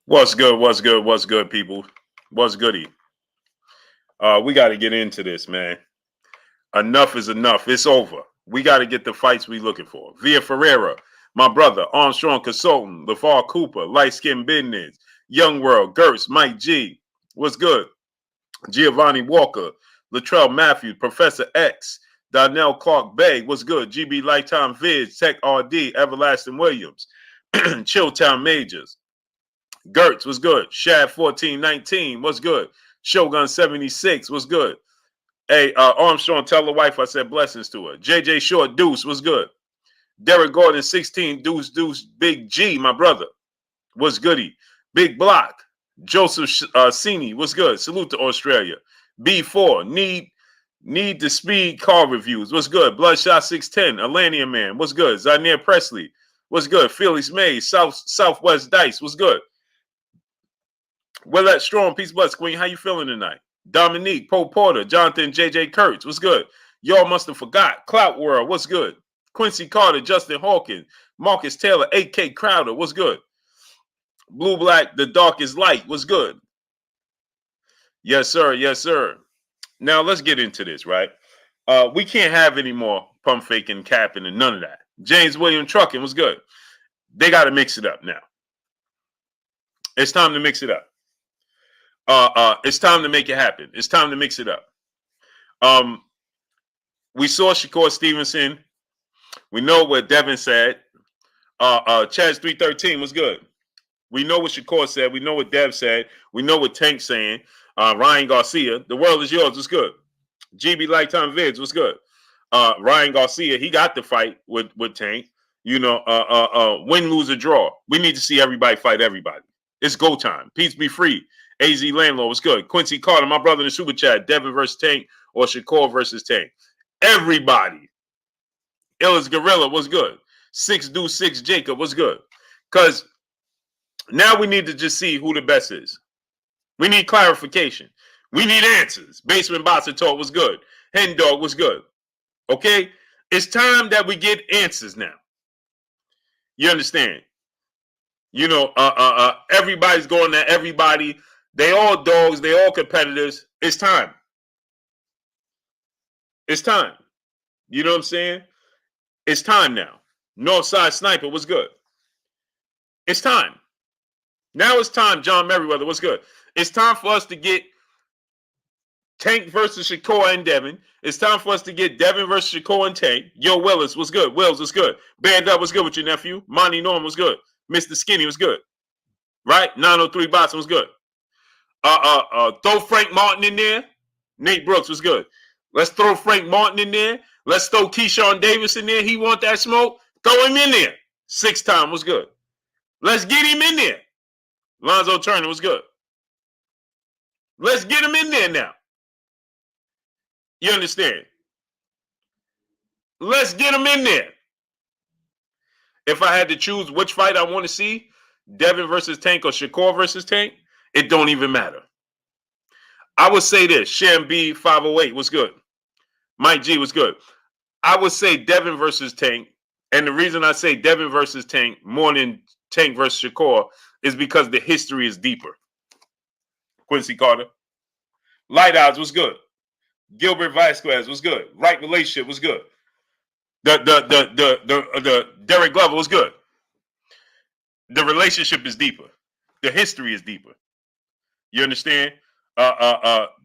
What's good? What's good? What's good, people? What's goody? We got to get into this, man. Enough is enough. It's over. We got to get the fights we looking for. Via Ferreira, my brother, Armstrong Consultant, LeVar Cooper, Light Skin Business, Young World, Gertz, Mike G. What's good? Giovanni Walker, Latrell Matthews, Professor X, Donnell Clark Bay. What's good? GB Lifetime Vids, Tech RD, Everlasting Williams, Chilltown Majors. Gertz, what's good? Shad 1419, what's good? Shogun 76, what's good? Hey, Armstrong, tell the wife I said blessings to her. JJ Short Deuce, what's good? Derek Gordon 16, Deuce Deuce, Big G, my brother, what's goody? Big Block, Joseph Sini, what's good? Salute to Australia. B4, need the speed car reviews, what's good? Bloodshot 610, Alania Man, what's good? Zainier Presley, what's good? Felix Mays, Southwest Dice, what's good? Willette Strong, peace, bless, Queen. How you feeling tonight? Dominique, Poe Porter, Jonathan, JJ Kurtz, what's good? Y'all must have forgot. Clout World, what's good? Quincy Carter, Justin Hawkins, Marcus Taylor, AK Crowder, what's good? Blue Black, The Darkest Light, what's good? Yes, sir. Yes, sir. Now let's get into this, right? We can't have any more pump faking, capping, and none of that. James William Trucking, what's good? They got to mix it up now. It's time to mix it up. It's time to make it happen. It's time to mix it up. We saw Shakur Stevenson. We know what Devin said. Chaz 313 was good. We know what Shakur said. We know what Dev said. We know what Tank's saying. Ryan Garcia, the world is yours. What's good? GB Lifetime Vids, what's good? Ryan Garcia, he got the fight with Tank. You know, win, lose, or draw. We need to see everybody fight everybody. It's go time. Peace be free. AZ Landlord, what's good? Quincy Carter, my brother in the super chat. Devin versus Tank or Shakur versus Tank. Everybody. Illis Gorilla, what's good? 6 Jacob, what's good? Because now we need to just see who the best is. We need clarification. We need answers. Basement Boxer Talk was good. Hen Dog was good. Okay? It's time that we get answers now. You understand? You know, everybody's going at everybody. They all dogs. They all competitors. It's time. It's time. You know what I'm saying? It's time now. Northside Sniper was good. It's time. Now it's time, John Merriweather. What's good? It's time for us to get Tank versus Shakur and Devin. It's time for us to get Devin versus Shakur and Tank. Yo, Willis, what's good? Wills, what's good? Band Up, what's good with your nephew? Monty Norm was good. Mr. Skinny was good. Right? 903 Boston was good. Throw Frank Martin in there. Nate Brooks was good. Let's throw Frank Martin in there. Let's throw Keyshawn Davis in there. He want that smoke. Throw him in there. 6 time was good. Let's get him in there. Lonzo Turner was good. Let's get him in there now. You understand? Let's get him in there. If I had to choose which fight I want to see, Devin versus Tank or Shakur versus Tank, it don't even matter. I would say this. Sham B 508 was good. Mike G was good. I would say Devin versus Tank. And the reason I say Devin versus Tank more than Tank versus Shakur is because the history is deeper. Quincy Carter. Light Odds was good. Gilbert Vasquez was good. Right Relationship was good. The Derek Glover was good. The relationship is deeper. The history is deeper. You understand?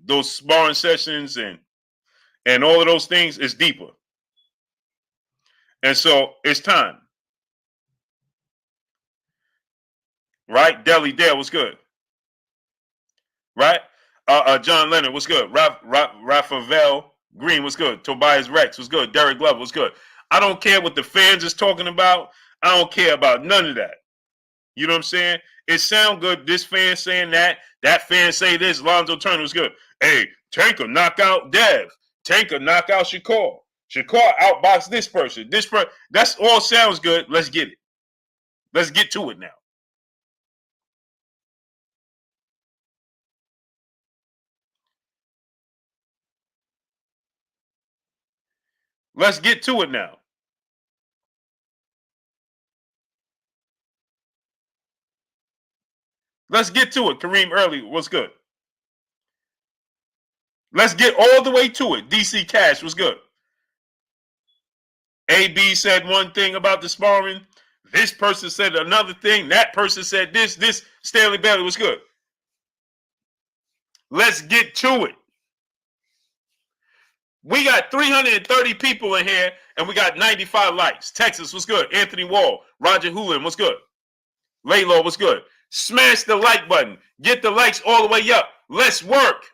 Those sparring sessions and all of those things is deeper. And so it's time. Right? Deli Dale was good. Right? John Leonard was good. Raphael Green was good. Tobias Rex was good. Derek Glover was good. I don't care what the fans is talking about. I don't care about none of that. You know what I'm saying? It sound good. This fan saying that. That fan say this. Lonzo Turner was good. Hey, Tanker knock out Dev. Tanker knock out Shakur. Shakur outbox this person. That's all sounds good. Let's get it. Let's get to it now. Let's get to it now. Let's get to it. Kareem Early, what's good? Let's get all the way to it. DC Cash, what's good? AB said one thing about the sparring. This person said another thing. That person said this. Stanley Bailey, what's good? Let's get to it. We got 330 people in here, and we got 95 likes. Texas, what's good? Anthony Wall, Roger Hoolan, what's good? Laylaw, what's good? Smash the like button. Get the likes all the way up. Let's work.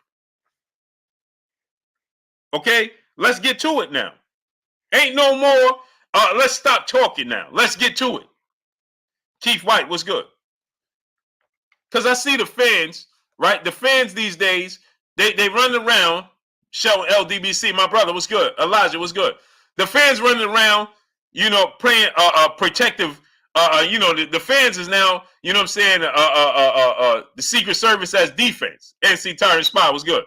Okay? Let's get to it now. Ain't no more. Let's stop talking now. Let's get to it. Keith White, what's good? Because I see the fans, right? The fans these days, they run around. Shell LDBC, my brother, what's good? Elijah, what's good? The fans running around, playing protective. The fans is now, you know what I'm saying? The Secret Service as defense. NC Tyrant Spy, what's good?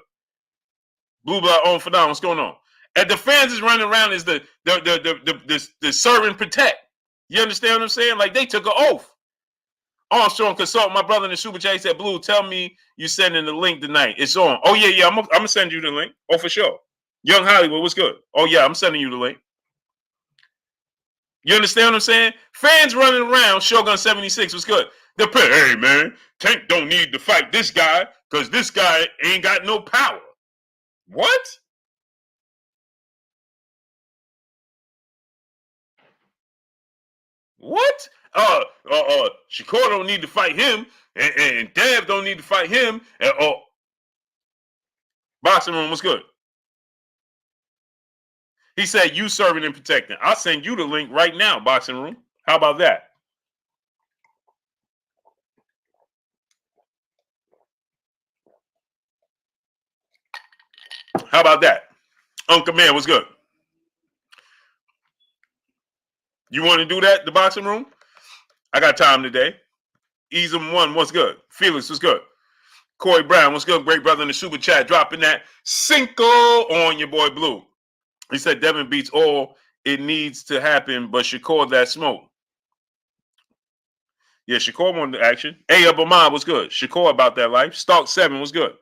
Blue Blood on for down, what's going on? And the fans is running around as the serve and protect. You understand what I'm saying? Like they took an oath. Armstrong Consult, my brother in the super chat, he said, Blue, tell me you sending the link tonight. It's on. Oh, yeah, I'm going to send you the link. Oh, for sure. Young Hollywood, what's good? Oh, yeah, I'm sending you the link. You understand what I'm saying? Fans running around, Shogun 76 was good. They're playing, hey, man, Tank don't need to fight this guy because this guy ain't got no power. What? What? Shakur don't need to fight him, and Dev don't need to fight him. And Boxing Room was good. He said you serving and protecting. I'll send you the link right now, Boxing Room. How about that? How about that? Uncle Man was good. You want to do that, the Boxing Room? I got time today. Easem 1 was good. Felix was good. Corey Brown was good. Great brother in the super chat. Dropping that Cinco on your boy Blue. He said Devin beats all it needs to happen, but Shakur that smoke. Yeah, Shakur wanted the action. A Abamad was good. Shakur about that life. Stalk 7 was good.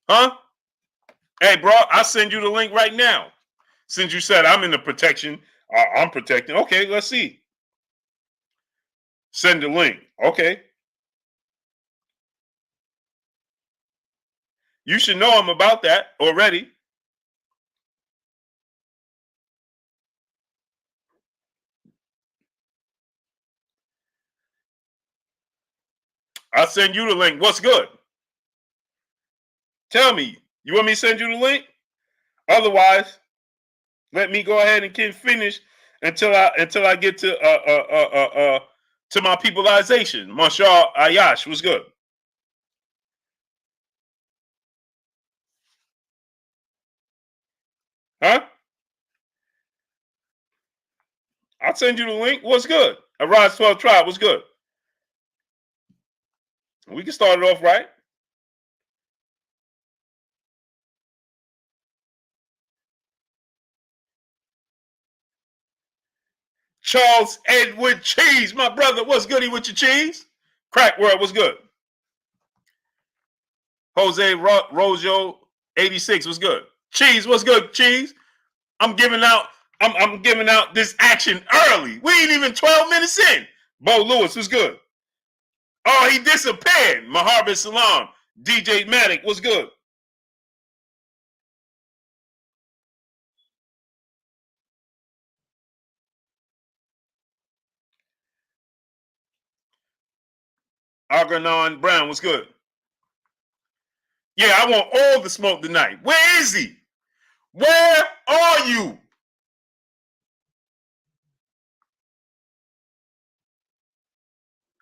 Huh? Hey, bro, I'll send you the link right now. Since you said I'm in the protection, I'm protecting. Okay, let's see. Send the link. Okay. You should know I'm about that already. I'll send you the link. What's good? Tell me. You want me to send you the link? Otherwise, let me go ahead and finish until I get to my peopleization. Marshall Ayash was good. Huh? I'll send you the link. What's good? Arise 12 Tribe was good. We can start it off right. Charles Edward Cheese, my brother, what's goody with your cheese? Crack World was good. Jose Rojo 86 was good. Cheese, what's good, Cheese? I'm giving out this action early. We ain't even 12 minutes in. Bo Lewis was good. Oh, he disappeared. Maharbet Salam. DJ Matic was good. Algernon Brown was good. Yeah, I want all the smoke tonight. Where is he? Where are you?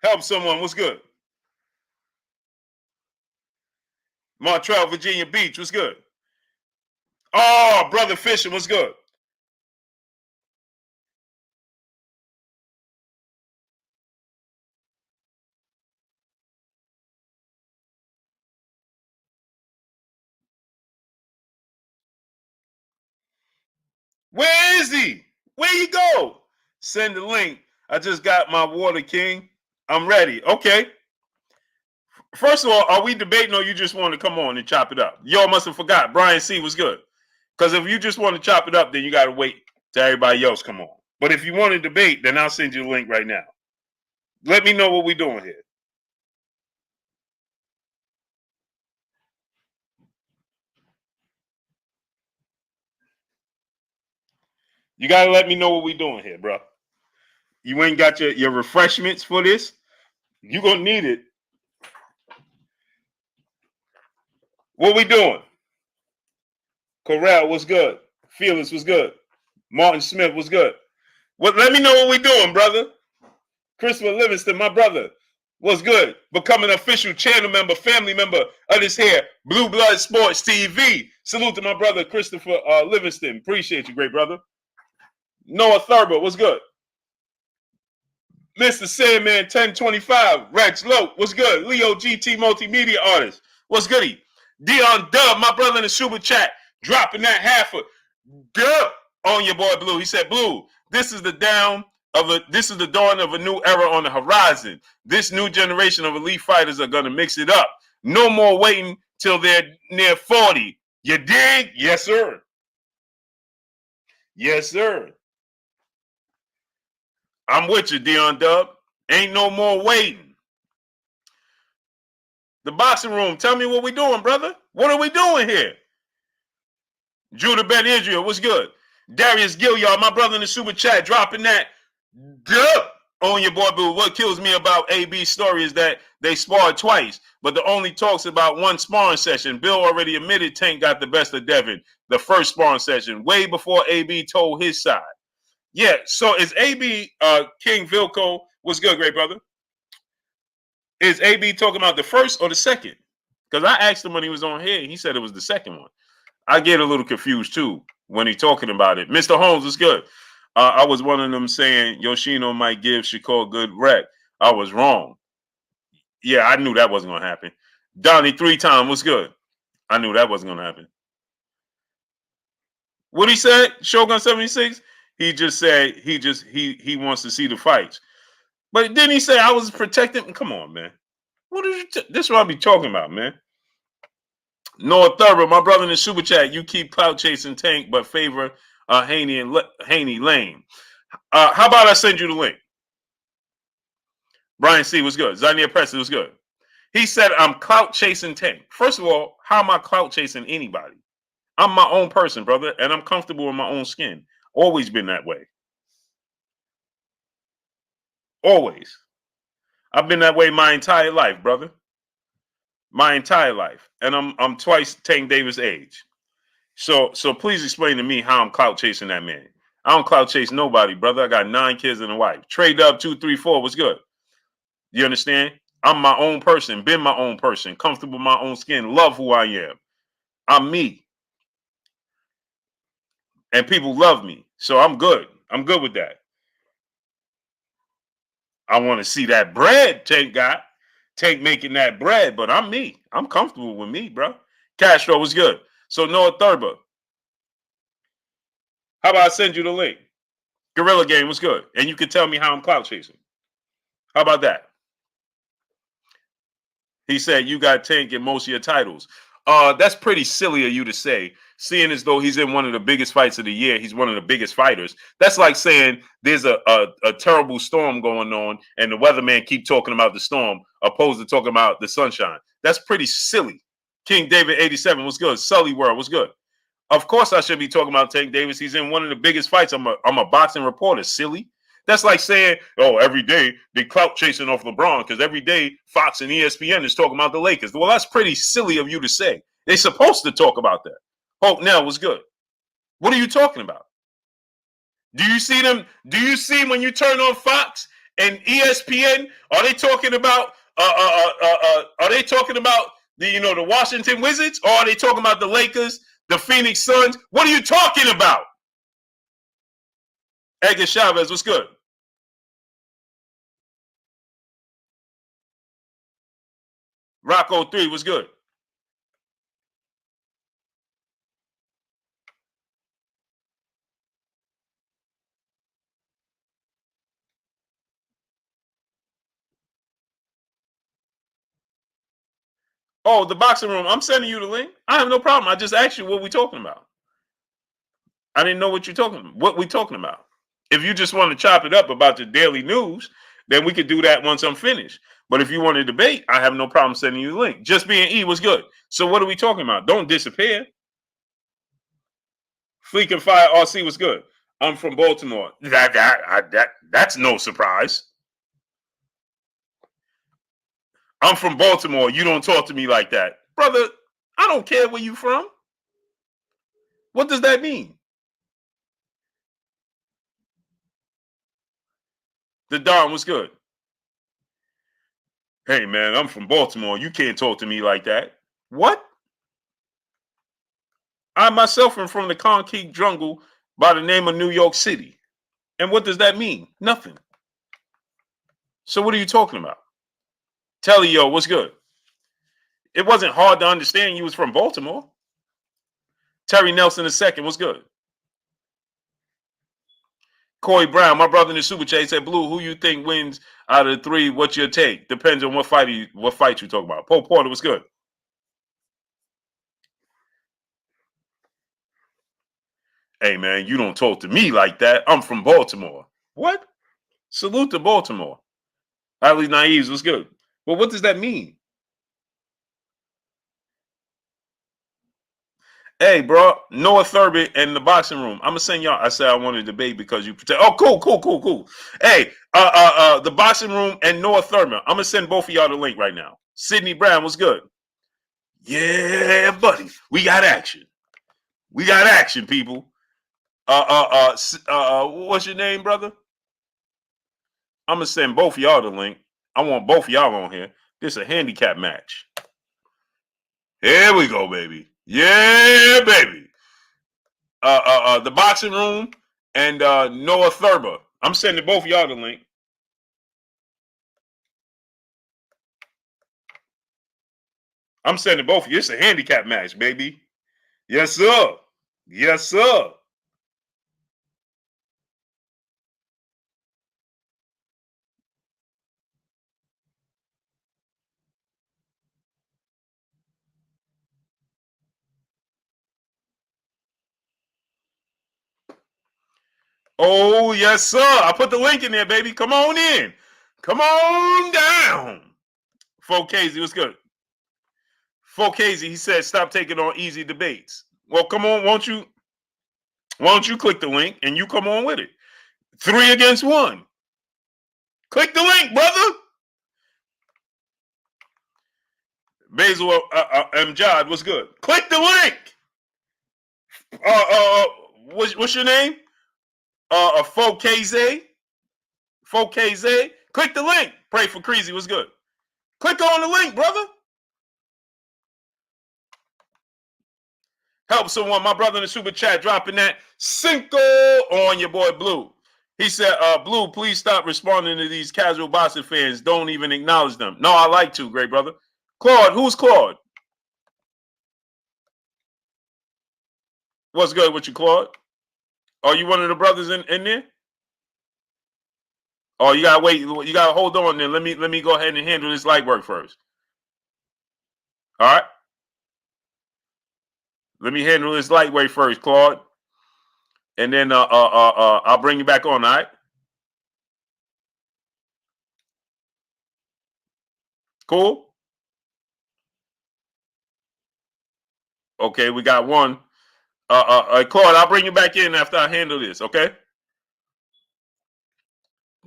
Help someone. What's good? Montreal, Virginia Beach was good. Oh, Brother Fisher was good. Where is he? Where he go? Send the link. I just got my water, King. I'm ready. Okay. First of all, are we debating or you just want to come on and chop it up? Y'all must have forgot. Brian C was good. Because if you just want to chop it up, then you got to wait till everybody else come on. But if you want to debate, then I'll send you the link right now. Let me know what we're doing here. You got to let me know what we're doing here, bro. You ain't got your refreshments for this? You're going to need it. What we doing? Corral was good. Felix was good. Martin Smith was good. Let me know what we doing, brother. Christopher Livingston, my brother, was good. Become an official channel member, family member of this here Blue Blood Sports TV. Salute to my brother Christopher Livingston. Appreciate you, great brother. Noah Thurber was good. Mr. Sandman 1025, Rex Lope was good. Leo GT Multimedia Artist was goody. Dion Dub, my brother in the super chat, dropping that half a dub on your boy Blue. He said, Blue, this is the dawn of a new era on the horizon. This new generation of elite fighters are gonna mix it up. No more waiting till they're near 40. You dig? Yes, sir. Yes, sir. I'm with you, Dion Dub. Ain't no more waiting. The boxing room, tell me what we doing, brother. What are we doing here? Judah Ben Israel, what's good? Darius Gilliard, my brother in the super chat, dropping that dub on your boy Boo. What kills me about AB's story is that they sparred twice, but the only talks about one sparring session. Bill already admitted Tank got the best of Devin the first sparring session, way before AB told his side. Yeah, so is AB King Vilco, what's good, great brother? Is AB talking about the first or the second? Because I asked him when he was on here, he said it was the second one. I get a little confused too when he's talking about it. Mr. Holmes is good. I was one of them saying Yoshino might give Shakur a good wreck. I was wrong. Yeah, I knew that wasn't going to happen. Donnie 3-time was good. I knew that wasn't going to happen. What he said, Shogun 76? He just said he wants to see the fights. But didn't he say I was protecting? Come on, man. What is this? Is what I be talking about, man. Noah Thurber, my brother in the super chat. You keep clout chasing Tank, but favor Haney and Haney Lane. How about I send you the link? Brian C was good. Zania Preston was good. He said I'm clout chasing Tank. First of all, how am I clout chasing anybody? I'm my own person, brother, and I'm comfortable in my own skin. Always been that way. Always. I've been that way my entire life, brother. My entire life. And I'm twice Tank Davis' age. So please explain to me how I'm clout chasing that man. I don't clout chase nobody, brother. I got 9 kids and a wife. Trade up 234 was good. You understand? I'm my own person, been my own person, comfortable in my own skin, love who I am. I'm me. And people love me. So I'm good. I'm good with that. I want to see that bread Tank got. Tank making that bread, but I'm me. I'm comfortable with me, bro. Castro was good. So Noah Thurber. How about I send you the link? Gorilla Game was good. And you can tell me how I'm clout chasing. How about that? He said, you got Tank in most of your titles. That's pretty silly of you to say, seeing as though he's in one of the biggest fights of the year. He's one of the biggest fighters. That's like saying there's a terrible storm going on and the weatherman keep talking about the storm opposed to talking about the sunshine. That's pretty silly. King David 87 was good. Sully World was good. Of course I should be talking about Tank Davis. He's in one of the biggest fights. I'm a boxing reporter. Silly. That's like saying, oh, every day they clout chasing off LeBron because every day Fox and ESPN is talking about the Lakers. Well, that's pretty silly of you to say. They're supposed to talk about that. Hope Nell was good. What are you talking about? Do you see them? Do you see when you turn on Fox and ESPN? Are they talking about? Are they talking about the Washington Wizards, or are they talking about the Lakers, the Phoenix Suns? What are you talking about? Edgar Chavez was good. Rocco 3 was good. Oh, the boxing room. I'm sending you the link. I have no problem. I just asked you what we talking about. I didn't know what you're talking about. What we talking about. If you just want to chop it up about the daily news, then we could do that once I'm finished. But if you want to debate, I have no problem sending you the link. Just being E was good. So what are we talking about? Don't disappear. Fleek and Fire RC was good. I'm from Baltimore. That's no surprise. I'm from Baltimore. You don't talk to me like that. Brother, I don't care where you from. What does that mean? The Don was good. Hey, man, I'm from Baltimore. You can't talk to me like that. What? I myself am from the concrete jungle by the name of New York City. And what does that mean? Nothing. So what are you talking about? Telio, what's good? It wasn't hard to understand you was from Baltimore. Terry Nelson II, what's good? Corey Brown, my brother in the Super Chat, said, Blue, who you think wins out of the three? What's your take? Depends on what fight you talk about. Poe Porter, what's good? Hey, man, you don't talk to me like that. I'm from Baltimore. What? Salute to Baltimore. Ali Naives was good. Well, what does that mean? Hey, bro, Noah Thurber in the boxing room. I'm gonna send y'all. I said I wanted to debate because you protect. Oh, cool. Hey, the boxing room and Noah Thurber. I'm gonna send both of y'all the link right now. Sidney Brown was good. Yeah, buddy, we got action. We got action, people. What's your name, brother? I'm gonna send both of y'all the link. I want both of y'all on here. This is a handicap match. Here we go, baby. Yeah, baby. The boxing room and Noah Thurber. I'm sending both of y'all the link. I'm sending both of you. It's a handicap match, baby. Yes, sir. Yes, sir. Oh, yes, sir. I put the link in there, baby. Come on in. Come on down. Folk Casey, what's good? Folk Casey, he said, stop taking on easy debates. Well, come on, why don't you click the link and you come on with it? 3 against 1. Click the link, brother. Basil Mjad, what's good? Click the link. What's your name? Folk KZ. Folk KZ. Click the link. Pray for Creasy. What's good? Click on the link, brother. Help someone. My brother in the super chat dropping that Cinco on your boy Blue. He said, Blue, please stop responding to these casual boxing fans. Don't even acknowledge them. No, I like to, great brother. Claude, who's Claude? What's good with you, Claude? Are you one of the brothers in there? Oh, you gotta wait. You gotta hold on then. Let me go ahead and handle this light work first. All right. Let me handle this lightweight first, Claude, and then I'll bring you back on. All right. Cool. Okay, we got one. Claude, I'll bring you back in after I handle this. Okay.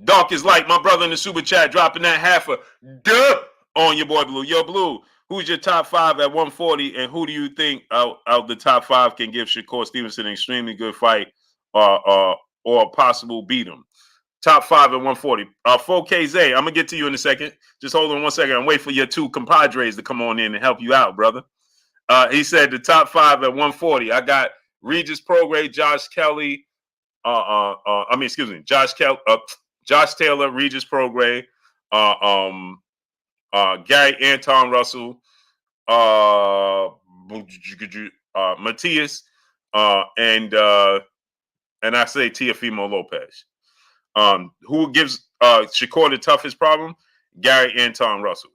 Dark is light, my brother in the super chat dropping that half a duh on your boy Blue. Yo, Blue, who's your top 5 at 140, and who do you think out the top 5 can give Shakur Stevenson an extremely good fight or possible beat him? Top 5 at 140. 4KZ, I'm gonna get to you in a second. Just hold on 1 second. I'm waiting for your 2 compadres to come on in and help you out, brother. He said the top 5 at 140. I got Regis Prograis, Josh Kelly. Josh Kelly. Josh Taylor, Regis Prograis, Gary Anton Russell, Matias, and I say Teofimo Lopez. Who gives Shakur the toughest problem? Gary Anton Russell.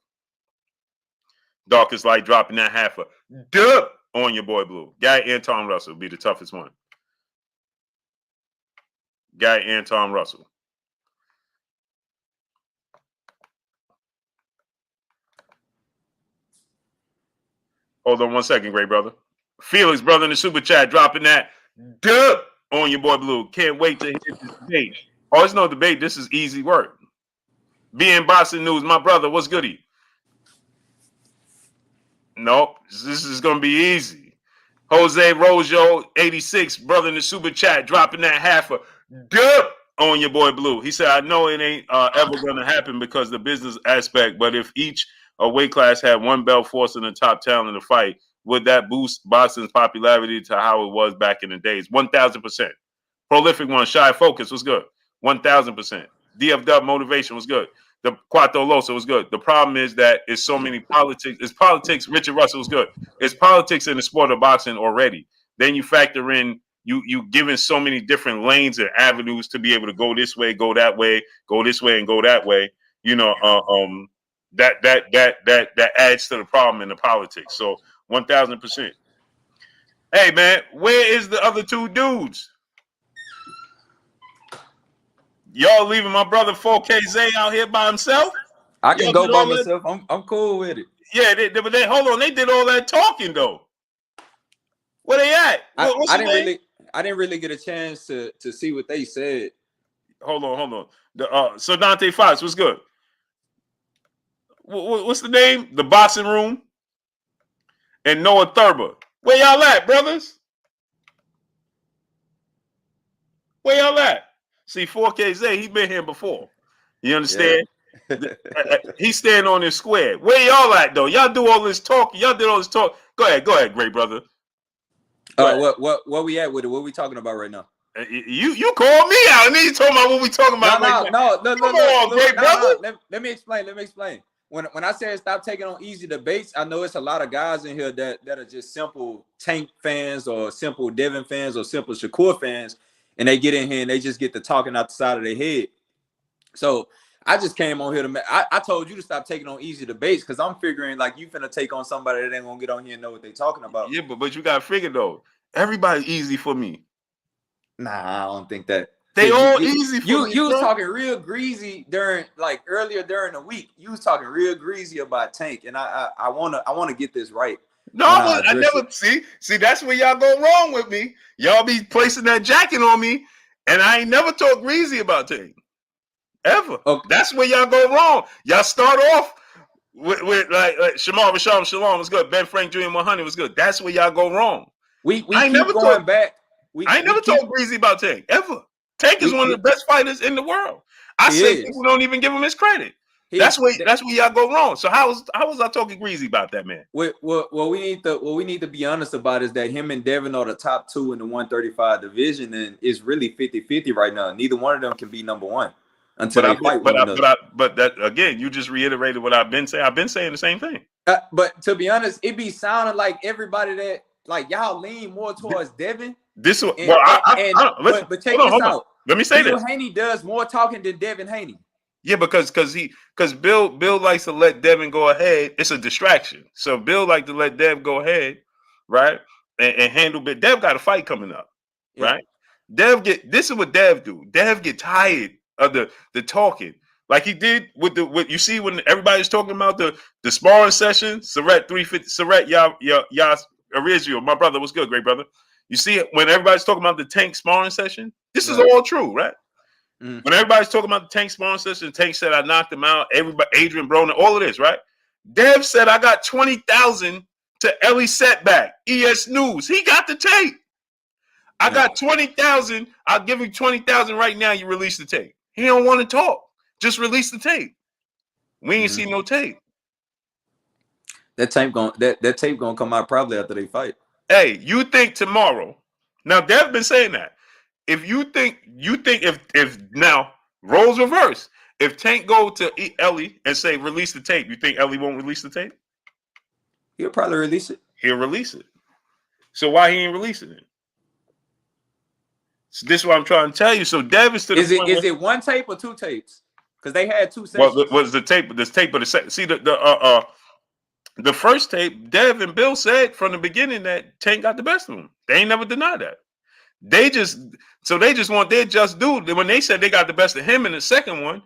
Darkest Light dropping that half a dub on your boy Blue. Guy Anton Russell be the toughest one. Guy Anton Russell. Hold on 1 second, great brother. Felix, brother, in the super chat, dropping that dub on your boy Blue. Can't wait to hear this debate. Oh, it's no debate. This is easy work. Being Boston News, my brother, what's goody? Nope, this is going to be easy. Jose Rojo, 86, brother in the super chat, dropping that half a dub on your boy Blue. He said, I know it ain't ever going to happen because the business aspect, but if each weight class had one belt forcing the top talent to fight, would that boost Boston's popularity to how it was back in the days? 1,000%. Prolific one, Shy Focus was good. 1,000%. DFW Motivation was good. The Cuatro Losa was good. The problem is that it's so many politics. It's politics. Richard Russell was good. It's politics in the sport of boxing already. Then you factor in you given so many different lanes and avenues to be able to go this way, go that way, go this way, and go that way. You know, that adds to the problem in the politics. So 1,000%. Hey man, where is the other two dudes? Y'all leaving my brother 4K Zay out here by himself? I can go by myself. I'm cool with it. Yeah, but they hold on. They did all that talking though. Where they at? I didn't really get a chance to see what they said. Hold on. So Dante Fox, what's good? What's the name? The Boxing Room and Noah Thurber. Where y'all at, brothers? Where y'all at? See, 4KZ, he been here before. You understand? Yeah. He's standing on his square. Where y'all at, though? Y'all do all this talk. Y'all did all this talk. Go ahead, great brother. What we at with it? What we talking about right now? You called me out, and then you talking about what we talking about. No. Let me explain. When I said stop taking on easy debates, I know it's a lot of guys in here that are just simple Tank fans or simple Devin fans or simple Shakur fans. And they get in here and they just get to talking out the side of their head. So I just came on here I told you to stop taking on easy debates because I'm figuring like you finna take on somebody that ain't gonna get on here and know what they talking about. Yeah, but you gotta figure though, everybody easy for me. Nah, I don't think that. They all easy for me. You was talking real greasy earlier during the week. You was talking real greasy about Tank, and I wanna get this right. No, I never see. That's where y'all go wrong with me. Y'all be placing that jacket on me, and I ain't never talk greasy about Tank. Ever. Okay. That's where y'all go wrong. Y'all start off with like Shamar Rasham Shalom was good. Ben Frank Jr. 100 was good. That's where y'all go wrong. We ain't never going back. I ain't never talk greasy about Tank ever. Tank is one of the best fighters in the world. I say people don't even give him his credit. That's where y'all go wrong. So how was I talking greasy about that man? What we need to be honest about is that him and Devin are the top two in the 135 division, and it's really 50-50 right now. Neither one of them can be number one until they fight one another. But that again, you just reiterated what I've been saying. I've been saying the same thing. But to be honest, it be sounding like everybody that like y'all lean more towards Devin. But check this out. Let me say this. Haney does more talking than Devin Haney. Yeah, because Bill likes to let Devin go ahead. It's a distraction. So Bill like to let Dev go ahead, right? And handle it. Dev got a fight coming up, right? This is what Dev do. Dev get tired of the talking. Like he did with you see when everybody's talking about the sparring session, Surratt 350, Surratt Yas Orizio, my brother, what's good, great brother. You see when everybody's talking about the Tank sparring session, this is all true, right? When everybody's talking about the Tank sparring session, Tank said I knocked him out. Everybody, Adrian Broner, all of this, right? Dev said I got 20,000 to Ellie setback. ES News, he got the tape. I got 20,000. I'll give you 20,000 right now. You release the tape. He don't want to talk. Just release the tape. We ain't seen no tape. That tape gonna come out probably after they fight. Hey, you think tomorrow? Now Dev been saying that. If you think if now roles reverse, if Tank go to Ellie and say release the tape, you think Ellie won't release the tape? He'll probably release it. He'll release it. So why he ain't releasing it? So this is what I'm trying to tell you. So Dev is to the point. Is it one tape or two tapes? Because they had two sessions. Well, was the tape? This tape of the see The first tape, Dev and Bill said from the beginning that Tank got the best of him. They ain't never denied that. They just want their just due. When they said they got the best of him in the second one,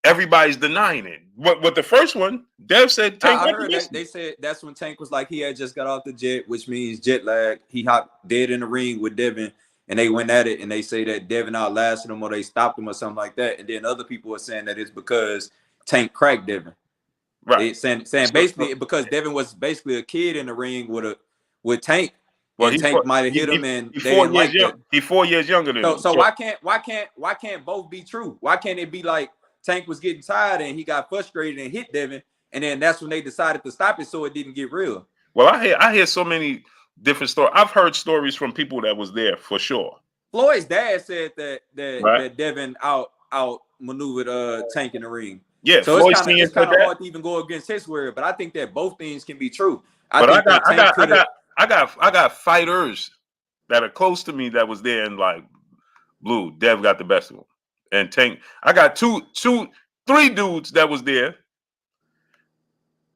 everybody's denying it. But the first one, Dev said Tank I got the heard best. that they said that's when Tank was like he had just got off the jet, which means jet lag. He hopped dead in the ring with Devin, and they went at it, and they say that Devin outlasted him or they stopped him or something like that. And then other people are saying that it's because Tank cracked Devin. Right. They saying basically because Devin was basically a kid in the ring with Tank, Well, and Tank might have hit him, and he they didn't like that. He's 4 years younger than him. So why can't both be true? Why can't it be like Tank was getting tired and he got frustrated and hit Devin, and then that's when they decided to stop it so it didn't get real? Well, I hear so many different stories. I've heard stories from people that was there for sure. Floyd's dad said that Right. that Devin out maneuvered Tank in the ring. Yeah, So Floyd it's kind of hard to even go against his word, but I think that both things can be true. I got fighters that are close to me that was there and like, Blue, Dev got the best of him. And Tank, I got three dudes that was there,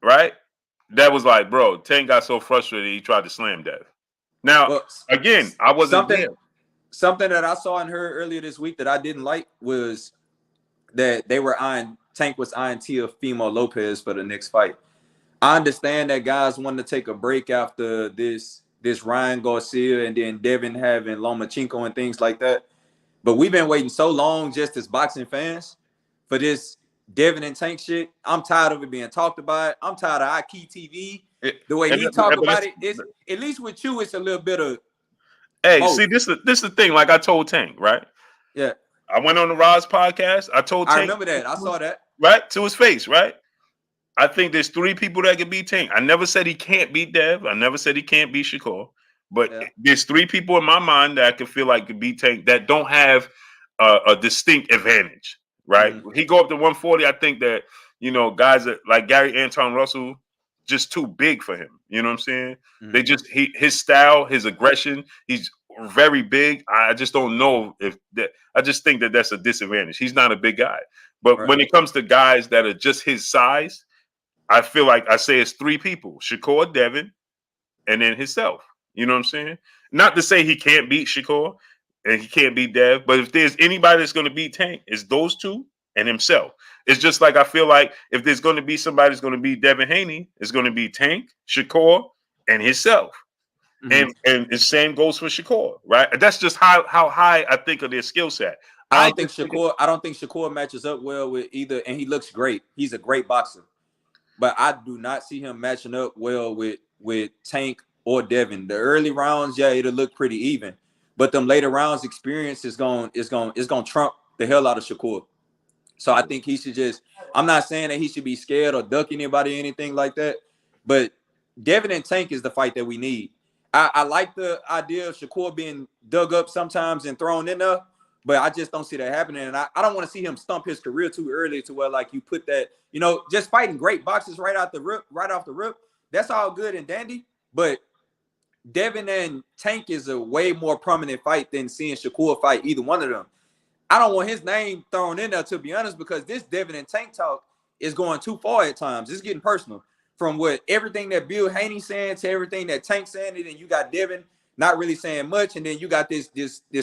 right? That was like, bro, Tank got so frustrated he tried to slam Dev. Now, again, I wasn't there. Something that I saw and heard earlier this week that I didn't like was that Tank was eyeing Teofimo Lopez for the next fight. I understand that guys wanted to take a break after this Ryan Garcia and then Devin having Lomachenko and things like that. But we've been waiting so long just as boxing fans for this Devin and Tank shit. I'm tired of it being talked about. I'm tired of IKTV. The way he talk about it, it's, at least with you, it's a little bit of. Hey, see, this is the thing. Like I told Tank, right? Yeah. I went on the Roz podcast. I told Tank. I remember that. I saw that. Right? To his face, right? I think there's 3 people that can beat Tank. I never said he can't beat Dev. I never said he can't beat Shakur. But there's 3 people in my mind that I can feel like could beat Tank that don't have a distinct advantage, right? Mm-hmm. When he go up to 140, I think that, guys like Gary Anton Russell, just too big for him. You know what I'm saying? Mm-hmm. They just his style, his aggression, he's very big. I just don't know if that. I just think that that's a disadvantage. He's not a big guy. But when it comes to guys that are just his size, I feel like I say it's 3 people: Shakur, Devin, and then himself. You know what I'm saying? Not to say he can't beat Shakur and he can't beat Dev, but if there's anybody that's going to beat Tank, it's those 2 and himself. It's just like I feel like if there's going to be somebody that's going to beat Devin Haney, it's going to be Tank, Shakur, and himself. Mm-hmm. And the same goes for Shakur, right? That's just how high I think of their skill set. I don't think Shakur matches up well with either, and he looks great. He's a great boxer. But I do not see him matching up well with Tank or Devin. The early rounds, it'll look pretty even. But them later rounds experience is going trump the hell out of Shakur. So I think he should I'm not saying that he should be scared or duck anybody or anything like that. But Devin and Tank is the fight that we need. I like the idea of Shakur being dug up sometimes and thrown in there, but I just don't see that happening. And I don't want to see him stump his career too early to where like you put that, just fighting great boxers right off the rip. That's all good and dandy. But Devin and Tank is a way more prominent fight than seeing Shakur fight either one of them. I don't want his name thrown in there, to be honest, because this Devin and Tank talk is going too far at times. It's getting personal. From everything that Bill Haney saying to everything that Tank saying, and then you got Devin not really saying much, and then you got this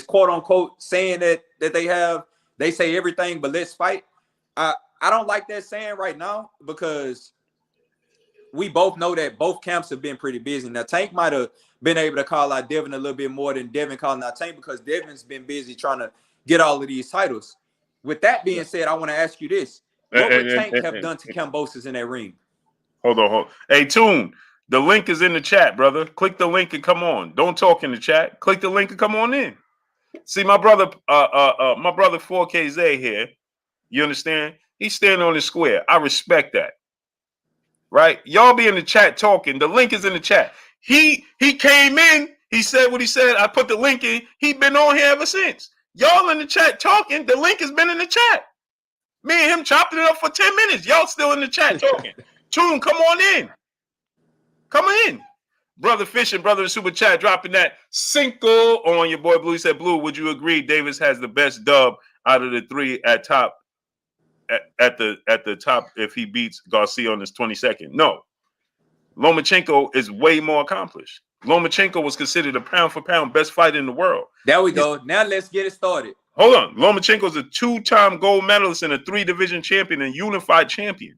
quote unquote saying that they say everything but let's fight. I don't like that saying right now because we both know that both camps have been pretty busy. Now Tank might have been able to call out Devin a little bit more than Devin calling out Tank because Devin's been busy trying to get all of these titles. With that being said, I want to ask you this: what would Tank have done to Kambosos in that ring? Hold on. Hey, Tune, the link is in the chat, brother. Click the link and come on. Don't talk in the chat. Click the link and come on in. See, my brother 4KZ here, you understand? He's standing on the square. I respect that. Right? Y'all be in the chat talking. The link is in the chat. He came in. He said what he said. I put the link in. He been on here ever since. Y'all in the chat talking. The link has been in the chat. Me and him chopping it up for 10 minutes. Y'all still in the chat talking. Tune, come on in. Come in. Brother Fish and Brother Super Chat dropping that cinco on your boy Blue. He said, Blue, would you agree Davis has the best dub out of the 3 at the top if he beats Garcia on his 22nd? No. Lomachenko is way more accomplished. Lomachenko was considered a pound-for-pound best fighter in the world. There we go. Now let's get it started. Hold on. Lomachenko's a 2-time gold medalist and a 3-division champion and unified champion.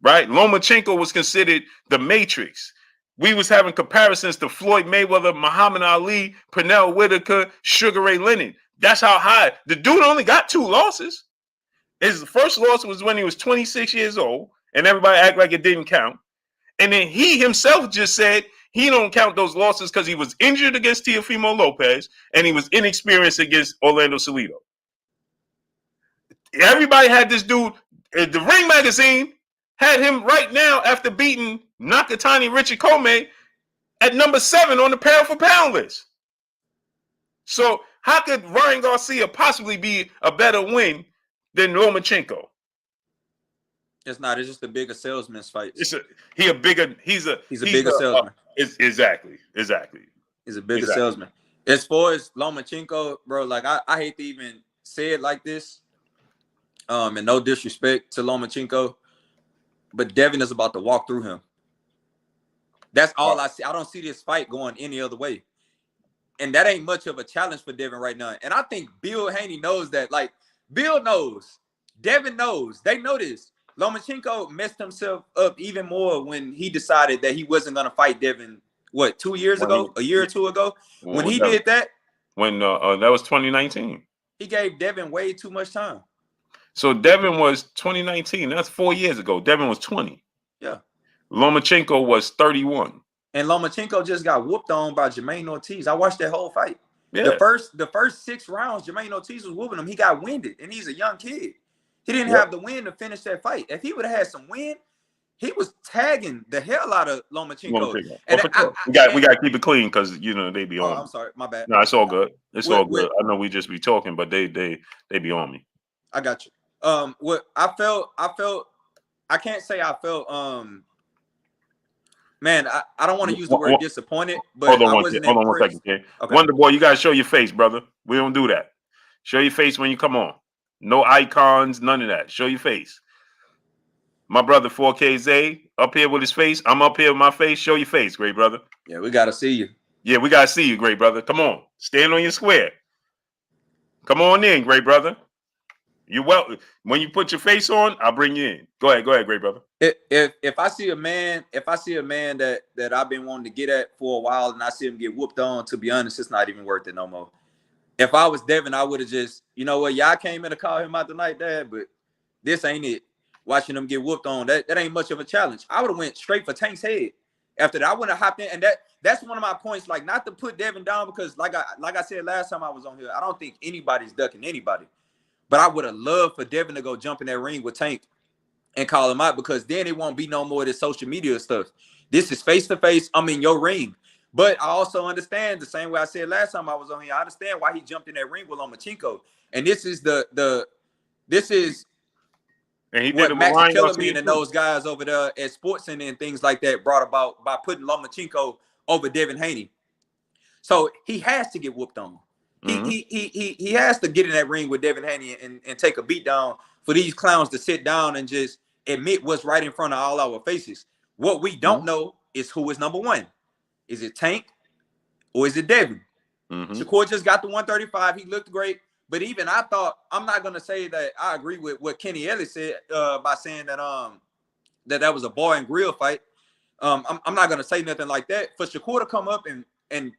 Right? Lomachenko was considered the Matrix. We was having comparisons to Floyd Mayweather, Muhammad Ali, Pernell Whitaker, Sugar Ray Leonard. That's how high. The dude only got 2 losses. His first loss was when he was 26 years old, and everybody act like it didn't count. And then he himself just said he don't count those losses because he was injured against Teofimo Lopez and he was inexperienced against Orlando Salido. Everybody had this dude. The Ring magazine had him right now after beating Nakatani Richard Comey at number 7 on the pound-for-pound list. So how could Ryan Garcia possibly be a better win than Lomachenko? It's not. It's just a bigger salesman's fight. He's a bigger salesman. Exactly. He's a bigger salesman. As far as Lomachenko, bro, like I hate to even say it like this. And no disrespect to Lomachenko, but Devin is about to walk through him. That's all I see. I don't see this fight going any other way. And that ain't much of a challenge for Devin right now. And I think Bill Haney knows that. Like, Bill knows. Devin knows. They know this. Lomachenko messed himself up even more when he decided that he wasn't going to fight Devin, 2 years ago? A year or two ago? When he did that? When that was 2019. He gave Devin way too much time. So Devin was 2019. That's 4 years ago. Devin was 20. Yeah. Lomachenko was 31. And Lomachenko just got whooped on by Jermaine Ortiz. I watched that whole fight. Yeah. The first 6 rounds, Jermaine Ortiz was whooping him. He got winded, and he's a young kid. He didn't have the win to finish that fight. If he would have had some win, he was tagging the hell out of Lomachenko. And we got to keep it clean because they be on. I'm sorry, my bad. No, it's all good. It's all good. I know we just be talking, but they be on me. I got you. What I felt, I can't say I felt. Man, I don't want to use the word disappointed, but hold on I one wasn't second. Hold on 1 second, okay? Okay. Wonder Boy, you gotta show your face, brother. We don't do that. Show your face when you come on. No icons, none of that. Show your face. My brother 4K Zay up here with his face. I'm up here with my face. Show your face, great brother. Yeah, we gotta see you. Yeah, we gotta see you, great brother. Come on, stand on your square. Come on in, great brother. You when you put your face on, I'll bring you in. Go ahead, great brother. If I see a man that I've been wanting to get at for a while and I see him get whooped on, to be honest, it's not even worth it no more. If I was Devin, I would have just, you know what, y'all came in to call him out tonight, Dad, but this ain't it. Watching him get whooped on, that ain't much of a challenge. I would have went straight for Tank's head. After that, I wouldn't have hopped in, and that's one of my points. Like, not to put Devin down because, like I said last time I was on here, I don't think anybody's ducking anybody. But I would have loved for Devin to go jump in that ring with Tank and call him out because then it won't be no more of this social media stuff. This is face-to-face. I'm in your ring. But I also understand the same way I said last time I was on here. I understand why he jumped in that ring with Lomachenko. And this is and he what did Max Kellerman and those guys over there at Sportscenter and things like that brought about by putting Lomachenko over Devin Haney. So he has to get whooped on. Mm-hmm. He has to get in that ring with Devin Haney and take a beat down for these clowns to sit down and just admit what's right in front of all our faces. What we don't know is who is number one. Is it Tank or is it Devin? Mm-hmm. Shakur just got the 135. He looked great. But even I thought, I'm not going to say that I agree with what Kenny Elliott said by saying that that was a bar and grill fight. I'm not going to say nothing like that. For Shakur to come up and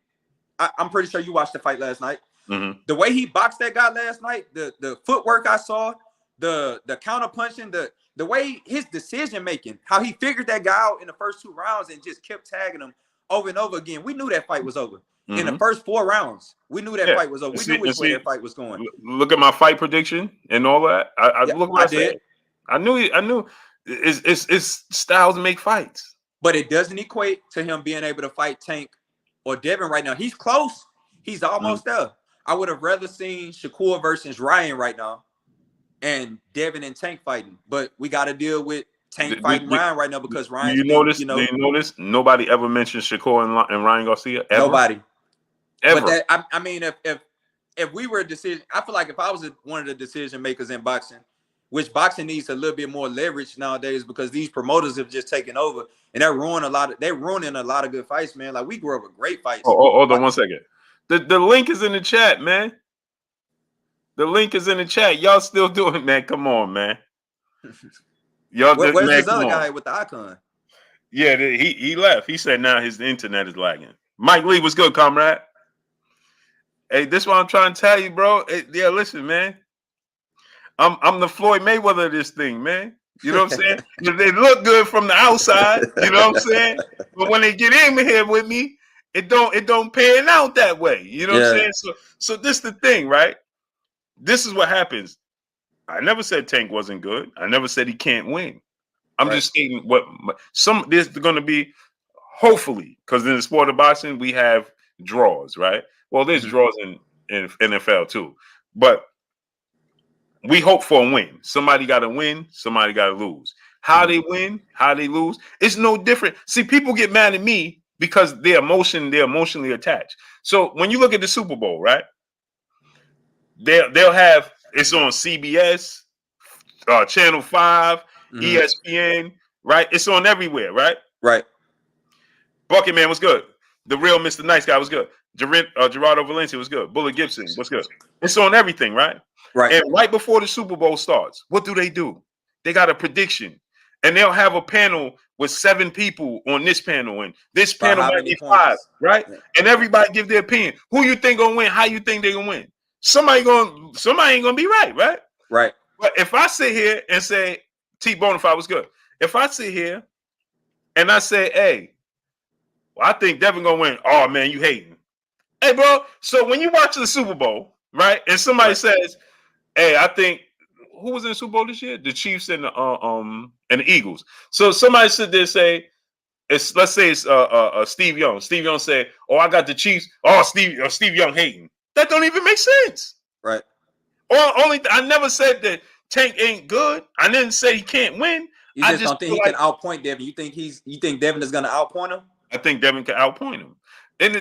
I'm pretty sure you watched the fight last night. Mm-hmm. The way he boxed that guy last night, the footwork I saw, the counter punching, the way his decision making, how he figured that guy out in the first 2 rounds and just kept tagging him over and over again. We knew that fight was over. Mm-hmm. In the first 4 rounds, we knew that fight was over. We knew which way that fight was going. Look at my fight prediction and all that. I did. I knew it's styles make fights. But it doesn't equate to him being able to fight Tank or Devin right now. He's close. He's almost there. I would have rather seen Shakur versus Ryan right now and Devin and Tank fighting. But we got to deal with Tank fighting Ryan right now because Ryan. Do you notice nobody ever mentioned Shakur and Ryan Garcia? Ever? Nobody. Ever. But if we were a decision, I feel like if I was one of the decision makers in boxing, which boxing needs a little bit more leverage nowadays because these promoters have just taken over and they're ruining a lot of good fights, man. Like we grew up with great fights. Hold on 1 second. The link is in the chat, man. The link is in the chat. Y'all still doing it, man. Come on, man. Y'all, Where's man, this other guy with the icon? Yeah, he left. He said now his internet is lagging. Mike Lee, what's good, comrade? Hey, this is what I'm trying to tell you, bro. Yeah, listen, man. I'm the Floyd Mayweather of this thing, man. You know what I'm saying? They look good from the outside, you know what I'm saying? But when they get in here with me, it don't pan out that way. You know what I'm saying? So this is the thing, right? This is what happens. I never said Tank wasn't good. I never said he can't win. I'm just stating what there's going to be, hopefully, because in the sport of boxing we have draws, right? Well, there's draws in NFL too, but we hope for a win. Somebody got to win. Somebody got to lose. How they win, how they lose, it's no different. See, people get mad at me because they're emotionally attached. So when you look at the Super Bowl, right? They'll have it's on CBS, Channel 5, ESPN, right? It's on everywhere, right? Right. Bucket Man was good. The real Mr. Nice Guy was good. Gerardo Valencia was good. Bullet Gibson was good. It's on everything, right? Right. And right before the Super Bowl starts, what do? They got a prediction. And they'll have a panel with 7 people on this panel, and this panel might be 5, right? Yeah. And everybody give their opinion. Who you think gonna win? How you think they gonna win? Somebody ain't gonna be right, right? Right. But if I sit here and say T Bonafide was good, if I sit here and I say, hey, well, I think Devin gonna win. Oh man, you hating. Hey, bro. So when you watch the Super Bowl, right, and somebody says, hey, I think who was in the Super Bowl this year? The Chiefs and the Eagles. So somebody sit there and say, let's say it's Steve Young. Steve Young say, oh, I got the Chiefs. Oh, Steve Young hating. That don't even make sense. Right. I never said that Tank ain't good. I didn't say he can't win. You just don't think he can outpoint Devin. You think Devin is gonna outpoint him? I think Devin can outpoint him. And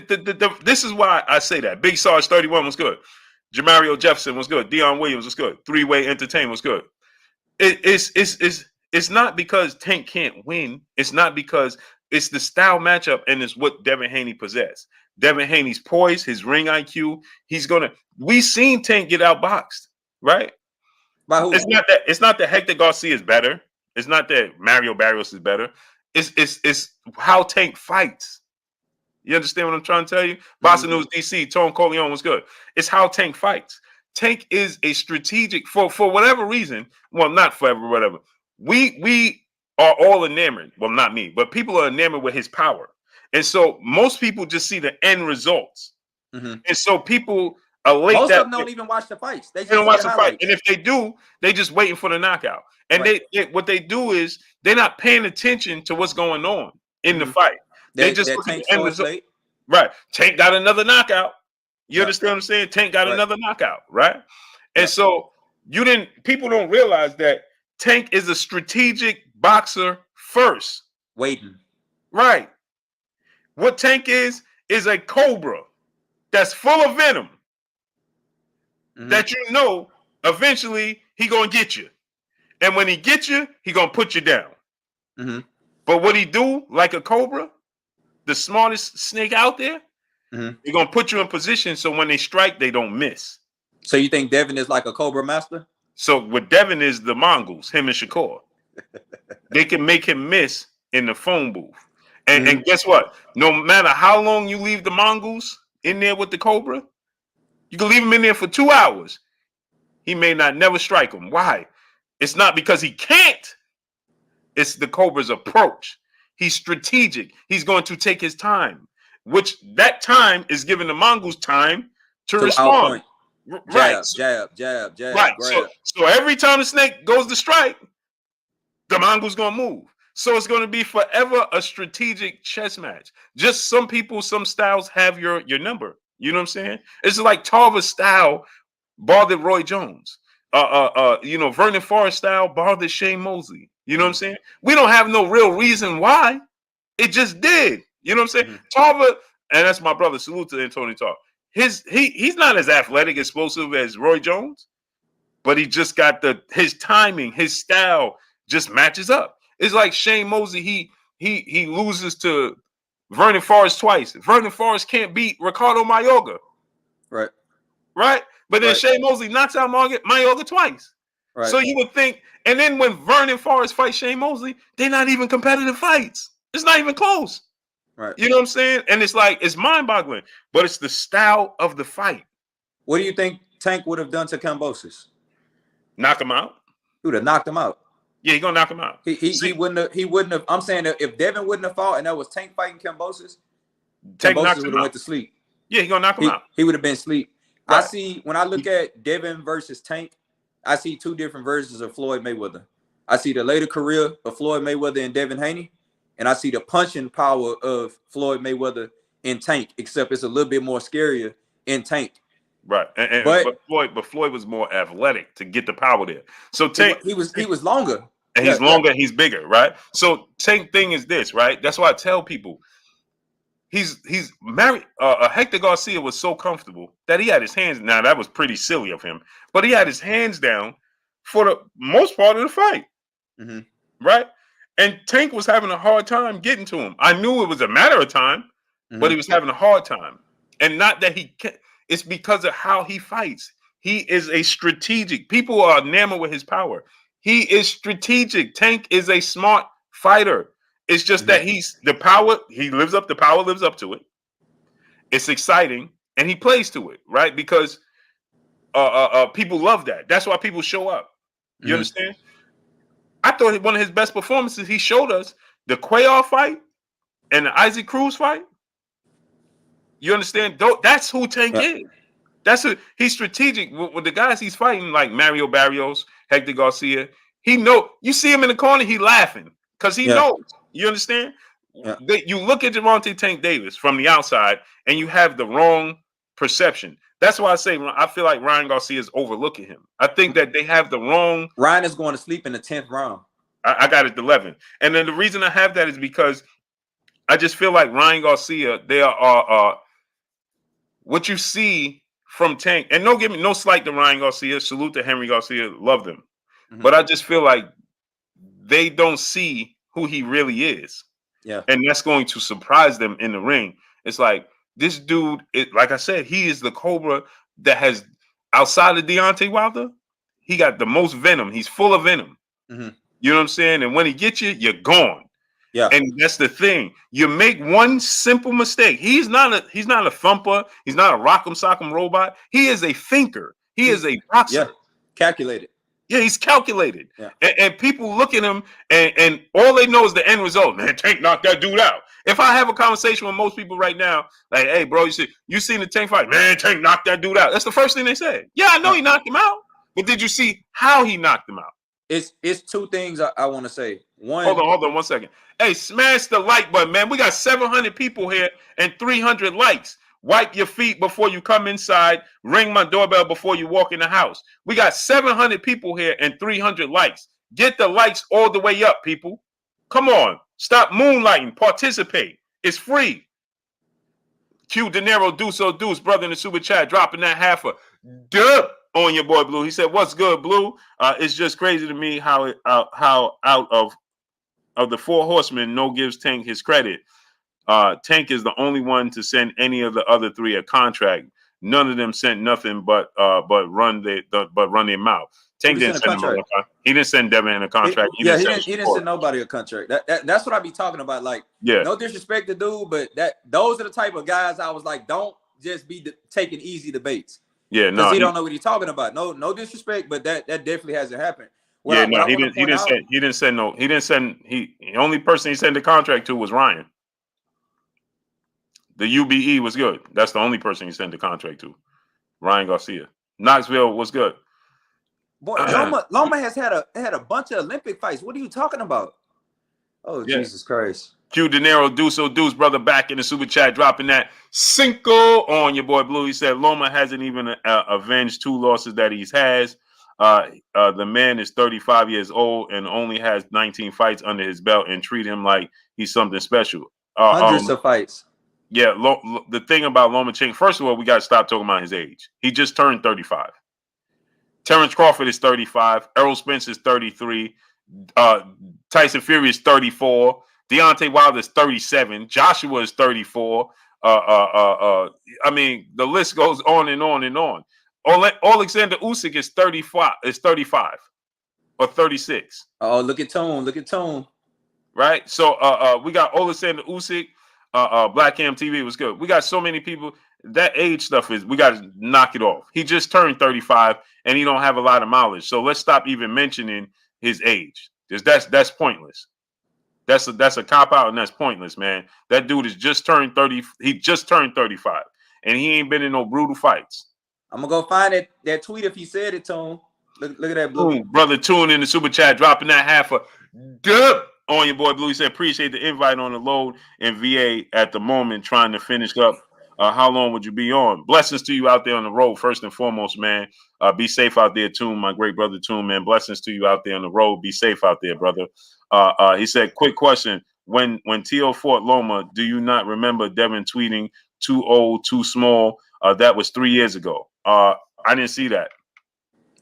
this is why I say that. Big Sarge 31 was good. Jamario Jefferson was good. Deion Williams was good. Three-Way Entertainment was good. It's not because Tank can't win. It's not because it's the style matchup, and it's what Devin Haney possessed. Devin Haney's poise, his ring IQ. We seen Tank get outboxed, right? By who? It's not that Hector Garcia is better. It's not that Mario Barrios is better. It's how Tank fights. You understand what I'm trying to tell you? Bossa News DC, Tone Corleone was good. It's how Tank fights. Tank is a strategic for whatever reason. Well, not forever, whatever. We are all enamored. Well, not me, but people are enamored with his power. And so most people just see the end results. And so people elate most of them don't even watch the fights. They don't watch the fight. And if they do, they just waiting for the knockout. And what they do is they're not paying attention to what's going on in the fight. They just look at the end result. Right. Tank got another knockout. You understand what I'm saying? Tank got another knockout, right? And so people don't realize that Tank is a strategic boxer first. Waiting. Right. What Tank is a cobra that's full of venom that eventually he gonna get you. And when he gets you, he gonna put you down. But what he do, like a cobra, the smartest snake out there, they're gonna put you in position so when they strike, they don't miss. So you think Devin is like a cobra master? So what Devin is the mongoose, him and Shakur. They can make him miss in the phone booth. And guess what? No matter how long you leave the mongoose in there with the cobra, you can leave him in there for 2 hours. He may not never strike him. Why? It's not because he can't. It's the cobra's approach. He's strategic. He's going to take his time, which that time is giving the mongoose time to respond. Right. Jab. Right. So every time the snake goes to strike, the mongoose going to move. So it's going to be forever a strategic chess match. Just some people, some styles have your number. You know what I'm saying? It's like Tarver's style bothered Roy Jones. Vernon Forrest style bothered Shane Mosley. You know what I'm saying? We don't have no real reason why. It just did. You know what I'm saying? Tarver, and that's my brother. Salute to Anthony Tarver. He's not as athletic, explosive as Roy Jones, but he just got his timing, his style just matches up. It's like Shane Mosley. He loses to Vernon Forrest twice. Vernon Forrest can't beat Ricardo Mayorga. Right? But then Shane Mosley knocks out Mayorga twice. Right. So you would think, and then when Vernon Forrest fights Shane Mosley, they're not even competitive fights. It's not even close. Right. You know what I'm saying? And it's like, it's mind-boggling, but it's the style of the fight. What do you think Tank would have done to Kambosos? Knock him out? He would have knocked him out. Yeah, he's gonna knock him out. He wouldn't have. I'm saying that if Devin wouldn't have fought and that was Tank fighting Kambosos, Tank would have went to sleep. Yeah, he's gonna knock him out. He would have been asleep. Right. I see, when I look at Devin versus Tank, I see two different versions of Floyd Mayweather. I see the later career of Floyd Mayweather and Devin Haney, and I see the punching power of Floyd Mayweather in Tank, except it's a little bit more scarier in Tank. Right, but Floyd was more athletic to get the power there. So Tank, he was longer, and he's longer, he's bigger, right? So Tank thing is this, right? That's why I tell people he's married. Hector Garcia was so comfortable that he had his hands. Now that was pretty silly of him, but he had his hands down for the most part of the fight, right? And Tank was having a hard time getting to him. I knew it was a matter of time, but he was having a hard time, and not that he can't. It's because of how he fights. He is a strategic. People are enamored with his power. He is strategic. Tank is a smart fighter. It's just that he's the power. The power lives up to it. It's exciting, and he plays to it, right? Because people love that. That's why people show up. You understand? I thought one of his best performances, he showed us the Cuellar fight and the Isaac Cruz fight. You understand? That's who Tank is. He's strategic with the guys he's fighting, like Mario Barrios, Hector Garcia. You see him in the corner, he laughing because he knows. You understand? Yeah. You look at Gervonta Tank Davis from the outside, and you have the wrong perception. That's why I feel like Ryan Garcia is overlooking him. I think that they have the wrong. Ryan is going to sleep in the 10th round. I got it 11, and then the reason I have that is because I just feel like Ryan Garcia. They are. What you see from Tank, and don't give me no slight to Ryan Garcia, salute to Henry Garcia, love them. But I just feel like they don't see who he really is. Yeah. And that's going to surprise them in the ring. It's like this dude, like I said, he is the Cobra that has, outside of Deontay Wilder, he got the most venom. He's full of venom. You know what I'm saying? And when he gets you, you're gone. Yeah, and that's the thing. You make one simple mistake. He's not a thumper. He's not a rock'em sock'em robot. He is a thinker. He is a boxer. Yeah, calculated. Yeah, he's calculated. Yeah. And people look at him and all they know is the end result. Man, Tank knocked that dude out. If I have a conversation with most people right now, like, hey, bro, you seen the Tank fight? Man, Tank knocked that dude out. That's the first thing they say. Yeah, I know he knocked him out, but did you see how he knocked him out? It's two things I want to say. One, hold on 1 second. Hey, smash the like button, man. We got 700 people here and 300 likes. Wipe your feet before you come inside. Ring my doorbell before you walk in the house. We got 700 people here and 300 likes. Get the likes all the way up, people. Come on. Stop moonlighting. Participate. It's free. Q De Niro, Deuce, brother in the super chat, dropping that half a dub on your boy Blue. He said, "What's good, Blue? It's just crazy to me how out of the four horsemen, no gives Tank his credit. Tank is the only one to send any of the other three a contract. None of them sent nothing but run their mouth. Tank didn't send him he didn't send Devin a contract. He didn't send nobody a contract. That's what I be talking about. Like, no disrespect to dude, but those are the type of guys I was like, don't just be taking easy debates. Yeah, no, he don't know what he's talking about. No disrespect, but that definitely hasn't happened. He didn't send. The only person he sent the contract to was Ryan. The UBE was good. That's the only person he sent the contract to. Ryan Garcia. Knoxville was good. Boy, Loma has had a bunch of Olympic fights. What are you talking about? Oh, yeah. Jesus Christ. Q De Niro, Deuce, brother, back in the super chat, dropping that cinco on your boy Blue. He said Loma hasn't even avenged two losses that he has. The man is 35 years old and only has 19 fights under his belt, and treat him like he's something special. Hundreds of fights. Yeah, the thing about Lomachenko, first of all, we got to stop talking about his age. He just turned 35. Terrence Crawford is 35. Errol Spence is 33. Tyson Fury is 34. Deontay Wilder is 37. Joshua is 34. I mean, the list goes on and on and on. Alexander Usyk is 35. Is 35 or 36. Oh, look at Tone. Look at Tone. Right. So we got Alexander Usyk. Black Cam TV was good. We got so many people. That age stuff is we got to knock it off. He just turned 35 and he don't have a lot of mileage. So let's stop even mentioning his age. That's pointless. That's a cop out and that's pointless, man. That dude is just turned 30. He just turned 35 and he ain't been in no brutal fights. I'm gonna go find that tweet if he said it, Tone. Look at that, Blue. Ooh, brother Tune in the super chat, dropping that half a dub on your boy Blue. He said, appreciate the invite on the load in VA at the moment, trying to finish up. How long would you be on? Blessings to you out there on the road, first and foremost, man. Be safe out there, Tune, my great brother Tune, man. Blessings to you out there on the road. Be safe out there, brother. He said, quick question. When T.O. fought Loma, do you not remember Devin tweeting, too old, too small? That was 3 years ago. I didn't see that.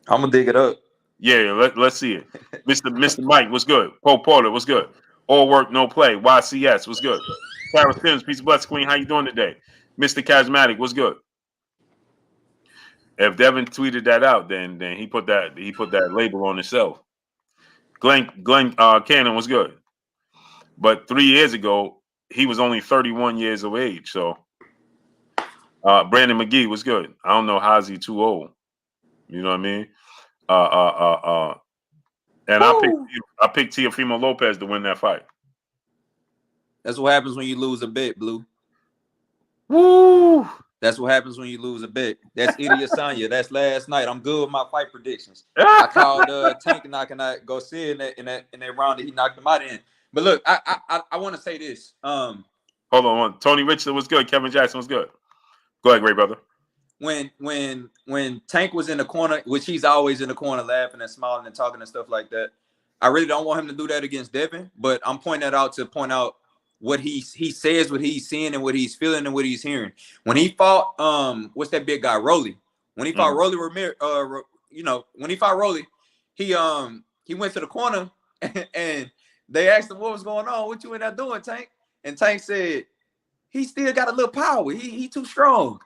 I'm gonna dig it up. Yeah, let's see it. Mr. Mike, what's good? Poe Porter, what's good? All work, no play. YCS, what's good? Carol Sims, peace of bless, Queen. How you doing today? Mr. Charismatic, what's good? If Devin tweeted that out, then he put that label on himself. Glenn Cannon was good, but 3 years ago he was only 31 years of age. So Brandon McGee was good. I don't know how's he too old. You know what I mean? And I picked Teofimo Lopez to win that fight. That's what happens when you lose a bet, Blue. Woo! That's what happens when you lose a bet. That's Idiot Sanya. That's last night. I'm good with my fight predictions. I called Tank knocking out Garcia in that round that he knocked him out in. But look, I want to say this. Hold on. Tony Richardson was good. Kevin Jackson was good. Go ahead, great brother. When Tank was in the corner, which he's always in the corner laughing and smiling and talking and stuff like that, I really don't want him to do that against Devin, but I'm pointing that out to point out what he says, what he's seeing, and what he's feeling, and what he's hearing. When he fought, what's that big guy, Rolly? When he fought Rolly Ramirez, when he fought Rolly, he went to the corner and they asked him what was going on. What you in there doing, Tank? And Tank said, he still got a little power. He too strong.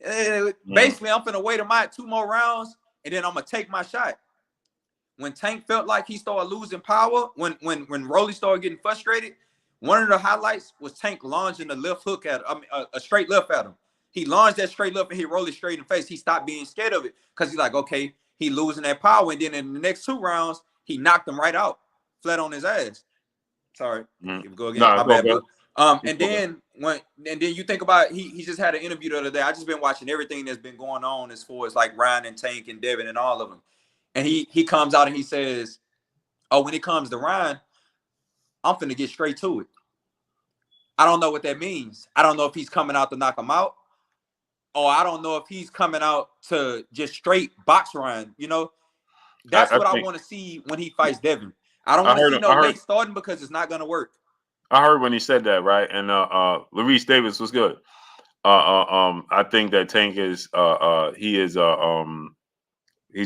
Basically, I'm finna wait him out 2 more rounds, and then I'm gonna take my shot. When Tank felt like he started losing power, when Rolly started getting frustrated, one of the highlights was Tank launching a left hook at him, a straight left at him. He launched that straight left and hit Rolly straight in the face. He stopped being scared of it because he's like, okay, he losing that power. And then in the next 2 rounds, he knocked him right out, flat on his ass. Sorry, go again. My bad, bro. And then you think about he just had an interview the other day. I just been watching everything that's been going on as far as like Ryan and Tank and Devin and all of them. And he comes out and he says, oh, when it comes to Ryan, I'm finna get straight to it. I don't know what that means. I don't know if he's coming out to knock him out, or I don't know if he's coming out to just straight box Ryan. You know, that's what I want to see when he fights Devin. I don't want to see no late starting because it's not gonna work. I heard when he said that, right? And Luis Davis was good. I think that Tank is he's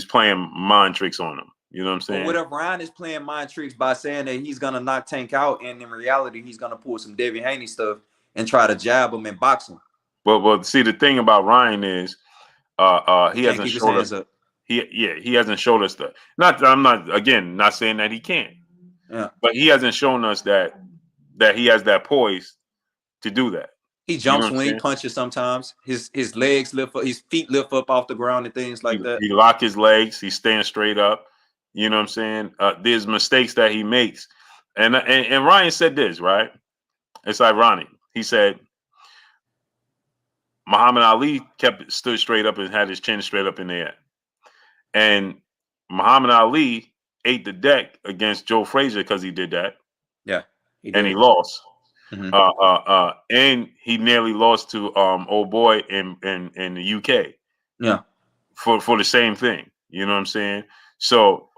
playing mind tricks on him. You know what I'm saying? But what if Ryan is playing mind tricks by saying that he's gonna knock Tank out, and in reality he's gonna pull some Devin Haney stuff and try to jab him and box him? Well, see, the thing about Ryan is he hasn't showed us. He hasn't showed us that. I'm not saying that he can't. Yeah. But he hasn't shown us that he has that poise to do that. He jumps when he punches sometimes. His legs lift up, his feet lift up off the ground and things like that. He lock his legs, he's staying straight up. You know what I'm saying? There's mistakes that he makes. And Ryan said this, right? It's ironic. He said Muhammad Ali stood straight up and had his chin straight up in the air. And Muhammad Ali ate the deck against Joe Frazier because he did that. Yeah. And he lost. Mm-hmm. And he nearly lost to old boy in the UK. Yeah. For the same thing. You know what I'm saying? So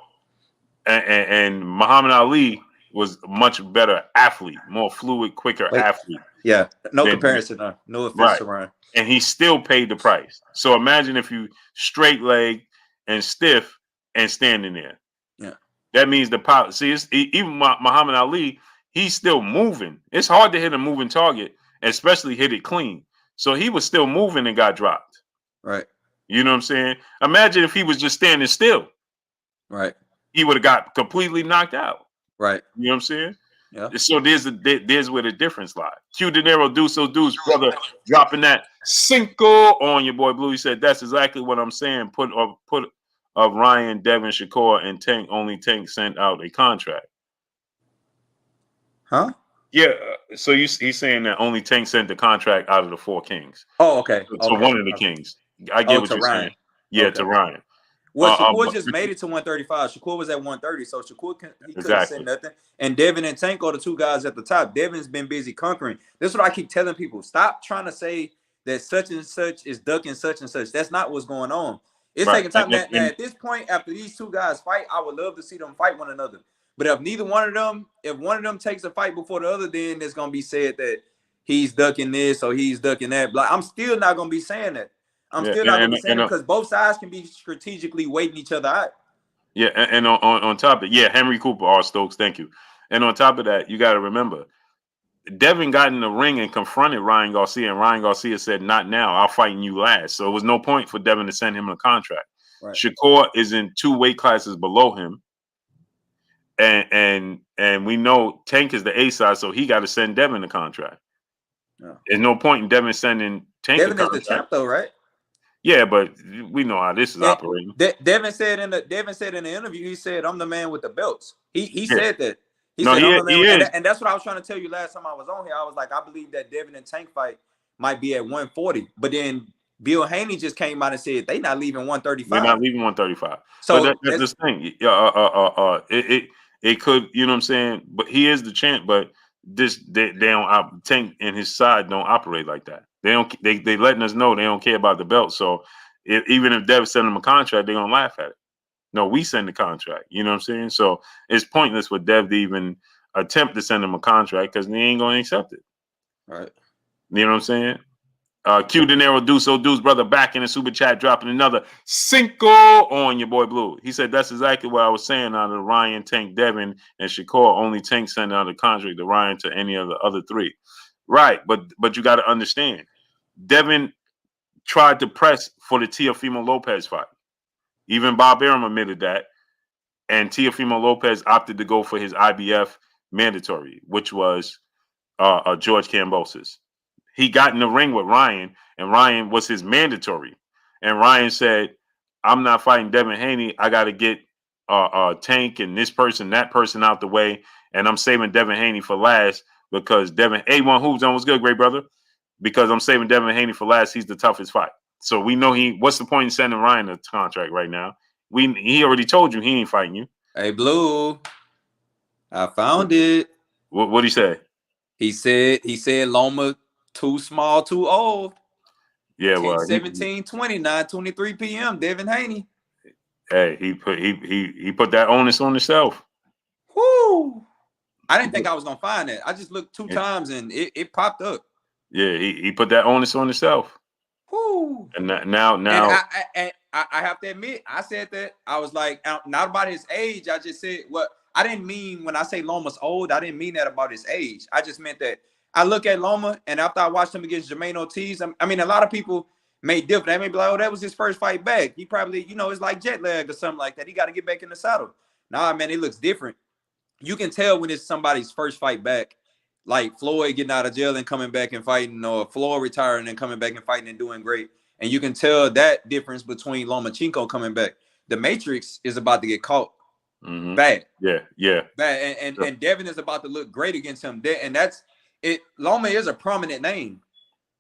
and Muhammad Ali was a much better athlete, more fluid, quicker athlete. Yeah. No comparison. No offense to Ryan. And he still paid the price. So imagine if you straight leg and stiff and standing there. Yeah. That means the power. See, even Muhammad Ali, he's still moving. It's hard to hit a moving target, especially hit it clean. So he was still moving and got dropped. Right. You know what I'm saying? Imagine if he was just standing still. Right. He would have got completely knocked out. Right. You know what I'm saying? Yeah. So there's where the difference lies. Q Dinero Deuce brother dropping that cinco on your boy Blue. He said that's exactly what I'm saying. Put of Ryan, Devin, Shakur, and Tank. Only Tank sent out a contract. Huh? Yeah. So he's saying that only Tank sent the contract out of the 4 kings. Oh, okay. So okay. one of the kings. I get what to you're Ryan. saying. Yeah, Okay. to Ryan. Well, Shakur just made it to 135. Shakur was at 130, so Shakur couldn't say nothing. And Devin and Tank are the 2 guys at the top. Devin's been busy conquering. This is what I keep telling people. Stop trying to say that such and such is ducking such and such. That's not what's going on. It's taking time. Now, at this point, after these 2 guys fight, I would love to see them fight one another. But if one of them takes a fight before the other, then it's going to be said that he's ducking this or he's ducking that. But I'm still not going to be saying that. I'm still not going to be saying it because both sides can be strategically waiting each other out. Yeah, and on top of Henry Cooper, R. Stokes, thank you. And on top of that, you got to remember, Devin got in the ring and confronted Ryan Garcia, and Ryan Garcia said, "Not now. I'll fight you last." So it was no point for Devin to send him a contract. Right. Shakur is in 2 weight classes below him, and we know Tank is the A side, so he got to send Devin a contract. Yeah. There's no point in Devin sending Tank. Devin is the champ, though, right? Yeah, but we know how this is operating. Devin said in the interview, he said, "I'm the man with the belts." He said that. He said, "I'm the man," and that's what I was trying to tell you last time I was on here. I was like, I believe that Devin and Tank fight might be at 140, but then Bill Haney just came out and said they not leaving 135. They're not leaving 135. So but that's the thing. It could, you know what I'm saying? But he is the champ. But they don't. Tank and his side don't operate like that. They don't. They letting us know they don't care about the belt. So even if Dev send them a contract, they're gonna laugh at it. No, we send the contract. You know what I'm saying? So it's pointless for Dev to even attempt to send him a contract because they ain't gonna accept it. Right. You know what I'm saying? Q Dinero Deuce brother back in the super chat dropping another cinco on your boy Blue. He said that's exactly what I was saying out of Ryan, Tank, Devin, and Shakur. Only Tank sent out a contract to Ryan to any of the other 3. Right, but you got to understand, Devin tried to press for the Teofimo Lopez fight. Even Bob Arum admitted that, and Teofimo Lopez opted to go for his IBF mandatory, which was George Kambosos. He got in the ring with Ryan, and Ryan was his mandatory. And Ryan said, "I'm not fighting Devin Haney. I got to get Tank and this person, that person out the way, and I'm saving Devin Haney for last because Devin A1 Hoops on was good, great brother. Because I'm saving Devin Haney for last. He's the toughest fight. So we know what's the point in sending Ryan a contract right now? He already told you he ain't fighting you. Hey, Blue, I found it. What'd he say? He said Loma too small, too old. Yeah, 10, well, 17, 20, 9:23 p.m. Devin Haney. Hey, he put that onus on himself. Whoo! I didn't think I was gonna find that. I just looked 2 times and it popped up. Yeah, he put that onus on himself. Whoo! And now, and I have to admit, I said that. I was like, not about his age. I just said what I didn't mean when I say Loma's old. I didn't mean that about his age. I just meant that I look at Loma, and after I watched him against Jermaine Ortiz, I mean, a lot of people may differ. They may be like, "Oh, that was his first fight back. He probably, it's like jet lag or something like that. He got to get back in the saddle." Nah, man, it looks different. You can tell when it's somebody's first fight back, like Floyd getting out of jail and coming back and fighting, or Floyd retiring and coming back and fighting and doing great. And you can tell that difference between Lomachenko coming back. The Matrix is about to get caught bad. Yeah. Bad. And Devin is about to look great against him. And that's it. Loma is a prominent name.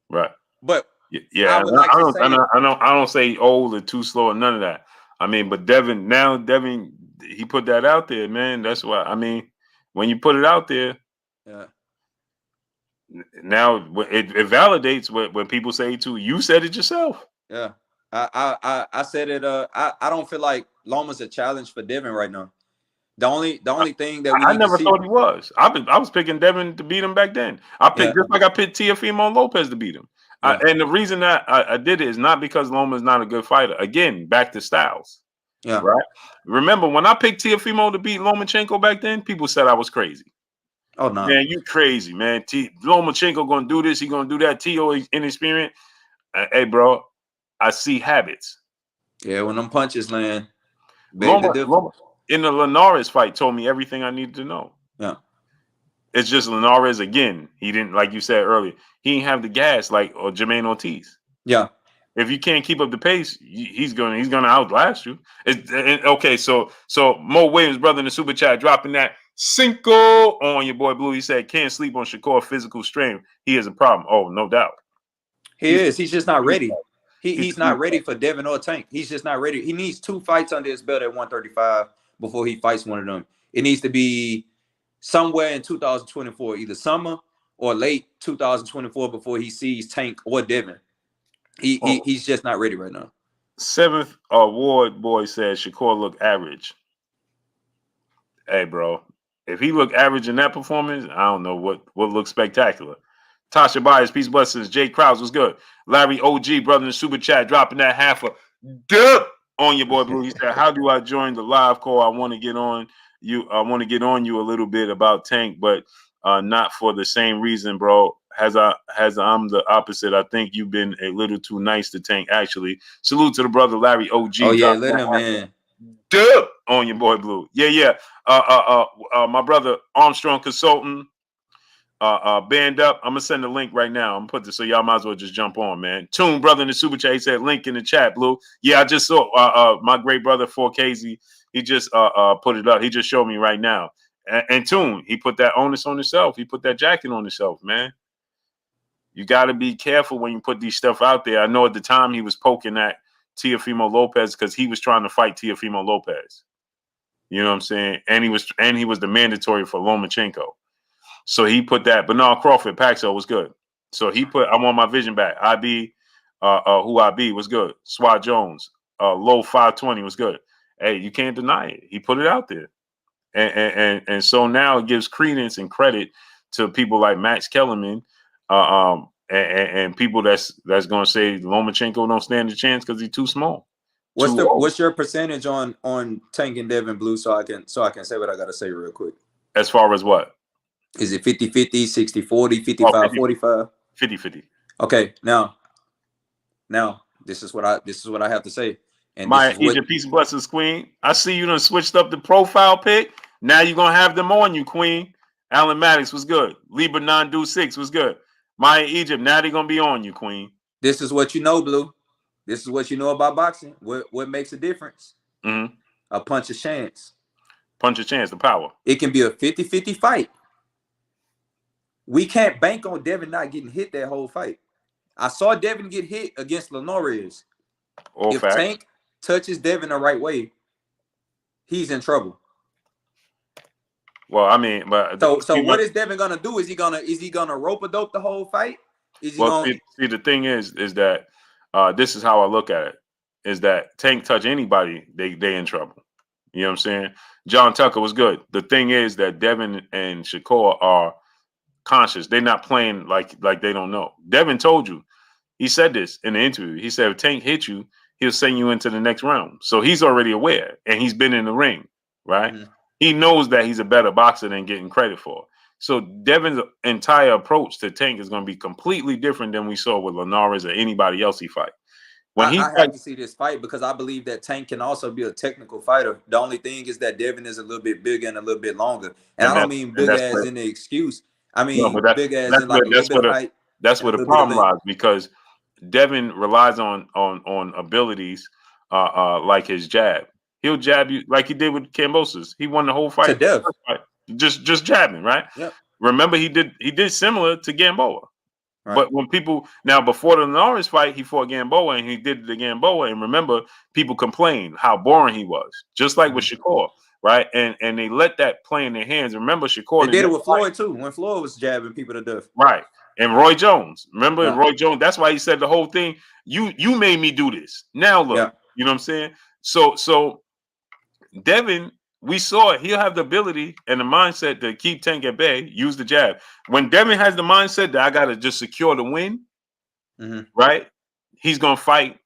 Right. But yeah, I don't say old or too slow or none of that. I mean, but Devin, he put that out there, man. That's why, I mean, when you put it out there, yeah. Now it validates when people say too. You said it yourself. Yeah, I said it. I don't feel like Loma's a challenge for Devin right now. The only thing that I never thought he was. I was picking Devin to beat him back then. I picked just like I picked Teofimo Lopez to beat him. And the reason that I did it is not because Loma is not a good fighter. Again, back to styles. Yeah. Right. Remember when I picked Teofimo to beat Lomachenko back then, people said I was crazy. Oh no. Man, you crazy, man. Lomachenko gonna do this, he gonna do that. T.O. inexperienced. Hey, bro, I see habits. Yeah, when them punches land, beg the Loma difference. in the Linares fight told me everything I needed to know. Yeah. It's just Linares again. He didn't, like you said earlier, he didn't have the gas like or Jermaine Ortiz. Yeah. If you can't keep up the pace, he's gonna outlast you. Okay, so Mo Williams, brother in the super chat, dropping that Cinco on your boy Blue. He said can't sleep on Shakur physical strength. He is a problem. Oh, no doubt. He's just not ready. He's He's not ready for Devin or Tank. He's just not ready. He needs 2 fights under his belt at 135 before he fights one of them. It needs to be somewhere in 2024, either summer or late 2024 before he sees Tank or Devin. He's just not ready right now. 7th award boy says Shakur look average. Hey, bro, if he look average in that performance, I don't know what looks spectacular. Tasha Byers, peace blessings. Jay Krause was good. Larry OG, brother in the super chat, dropping that half a dip on your boy Blue. He said, "How do I join the live call? I want to get on you. I want to get on you a little bit about Tank, but not for the same reason, bro. As I'm the opposite. I think you've been a little too nice to Tank. Actually, salute to the brother Larry OG. Oh yeah, let him in. Dip on your boy Blue. Yeah. My brother Armstrong Consultant. Band up. I'm gonna send the link right now. I'm gonna put this so y'all might as well just jump on, man. Tune brother in the super chat. He said link in the chat, Blue. Yeah, I just saw my great brother 4KZ. He just put it up. He just showed me right now. And Tune, he put that onus on himself. He put that jacket on himself, man. You got to be careful when you put these stuff out there. I know at the time he was poking at Teofimo Lopez because he was trying to fight Teofimo Lopez. You know what I'm saying? And he was the mandatory for Lomachenko. So he put that. Bernard Crawford, Paxo was good. So he put, I want my vision back. IB, who IB was good. Swat Jones, low 520 was good. Hey, you can't deny it. He put it out there. And so now it gives credence and credit to people like Max Kellerman, and people that's going to say Lomachenko don't stand a chance because he's too small. What's your percentage on Tank and Devin, Blue, so I can say what I got to say real quick? As far as what? Is it 50-50, 60-40, 55-45? 50-50. Okay, now this is what I have to say. And my Egypt Peace and Blessings Queen. I see you done switched up the profile pic. Now you're gonna have them on you, Queen. Alan Maddox was good. Libra 926 was good. Maya Egypt, now they're gonna be on you, Queen. This is what you know, Blue. This is what you know about boxing. What makes a difference? Mm-hmm. A puncher's chance. Puncher's chance, the power. It can be a 50-50 fight. We can't bank on Devin not getting hit that whole fight. I saw Devin get hit against Linares. If facts. Tank touches Devin the right way, he's in trouble. Well, I mean, but so what is Devin gonna do? Is he gonna rope a dope the whole fight? Is he gonna see the thing is that this is how I look at it, is that Tank touch anybody, they in trouble. You know what I'm saying? John Tucker was good. The thing is that Devin and Shakur are conscious. They're not playing like they don't know. Devin told you. He said this in the interview. He said if Tank hit you, he'll send you into the next round. So he's already aware, and he's been in the ring, right? Mm-hmm. He knows that he's a better boxer than getting credit for. So Devin's entire approach to Tank is going to be completely different than we saw with Linares or anybody else he fight. I have to see this fight because I believe that Tank can also be a technical fighter. The only thing is that Devin is a little bit bigger and a little bit longer. And I don't mean big as in the excuse. I mean big as in like a little bit of height. That's where the problem lies, because Devin relies on abilities like his jab. He'll jab you like he did with Kambosos. He won the whole fight. To death. Just jabbing, right? Yep. Remember, he did similar to Gamboa. Right. But when people now before the Linares fight, he fought Gamboa and he did the Gamboa. And remember, people complained how boring he was, just like with Shakur, right? And they let that play in their hands. Remember, Shakur they did it with Floyd too, when Floyd was jabbing people to death. Right. And Roy Jones, remember Roy Jones? That's why he said the whole thing. You made me do this. Now look, you know what I'm saying? So Devin, we saw it. He'll have the ability and the mindset to keep Tank at bay, use the jab. When Devin has the mindset that I got to just secure the win, right? He's going to fight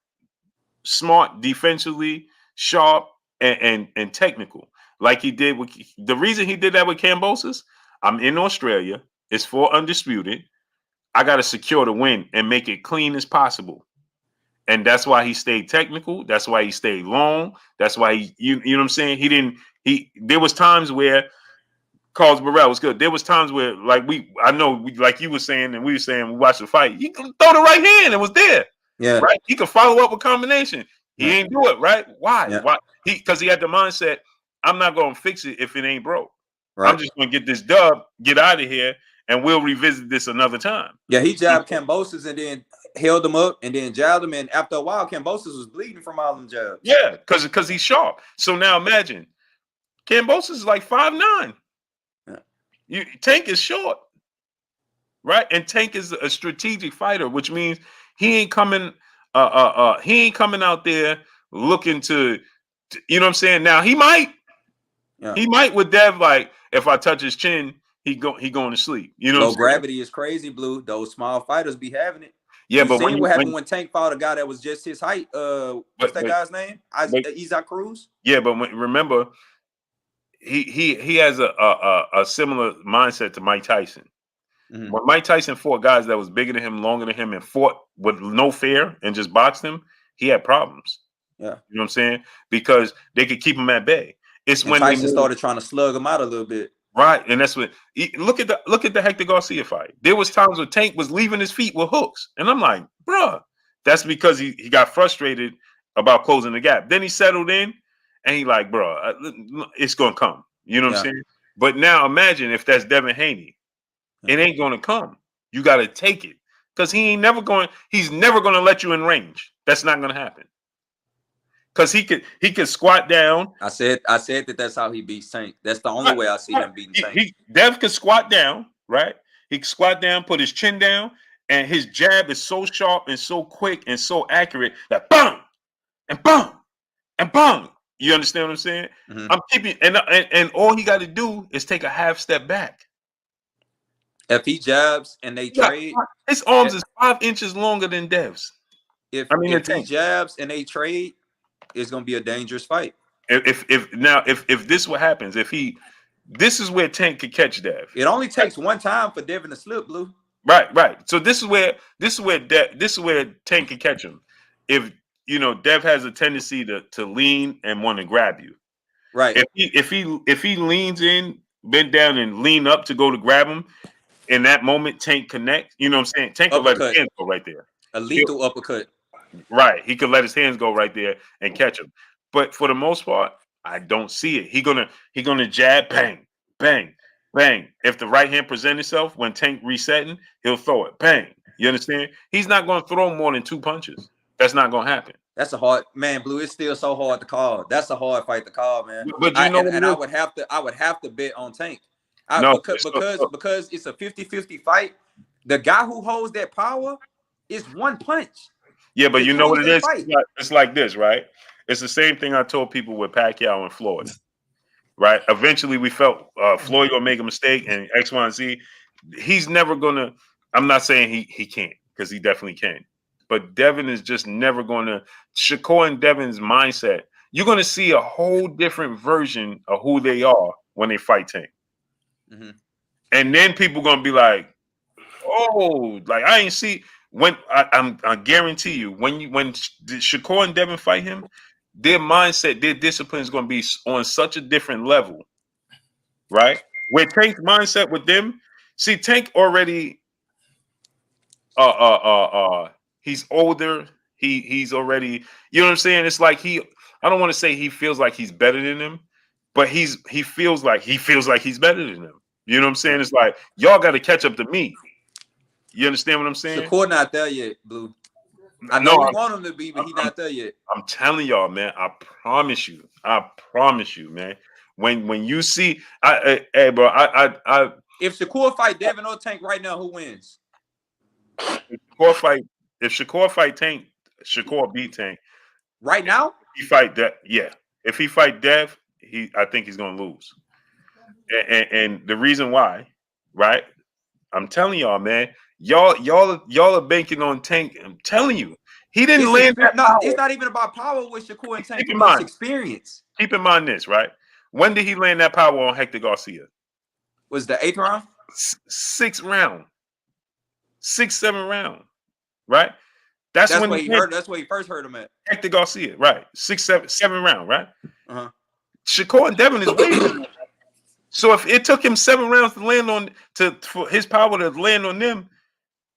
smart, defensively, sharp, and technical, like he did with the reason he did that with Kambosos. I'm in Australia. It's for undisputed. I got to secure the win and make it clean as possible. And that's why he stayed technical. That's why he stayed long. That's why you know what I'm saying? There was times where Carlos Burrell was good. There was times where like like you were saying and we were saying we watched the fight. He could throw the right hand. It was there. Yeah. Right. He could follow up with combination. He Yeah. ain't do it. Right. Why? Yeah. Why? Because he had the mindset, I'm not going to fix it if it ain't broke. Right. I'm just going to get this dub, get out of here, and we'll revisit this another time. Yeah, he jabbed Kambosos and then held him up and then jabbed him. And after a while, Kambosos was bleeding from all them jabs. Yeah, because he's sharp. So now imagine, Kambosos is like 5'9". Yeah. Tank is short, right? And Tank is a strategic fighter, which means he ain't coming out there looking to you know what I'm saying? Now he might with Dev, like if I touch his chin, he going to sleep. You know, low gravity is crazy, Blue. Those small fighters be having it. Yeah, but what happened when Tank fought a guy that was just his height? What's that guy's name? Isaac Cruz. Yeah, but remember, he has a similar mindset to Mike Tyson. Mm-hmm. When Mike Tyson fought guys that was bigger than him, longer than him, and fought with no fear and just boxed him, he had problems. Yeah, you know what I'm saying? Because they could keep him at bay. It's when Tyson started trying to slug him out a little bit. Right, and that's what. Look at the Hector Garcia fight. There was times where Tank was leaving his feet with hooks, and I'm like, bruh, that's because he got frustrated about closing the gap. Then he settled in, and he like, bruh, it's gonna come. You know what I'm saying? But now imagine if that's Devin Haney, it ain't gonna come. You got to take it because he's never going to let you in range. That's not gonna happen. Because he could squat down. I said that's how he beats Tank. That's the only way I see him beating Tank. Dev could squat down, right? He could squat down, put his chin down, and his jab is so sharp and so quick and so accurate that bang and bang and bang. You understand what I'm saying? Mm-hmm. I'm keeping and all he got to do is take a half step back. If he jabs and they trade, his arms is 5 inches longer than Dev's. If he jabs and they trade, it's gonna be a dangerous fight. If this what happens, this is where Tank could catch Dev. It only takes one time for Devin to slip, Blue. Right. So this is where Tank can catch him. If Dev has a tendency to lean and want to grab you. Right. If he leans in, bend down and lean up to go to grab him, in that moment Tank connect. You know what I'm saying? Tank could let his hands go right there. A lethal uppercut. Right, he could let his hands go right there and catch him. But for the most part, I don't see it. He gonna jab, bang, bang, bang. If the right hand presents itself when Tank resetting, he'll throw it, bang. You understand? He's not gonna throw more than 2 punches. That's not gonna happen. That's a hard Blue. It's still so hard to call. That's a hard fight to call, man. But I would have to bet on Tank. Because it's a 50-50 fight. The guy who holds that power is one punch. Yeah, but you know what it is? It's like this, right? It's the same thing I told people with Pacquiao and Floyd, right? Eventually, we felt Floyd gonna make a mistake and X, Y, and Z. He's never gonna. I'm not saying he can't, because he definitely can. But Devin is just never gonna. Shakur and Devin's mindset. You're gonna see a whole different version of who they are when they fight Tank, and then people gonna be like, "Oh, like I ain't see." When I guarantee you, when Shakur and Devin fight him, their mindset, their discipline is going to be on such a different level, right? Where Tank's mindset with them, see, Tank already, he's older. He's already, you know what I'm saying? It's like I don't want to say he feels like he's better than him, but he feels like he's better than him. You know what I'm saying? It's like y'all got to catch up to me. You understand what I'm saying? Shakur not there yet, Blue. I know we want him to be, but he's not there yet. I'm telling y'all, man. I promise you, man. When you see, hey, bro, if Shakur fight Devin or Tank right now, who wins? If Shakur fight Tank, Shakur beat Tank. Right now? If he fight that, yeah. If he fight Dev, I think he's gonna lose. And the reason why, right? I'm telling y'all, man. Y'all are banking on Tank. I'm telling you, he didn't land that. No, it's not even about power with Shakur and Tank. It's experience. keep in mind this, right? When did he land that power on Hector Garcia? Was the 8th round? Sixth round. 6th, 7th round, right? That's when he heard. That's where he first heard him at. Hector Garcia, right? 6th, 7th round, right? Uh-huh. Shakur and Devin is way. So if it took him 7 rounds to land on for his power to land on them,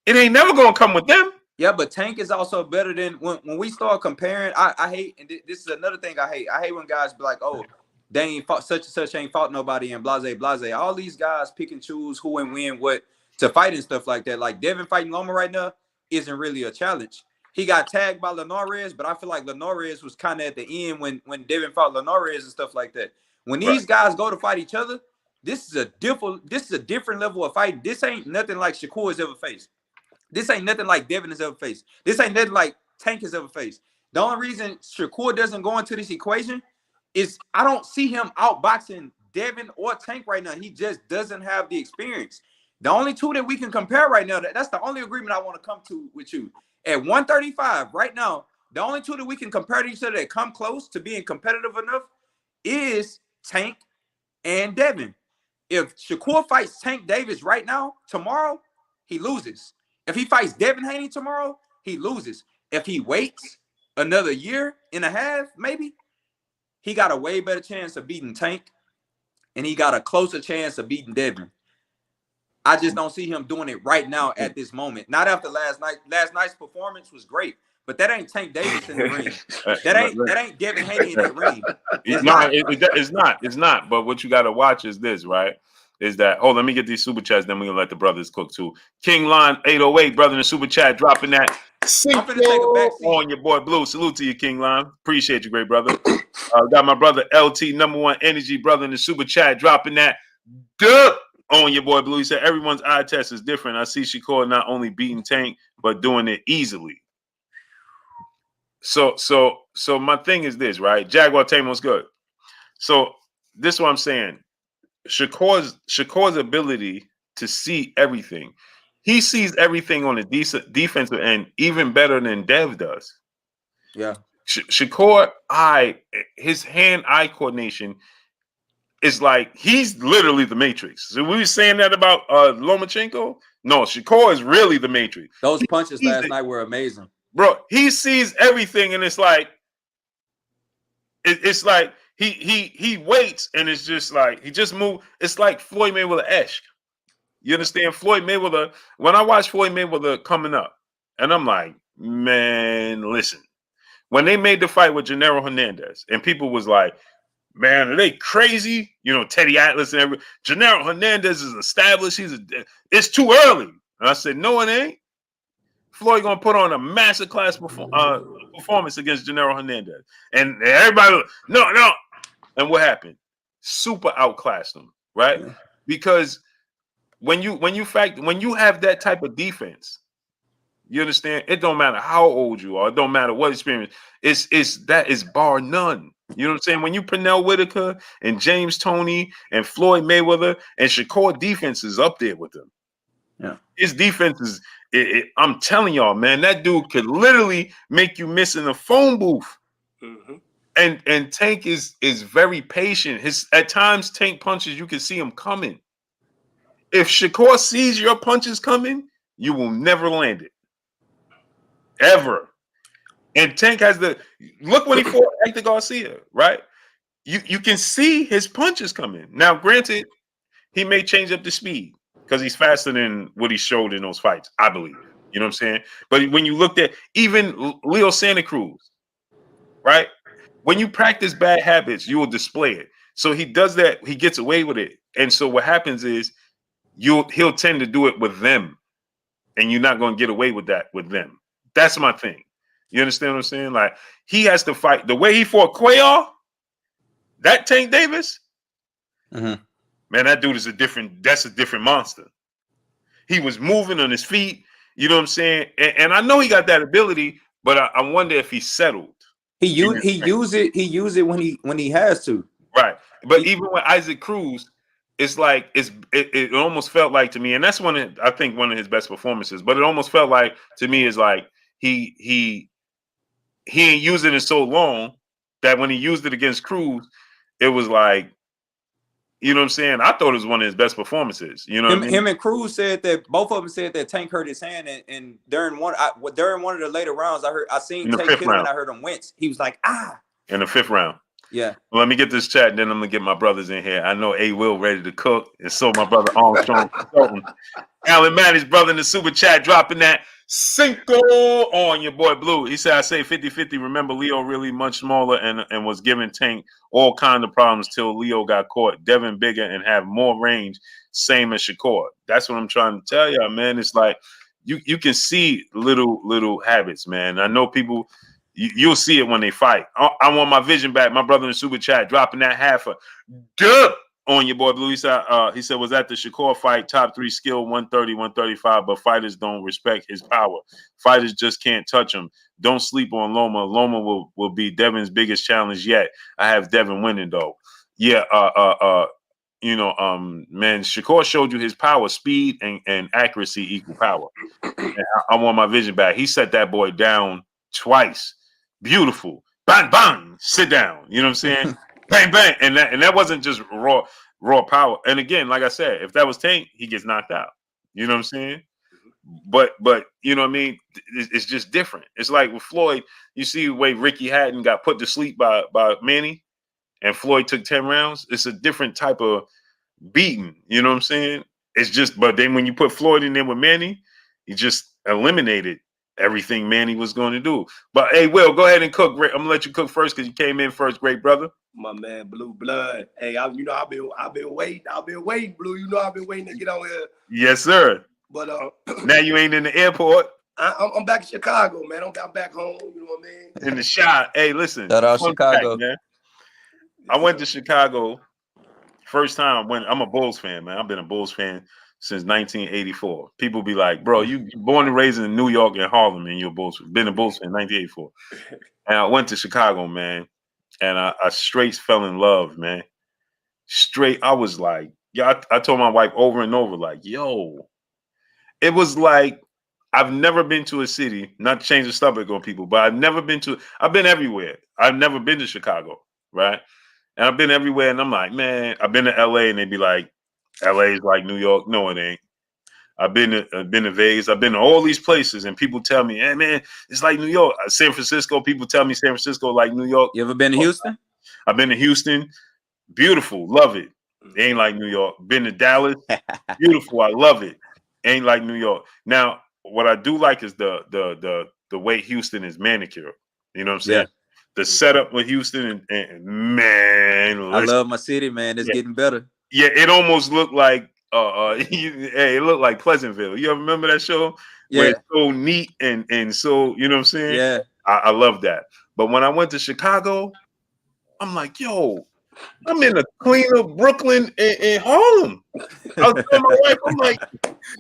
it ain't never gonna come with them. Yeah, but Tank is also better than when we start comparing. I hate, and this is another thing I hate. I hate when guys be like, "Oh, they ain't fought such and such, ain't fought nobody," and blase. All these guys pick and choose who and when what to fight and stuff like that. Like Devin fighting Loma right now isn't really a challenge. He got tagged by Linares, but I feel like Linares was kind of at the end when Devin fought Linares and stuff like that. When these guys go to fight each other, this is a different level of fight. This ain't nothing like Shakur has ever faced. This ain't nothing like Devin has ever faced. This ain't nothing like Tank has ever faced. The only reason Shakur doesn't go into this equation is I don't see him outboxing Devin or Tank right now. He just doesn't have the experience. The only two that we can compare right now, that's the only agreement I want to come to with you. At 135 right now, the only two that we can compare to each other that come close to being competitive enough is Tank and Devin. If Shakur fights Tank Davis right now, tomorrow, he loses. If he fights Devin Haney tomorrow, he loses. If he waits another year and a half, maybe, he got a way better chance of beating Tank, and he got a closer chance of beating Devin. I just don't see him doing it right now at this moment. Not after last night. Last night's performance was great, but that ain't Tank Davis in the ring. That ain't Devin Haney in that ring. It's not. But what you got to watch is this, right? Is that, let me get these super chats, then we're going to let the brothers cook too. King Line 808, brother in the super chat, dropping that. I'm finna take a back seat. On your boy Blue. Salute to you, King Line. Appreciate you, great brother. Got my brother LT, number one energy, brother in the super chat, dropping that. Duh! On your boy Blue. He said everyone's eye test is different. I see Shakur not only beating Tank, but doing it easily. So my thing is this, right? Jaguar Tamo's good. So this is what I'm saying. Shakur's ability to see everything. He sees everything on the defensive end even better than Dev does. Yeah. Shakur his hand-eye coordination is like he's literally the Matrix. So we were saying that about Lomachenko. No, Shakur is really the Matrix. Those punches last night were amazing, bro. He sees everything, and it's like it's like he waits, and it's just like he just moved. It's like Floyd Mayweather-esque. You understand? Floyd Mayweather. When I watch Floyd Mayweather coming up, and I'm like, man, listen. When they made the fight with Gennaro Hernandez, and people was like, man, are they crazy? You know, Teddy Atlas and everything. Gennaro Hernandez is established. It's too early. And I said, no, it ain't. Floyd gonna put on a masterclass performance against Gennaro Hernandez, and everybody, no. And what happened? Super outclassed him, right? Yeah. Because when you have that type of defense, you understand. It don't matter how old you are. It don't matter what experience. That is bar none. You know what I'm saying? When you Pernell Whitaker and James Toney and Floyd Mayweather and Shakur defense is up there with them. Yeah, his defense is. I'm telling y'all, man, that dude could literally make you miss in a phone booth. Mm-hmm. And Tank is very patient. At times Tank punches, you can see him coming. If Shakur sees your punches coming, you will never land it. Ever. And Tank has look when he fought Hector Garcia, right? You can see his punches coming. Now, granted, he may change up the speed because he's faster than what he showed in those fights, I believe. You know what I'm saying? But when you looked at even Leo Santa Cruz, right? When you practice bad habits, you will display it. So he does that. He gets away with it. And so what happens is he'll tend to do it with them. And you're not going to get away with that with them. That's my thing. You understand what I'm saying? Like, he has to fight. The way he fought Cuellar, that Tank Davis, man, that dude is that's a different monster. He was moving on his feet. You know what I'm saying? And I know he got that ability, but I wonder if he settled. He use it when he has to. Right. But even with Isaac Cruz, it's like it almost felt like to me, and that's one of his best performances. But it almost felt like to me is like he ain't using it so long that when he used it against Cruz, it was like, you know what I'm saying? I thought it was one of his best performances. You know what I mean? Him and Cruz said that both of them said that Tank hurt his hand, and during one of the later rounds, I seen Tank hit him, and I heard him wince. He was like, in the 5th round. Yeah. Well, let me get this chat, and then I'm gonna get my brothers in here. I know A. Will ready to cook, and so my brother Armstrong. Alan Matt, his brother in the super chat, dropping that Cinco on your boy Blue. He said, I say 50-50. Remember, Leo really much smaller and was giving Tank all kind of problems till Leo got caught. Devin bigger and have more range, same as Shakur. That's what I'm trying to tell y'all, man. It's like you can see little habits, man. I know people. You'll see it when they fight. I want my vision back. My brother in the super chat dropping that half a dub on your boy Blue. He said, was at the Shakur fight, top 3 skill, 130, 135, but fighters don't respect his power. Fighters just can't touch him. Don't sleep on Loma. Loma will be Devin's biggest challenge yet. I have Devin winning though. Yeah, man, Shakur showed you his power, speed, and accuracy equal power. And I want my vision back. He set that boy down twice. Beautiful. Bang, bang. Sit down. You know what I'm saying? Bang, bang. And that wasn't just raw power. And again, like I said, if that was Tank, he gets knocked out. You know what I'm saying? But you know what I mean? It's just different. It's like with Floyd, you see the way Ricky Hatton got put to sleep by Manny, and Floyd took 10 rounds. It's a different type of beating. You know what I'm saying? It's just, but then when you put Floyd in there with Manny, he just eliminated everything Manny was going to do. But hey, Will, go ahead and cook. I'm gonna let you cook first because you came in first, great brother. My man, Blue Blood. Hey, I've been waiting, Blue. You know, I've been waiting to get on here. Yes, sir. But now you ain't in the airport. I'm back in Chicago, man. I'm back home. You know what I mean? In the shot. Hey, listen. Shout out Chicago, man. I went to Chicago first time. I'm a Bulls fan, man. I've been a Bulls fan since 1984. People be like, bro, you born and raised in New York and Harlem, and you're a Bulls fan. Been a Bulls fan in 1984. And I went to Chicago, man, and I straight fell in love, man. Straight, I was like, yeah, I told my wife over and over, like, yo, it was like, I've never been to a city, not to change the subject on people, but I've been everywhere. I've never been to Chicago, right? And I've been everywhere, and I'm like, man, I've been to LA, and they be like, LA is like New York. No, it ain't. I've been to Vegas. I've been to all these places, and people tell me, hey, man, it's like New York. San Francisco, people tell me San Francisco like New York. You ever been to Houston? I've been to Houston. Beautiful. Love it. It ain't like New York. Been to Dallas. Beautiful. I love it. Ain't like New York. Now, what I do like is the way Houston is manicured. You know what I'm saying? Yeah. The setup with Houston and man, I love my city, man. It's getting better. Yeah, it almost looked like it looked like Pleasantville. You ever remember that show? Yeah. Where it's so neat and so, you know what I'm saying? Yeah. I love that. But when I went to Chicago, I'm like, yo, I'm in a cleaner Brooklyn and Harlem. I was telling my wife, I'm like,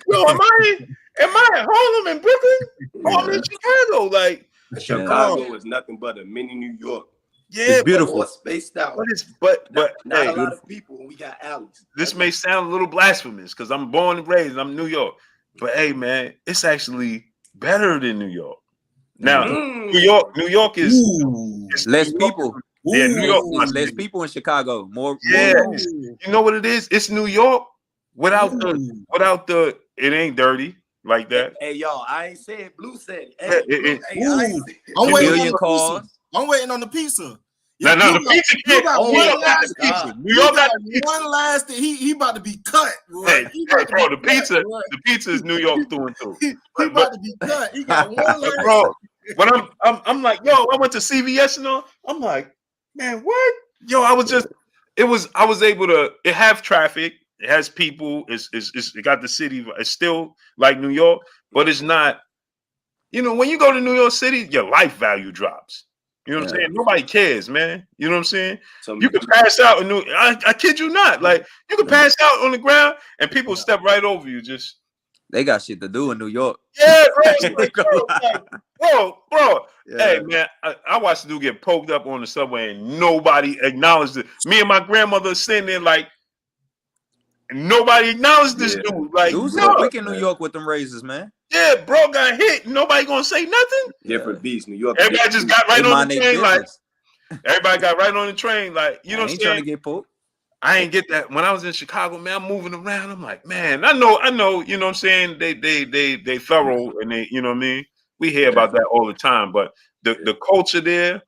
yo, am I at Harlem and Brooklyn? Oh, I'm in Chicago. Like Chicago is nothing but a mini New York. Yeah, it's beautiful. But spaced out. But not hey, a lot of people when we got alleys. This may sound a little blasphemous because I'm born and raised. I'm New York. But hey, man, it's actually better than New York. Now, New York is less people. Yeah, New York. Less people in Chicago. More. You know what it is? It's New York without the. It ain't dirty like that. Hey, y'all, I ain't said Blue said it. I'm waiting on the pizza. No, the pizza can't. New York got one last thing. He about to be cut. Hey, bro, the pizza is New York through and through. He about to be cut. He got one last. Bro, but I'm like, yo, I went to CVS and all. I'm like, man, what? Yo, I was able to. It have traffic. It has people. It got the city. It's still like New York, but it's not. You know, when you go to New York City, your life value drops. You know what I'm saying? Nobody cares, man. You know what I'm saying? You can pass out in I kid you not. Like you can pass out on the ground and people step right over you. Just they got shit to do in New York. Yeah, bro. Yeah. Hey, man, I watched the dude get poked up on the subway and nobody acknowledged it. Me and my grandmother sitting there like nobody acknowledged this dude. Like, dude's so quick in New York with them razors, man. Yeah, bro got hit. Nobody gonna say nothing. Different beast, New York. Everybody just got right on the train like, Everybody got right on the train. Like, you know what I'm ain't trying to saying? get pulled. I ain't get that. When I was in Chicago, man, I'm moving around. I'm like, man, I know, you know what I'm saying? They thorough and they, you know what I mean? We hear about that all the time. But the culture there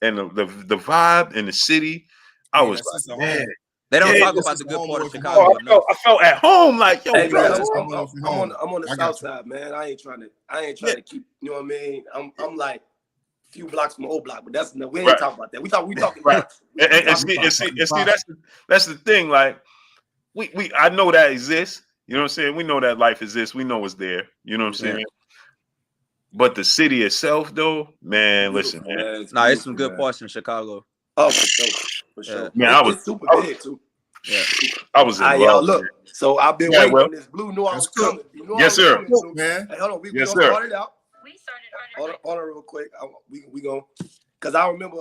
and the vibe in the city, I was like, man. They don't talk about the good part of Chicago enough. I felt at home, like, yo, Hey, bro. man, I'm on the south side, man. I ain't trying to keep, you know what I mean? I'm like a few blocks from old block, but that's we ain't talking about that. We talking right. blocks. And see, that's the thing. Like, I know that exists. You know what I'm saying? We know that life exists. We know it's there. You know what I'm saying? But the city itself, though, man, listen, man. Nah, it's some good parts in Chicago. Oh, for sure. For sure. Man, it's super big too. Yeah. I was in love. Y'all look. So I've been waiting on this. Blue knew I was coming. You know yes, sir. Man. Hey, hold on. We yes, gonna sir. start it out. We started. Hold on real quick. We gonna, cause I remember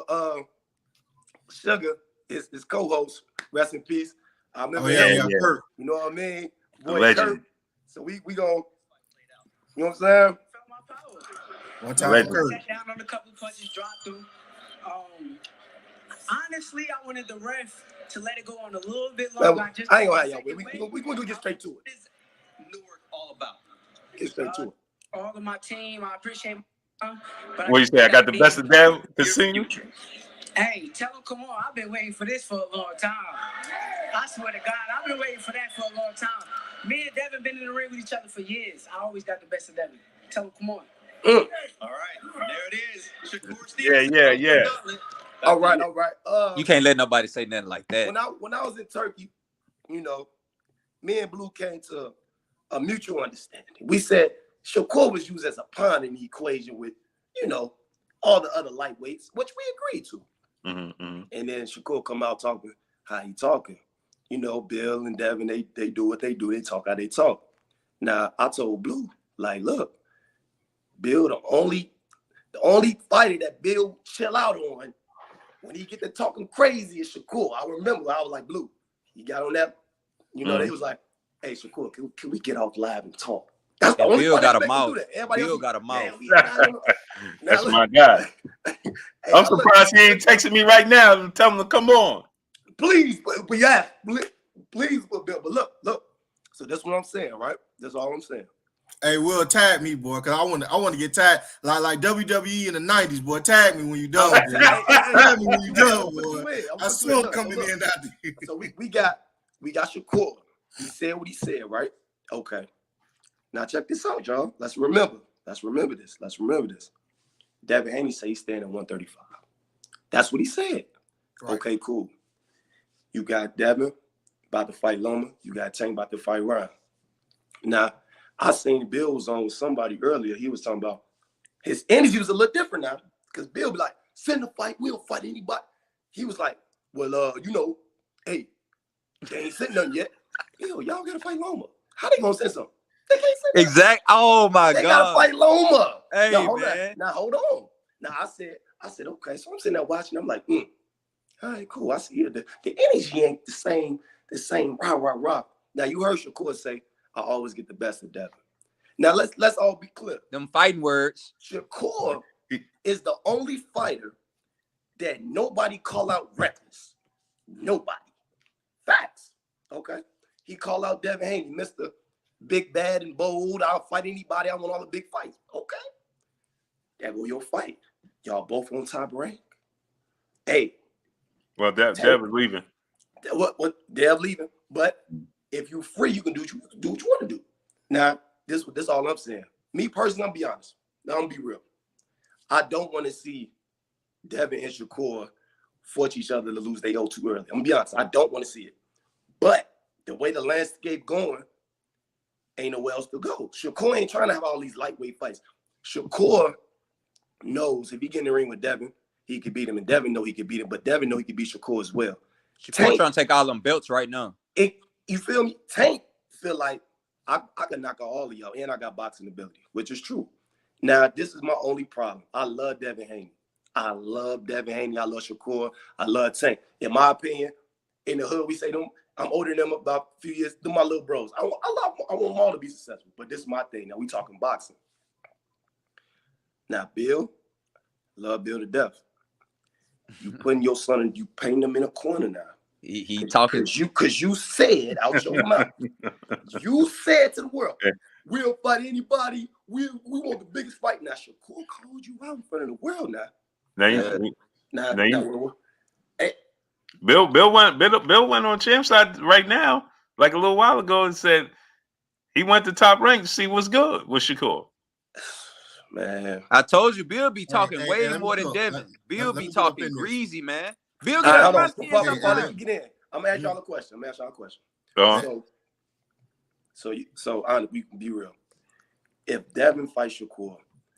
Sugar, his co-host, rest in peace. I remember him. Kurt, you know what I mean? Boy, legend. Kurt. So we gonna, you know what I'm saying? One time, sat down on a couple punches, dropped through. Honestly, I wanted the ref to let it go on a little bit longer. I ain't gonna have y'all. We gonna get straight to it. What is Newark all about? Get straight to it. All of my team, I appreciate. What you say? I got the best of Devin to sing you. Hey, tell them, come on. I've been waiting for this for a long time. I swear to God, I've been waiting for that for a long time. Me and Devin been in the ring with each other for years. I always got the best of Devin. Tell them, come on. All right, there it is. Shakur Stevenson. Yeah. All right. You can't let nobody say nothing like that. When I was in Turkey, you know, me and Blue came to a mutual understanding. We said Shakur was used as a pawn in the equation with, you know, all the other lightweights, which we agreed to. Mm-hmm. And then Shakur come out talking how he talking. You know, Bill and Devin, they do what they do. They talk how they talk. Now, I told Blue, like, look, Bill, the only fighter that Bill chill out on when he get to talking crazy is Shakur. I remember, I was like, Blue, he got on that, you know, they was like, hey, Shakur, can we get off live and talk? That's the only Bill fighter got a mouth. Bill got a mouth. That's my guy. Hey, I'm surprised he ain't texting me right now to tell him to come on. Please, but yeah, please, but Bill, but look. So that's what I'm saying, right? That's all I'm saying. Hey, Will, tag me, boy, because I want to get tagged like WWE in the 90s, boy. Tag me when you done, boy. Tag me when you done, boy. I saw him coming in that day. So we got Shakur. He said what he said, right? Okay. Now check this out, y'all. Let's remember this. Devin Haney said he's staying at 135. That's what he said. Right. Okay, cool. You got Devin about to fight Loma. You got Tank about to fight Ryan. Now, I seen Bill was on with somebody earlier. He was talking about his energy was a little different now because Bill be like, send the fight. We'll fight anybody. He was like, well, you know, hey, they ain't sent nothing yet. Yo, y'all got to fight Loma. How they going to send something? They can't send nothing. Exact. Oh, my God. They got to fight Loma. Hey, now, hold man. on. Now, hold on. Now, I said, okay. So I'm sitting there watching. I'm like, all right, cool. I see it. The energy ain't the same rah. Now, you heard Shakur say, I always get the best of Devin. Now, let's all be clear. Them fighting words. Shakur is the only fighter that nobody call out reckless. Nobody. Facts. Okay. He call out Devin Haney, Mr. Big, Bad, and Bold. I'll fight anybody. I want all the big fights. Okay. There go your fight. Y'all both on top rank. Hey. Well, Dev is leaving. What? Dev leaving. But if you're free, you can do what you want to do. Now, this all I'm saying. Me personally, I'm be honest. Now, I'm gonna be real. I don't want to see Devin and Shakur force each other to lose their 0-2 early. I'm gonna be honest. I don't want to see it. But the way the landscape going, ain't nowhere else to go. Shakur ain't trying to have all these lightweight fights. Shakur knows if he get in the ring with Devin, he could beat him, and Devin know he could beat him, but Devin know he could beat Shakur as well. Shakur trying to take all them belts right now. You feel me? Tank feel like I can knock out all of y'all, and I got boxing ability, which is true. Now, this is my only problem. I love Devin Haney. I love Shakur. I love Tank. In my opinion, in the hood, we say them. I'm older than them about a few years. They're my little bros. I want them all to be successful, but this is my thing. Now, we talking boxing. Now, Bill, love Bill to death. You putting your son and you painting him in a corner now. He talking. Because you said out your mouth. You said to the world, we'll fight anybody. We want the biggest fight. Now, Shakur called you out in front of the world now. Bill went on Champ's side right now, like a little while ago, and said he went to Top Rank to see what's good with Shakur. Man, I told you, Bill be talking way more than Devin. Bill be talking greasy, man. Bill get out my skin sometimes. I'm gonna ask y'all a question. So we can be real. If Devin fights Shakur,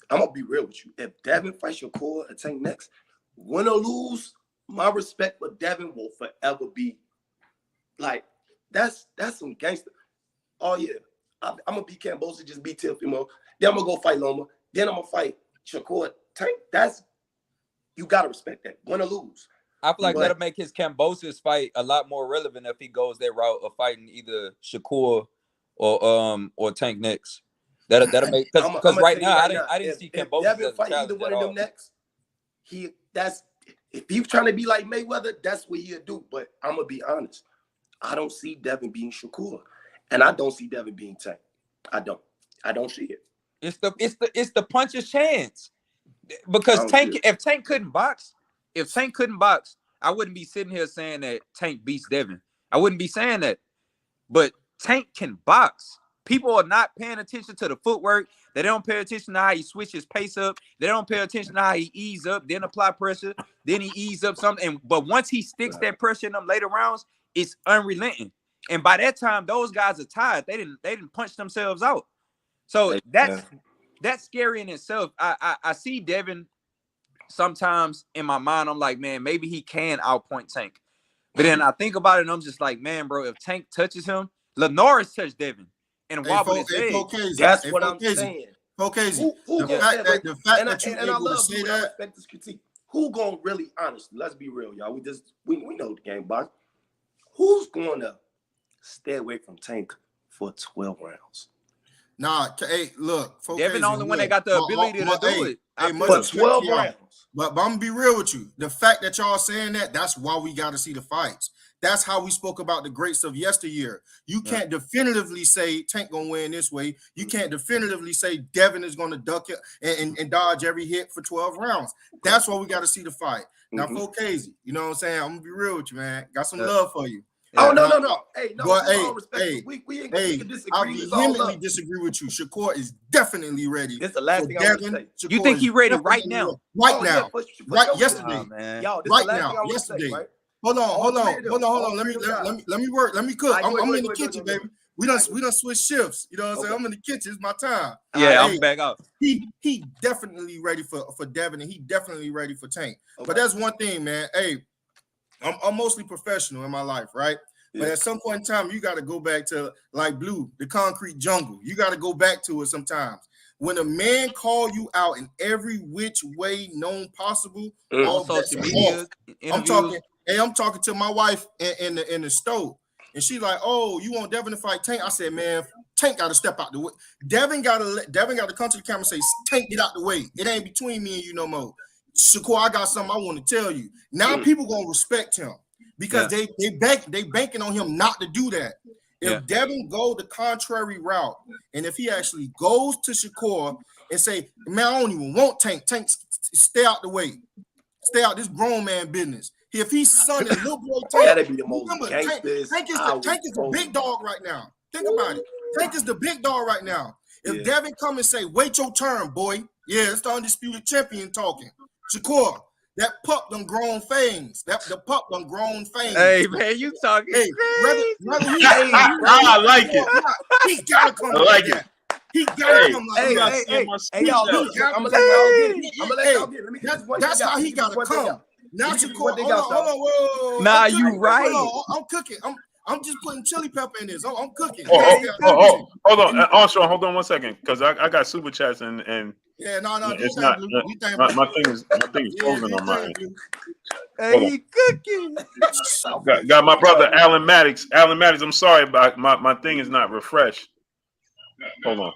I'm gonna be real with you. If Devin fights Shakur and Tank next, win or lose, my respect for Devin will forever be like that's some gangster. Oh yeah, I'm gonna beat Cambosa, just beat Teofimo. Then I'm gonna go fight Loma. Then I'm gonna fight Shakur. Tank. You gotta respect that. Win or lose. I feel like that'll make his Cambosa's fight a lot more relevant if he goes that route of fighting either Shakur or Tank next. That'll make because right now I didn't see Cambosa as a fight either one of them next. If he's trying to be like Mayweather, that's what he'll do. But I'm gonna be honest, I don't see Devin being Shakur, and I don't see Devin being Tank. I don't see it. It's the puncher's chance because if Tank couldn't box, I wouldn't be sitting here saying that Tank beats Devin. I wouldn't be saying that. But Tank can box. People are not paying attention to the footwork. They don't pay attention to how he switches pace up. They don't pay attention to how he ease up, then apply pressure, then he ease up something. But once he sticks that pressure in them later rounds, it's unrelenting. And by that time, those guys are tired. They didn't punch themselves out. So that's scary in itself. I see Devin sometimes in my mind. I'm like, man, maybe he can outpoint Tank. But then I think about it and I'm just like, man, bro, if Tank touches him, Norris touched Devin and wobbled his head. That's what I'm saying. The fact that you're able to say that. This critique. Who gonna really, honestly, let's be real, y'all. We know the game box. Who's gonna stay away from Tank for 12 rounds? Nah, hey, look. Devin the only one that got the ability to do it. For 12 rounds. But I'm gonna be real with you. The fact that y'all saying that's why we got to see the fights. That's how we spoke about the greats of yesteryear. You can't definitively say Tank gonna win this way. You can't definitively say Devin is gonna duck it and dodge every hit for 12 rounds. That's why we got to see the fight. Now, Casey, you know what I'm saying? I'm gonna be real with you, man. Got some love for you. Oh, no. Hey, no, we ain't gonna disagree. I vehemently disagree with you. Shakur is definitely ready. This is the last thing I'm gonna say. You think he ready right now? Right now. Yesterday. Y'all, right now. Yesterday. Hold on. Let me work. Let me cook. I'm in the kitchen, baby. We done switch shifts. You know what I'm saying? I'm in the kitchen. It's my time. Yeah, I'm back out. He definitely ready for Devin, and he definitely ready for Tank. But that's one thing, man. Hey, I'm mostly professional in my life, right? Yeah. But at some point in time, you got to go back to like Blue, the concrete jungle. You got to go back to it sometimes. When a man call you out in every which way known possible, all social media, I'm talking to my wife in the stove, and she like, "Oh, you want Devin to fight Tank?" I said, "Man, Tank got to step out the way. Devin got to come to the camera and say, Tank, get out the way. It ain't between me and you no more. Shakur, I got something I want to tell you." Now people gonna respect him because they banking on him not to do that. If Devin go the contrary route, and if he actually goes to Shakur and say, "Man, I don't even want Tank. Tank, stay out the way. Stay out this grown man business." If he's son and little boy Tank, that'd be the most Tank is the big dog right now. Think about it. Tank is the big dog right now. If Devin come and say, "Wait your turn, boy," it's the undisputed champion talking. Shakur, that pup done grown fangs. The pup done grown fangs. Hey, man, you talking crazy. I like it. He gotta come. I like it. He gotta come like that. Hey, y'all, I'm gonna let y'all get. Let me that's how he gotta come. Now Shakur, hold on. Nah, you right. I'm cooking. I'm just putting chili pepper in this. I'm cooking. Hold on, Armstrong. Hold on 1 second, because I got super chats and yeah, no. It's not. My thing is frozen on mine. Hey, he cooking. Got my brother Alan Maddox. Alan Maddox, I'm sorry, but my thing is not refreshed. Hold on.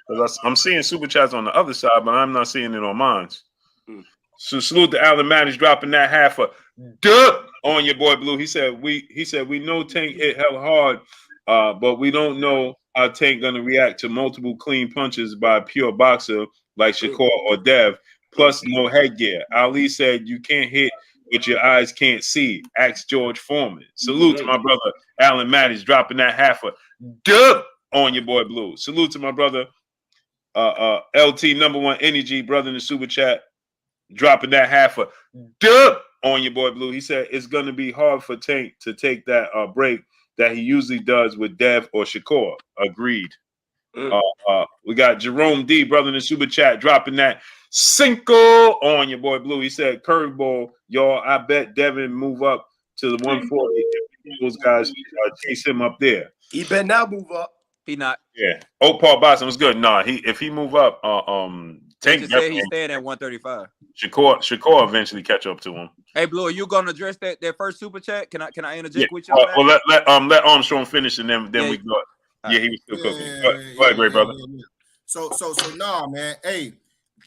Because I'm seeing super chats on the other side, but I'm not seeing it on mine. So salute to Alan Maddox dropping that half a dub on your boy Blue. He said we know Tank hit hell hard, but we don't know how Tank gonna react to multiple clean punches by a pure boxer like Shakur or Dev. Plus no headgear. Ali said you can't hit what your eyes can't see. Ask George Foreman. Salute to my brother Alan Maddox dropping that half a dub on your boy Blue. Salute to my brother LT number one energy brother in the super chat dropping that half a dub on your boy Blue. He said it's going to be hard for Tank to take that break that he usually does with Dev or Shakur. Agreed. We got Jerome D brother in the super chat dropping that Cinco on your boy Blue. He said curveball, y'all. I bet Devin move up to the 140. Those guys chase him up there. He better now move up. He not. Yeah. Oh, Paul Boston was good. Nah, if he move up, Tank said he's staying at 135. Shakur eventually catch up to him. Hey, Blue, are you gonna address that first super chat? Can I interject with you? Well, let Armstrong finish and then we go. Yeah, he was still cooking. Go ahead, great brother. So nah, man. Hey,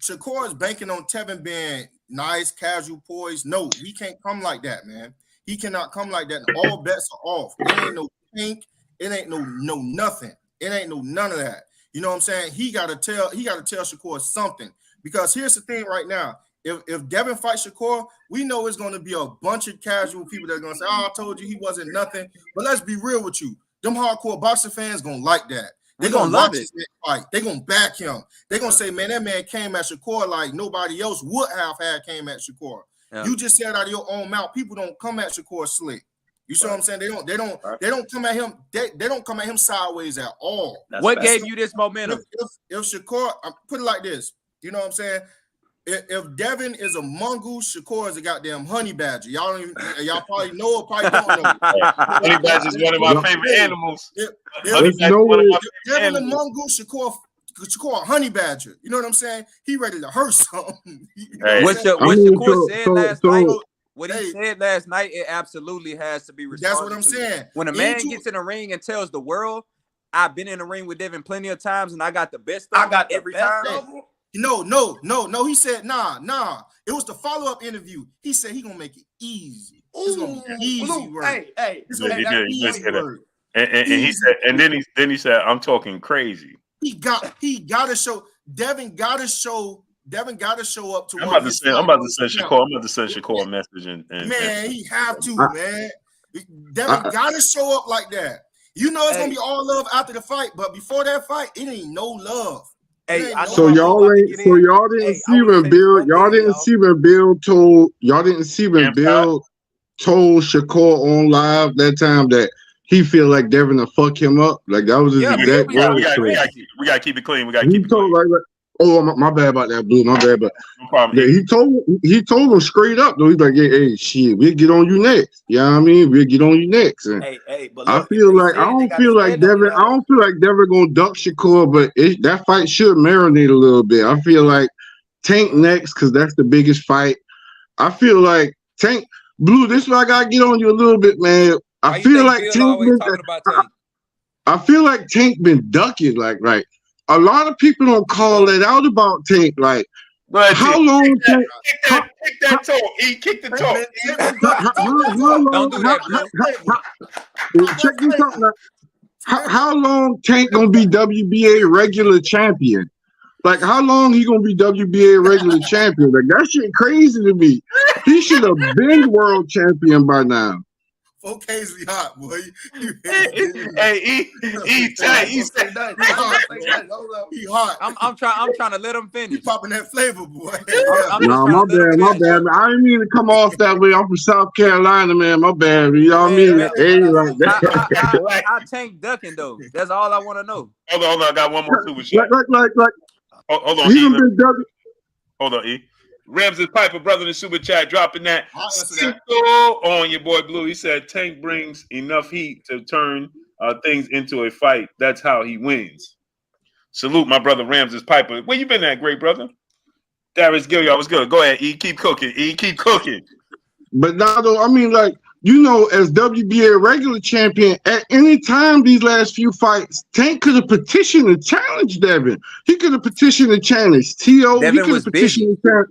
Shakur is banking on Tevin being nice, casual, poised. No, he can't come like that, man. He cannot come like that. All bets are off. It ain't no pink. It ain't no nothing. It ain't no none of that. You know what I'm saying? He gotta tell Shakur something. Because here's the thing right now. If Devin fights Shakur, we know it's gonna be a bunch of casual people that are gonna say, "Oh, I told you he wasn't nothing." But let's be real with you. Them hardcore boxing fans gonna like that. They're gonna love it. Fight. They're gonna back him. They're gonna say, "Man, that man came at Shakur like nobody else would have came at Shakur." Yeah. You just said out of your own mouth, people don't come at Shakur slick. You see what I'm saying? They don't come at him. They don't come at him sideways at all. What gave you this momentum? If Shakur, put it like this, you know what I'm saying? If Devin is a mongoose, Shakur is a goddamn honey badger. Y'all probably know or probably don't know. Honey badger is one of my favorite animals. If Devin a mongoose, Shakur a honey badger. You know what I'm saying? He ready to hurt something. What Shakur said last night? What he said last night, it absolutely has to be responded. That's what I'm saying. When a man gets in the ring and tells the world, I've been in the ring with Devin plenty of times and I got the best of him every time. No. He said, nah. It was the follow-up interview. He said he gonna make it easy. It's gonna be easy work. Hey. And he said, and then he said, I'm talking crazy. He gotta show Devin gotta show up to. I'm about to send Shakur a message and man, he have to, man. Devin gotta show up like that. You know it's gonna be all love after the fight, but before that fight, it ain't no love. So y'all didn't see when Bill told Shakur on live that time that he feel like Devin to fuck him up. Like that was his exact words. We gotta keep it clean. Oh, my bad about that, Blue. My bad, but no problem. Yeah, he told him straight up though. He's like, hey, shit, we'll get on you next. You know what I mean? We'll get on you next. And but look, I don't feel like Devin gonna duck Shakur, but that fight should marinate a little bit. I feel like Tank next because that's the biggest fight. I feel like Tank Blue. This is why I gotta get on you a little bit, man. I feel like Tank been ducking, like right. A lot of people don't call it out about Tank. Like, how long? Kick that toe. He kicked the toe. Don't do that, bro. Check this out. How long Tank gonna be WBA regular champion? Like, how long he gonna be WBA regular champion? Like, that shit crazy to me. He should have been world champion by now. 4K's be hot, boy. He hot. I'm trying to let him finish. He popping that flavor, boy. No, my bad, man. I didn't mean to come off that way. I'm from South Carolina, man. My bad. You know what I mean? I Tank ducking though. That's all I want to know. Hold on. I got one more super chat. Hold on, Hold on, E. Ramses Piper, brother in the super chat, dropping that on your boy Blue. He said Tank brings enough heat to turn things into a fight. That's how he wins. Salute my brother Ramses Piper. Where you been at, great brother? Darius Gilliard was good. Go ahead, E. Keep cooking. E. Keep cooking. But now, though, I mean, like, you know, as WBA regular champion, at any time these last few fights, Tank could have petitioned to challenge Devin. He could have petitioned to challenge T.O. He could have petitioned to challenge.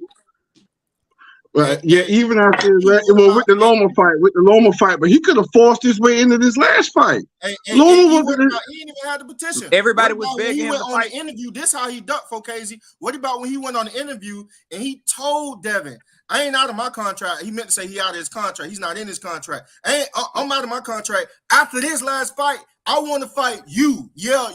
Yeah, even after with the Loma fight, but he could have forced his way into this last fight. Loma he didn't even have the petition. Everybody was begging he him went to on fight. the interview. This how he ducked for Casey. What about when he went on the interview and he told Devin, "I ain't out of my contract." He meant to say he out of his contract. He's not in his contract. I'm out of my contract. After this last fight, I want to fight you. Yeah,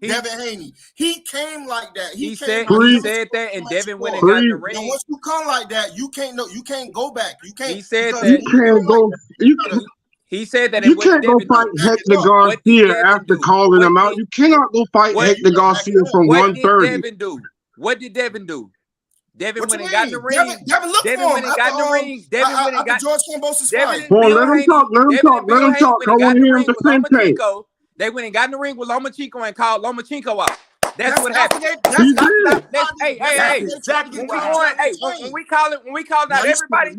Devin Haney. He came like that. He said that, and Devin went and got in the ring. And once you come like that, you can't go back. You can't. He said that you can't go. He said that you can't go fight Hector Garcia after calling him out. You cannot go fight Hector Garcia from 130. What did Devin do? Devin What went you and got in the mean? ring. Devin looked Devin for went him and got in the after, ring. Devin went and got George Cambosis fight. Boy, let him talk. Let him talk. I want to hear him defend Tank. They went and got in the ring with Lomachenko and called Lomachenko out. That's what happened. Hey, exactly. When we call out everybody,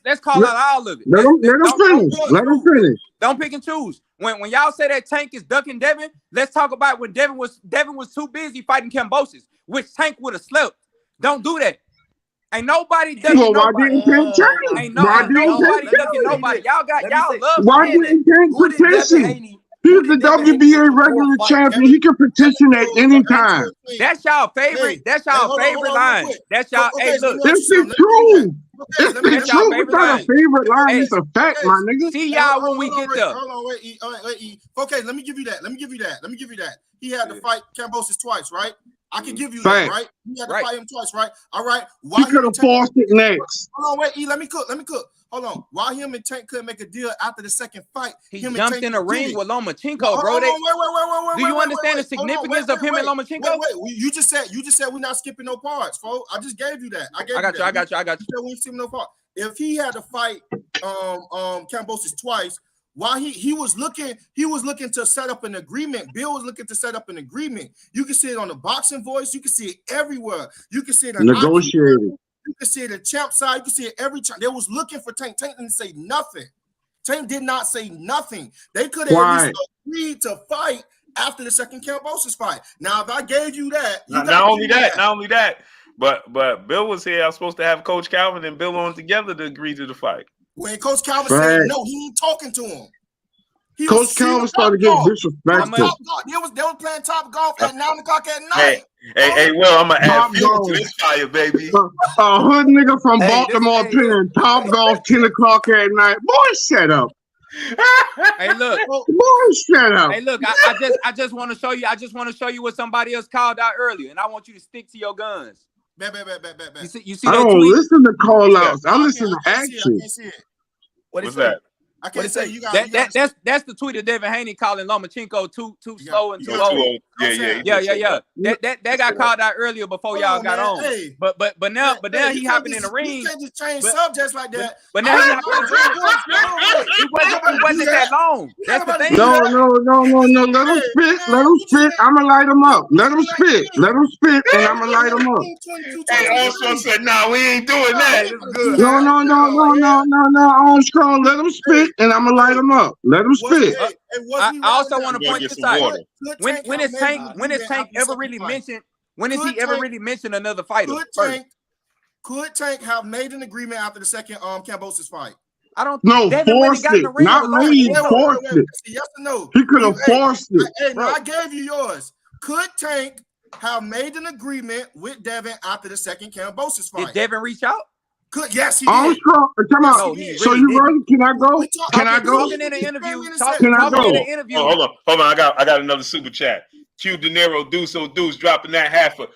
let's call out all of it. Let him finish. Don't pick and choose. When y'all say that Tank is ducking Devin, let's talk about when Devin was too busy fighting Cambosis, which Tank would have slept. Don't do that. Ain't nobody ducking nobody. Ain't nobody ducking nobody. Y'all love. Why didn't Tank petition? He's the WBA regular champion. He can petition at any time. That's y'all favorite. That's y'all favorite line. That's y'all. Hey, look. This is true. It's true. It's not a favorite line. It's a fact, my nigga. See y'all when we get there. Hold on, wait. Okay, let me give you that. He had to fight Cambosis twice, right? I can give you that, right? He had to fight him twice, right? All right. He could have forced it next. Hold on, wait. Let me cook. Hold on. Why him and Tank couldn't make a deal after the second fight? He jumped in the ring with Lomachenko, bro. Wait. Do you understand the significance of him and Lomachenko? Wait. You just said we're not skipping no parts, folks. I just gave you that. I got you. We skipping no part. If he had to fight Cambosis twice, while he was looking to set up an agreement. Bill was looking to set up an agreement. You can see it on the Boxing Voice. You can see it everywhere. You can see it on negotiating. You can see it at champ side. You can see it every time. They was looking for Tank. Tank didn't say nothing. Tank did not say nothing. They could have agreed to fight after the second Cambosis fight. Now, if I gave you that, not only that, but Bill was here. I was supposed to have Coach Calvin and Bill on together to agree to the fight. When Coach Calvin said no, he ain't talking to him. Coach Calvin started getting disrespectful. They was playing top golf at 9 o'clock at night. Hey, Will, I'm gonna add fuel to this fire, baby. A hood nigga from Baltimore playing top golf 10 o'clock at night. Boy, shut up. Hey, look. Boy, shut up. Hey, look. I just want to show you. I just want to show you what somebody else called out earlier, and I want you to stick to your guns. You see I don't tweet? listen to call outs. I listen to action. What's that? I can't say you got that's the tweet of Devin Haney calling Lomachenko too slow and too old. Yeah. That got called out earlier before y'all got on. Hey. But now he hopping in the ring. You can't just change subjects like that. But now he hopping in the ring. It wasn't that long. That's the thing. No. Let him spit. I'ma light him up. Let him spit, and I'ma light him up. Hey, also said, "No, we ain't doing that." It's good. No. On strong. Let him spit, and I'ma light him up. Let him spit. I also want to point this out. When is Tank ever really mentioned? When is he ever really mentioned another fighter? Could Tank have made an agreement after the second Cambosis fight? I don't. No, forced it. Not me. Forced it. Yes or no? He could have forced it. Hey, I gave you yours. Could Tank have made an agreement with Devin after the second Cambosis fight? Did Devin reach out? Yes, he did. Armstrong, come on. So you ready? Can I go? Can I go? Talking in the interview. Can I go? Hold on. I got another super chat. Q De Niro Deuce dropping that half a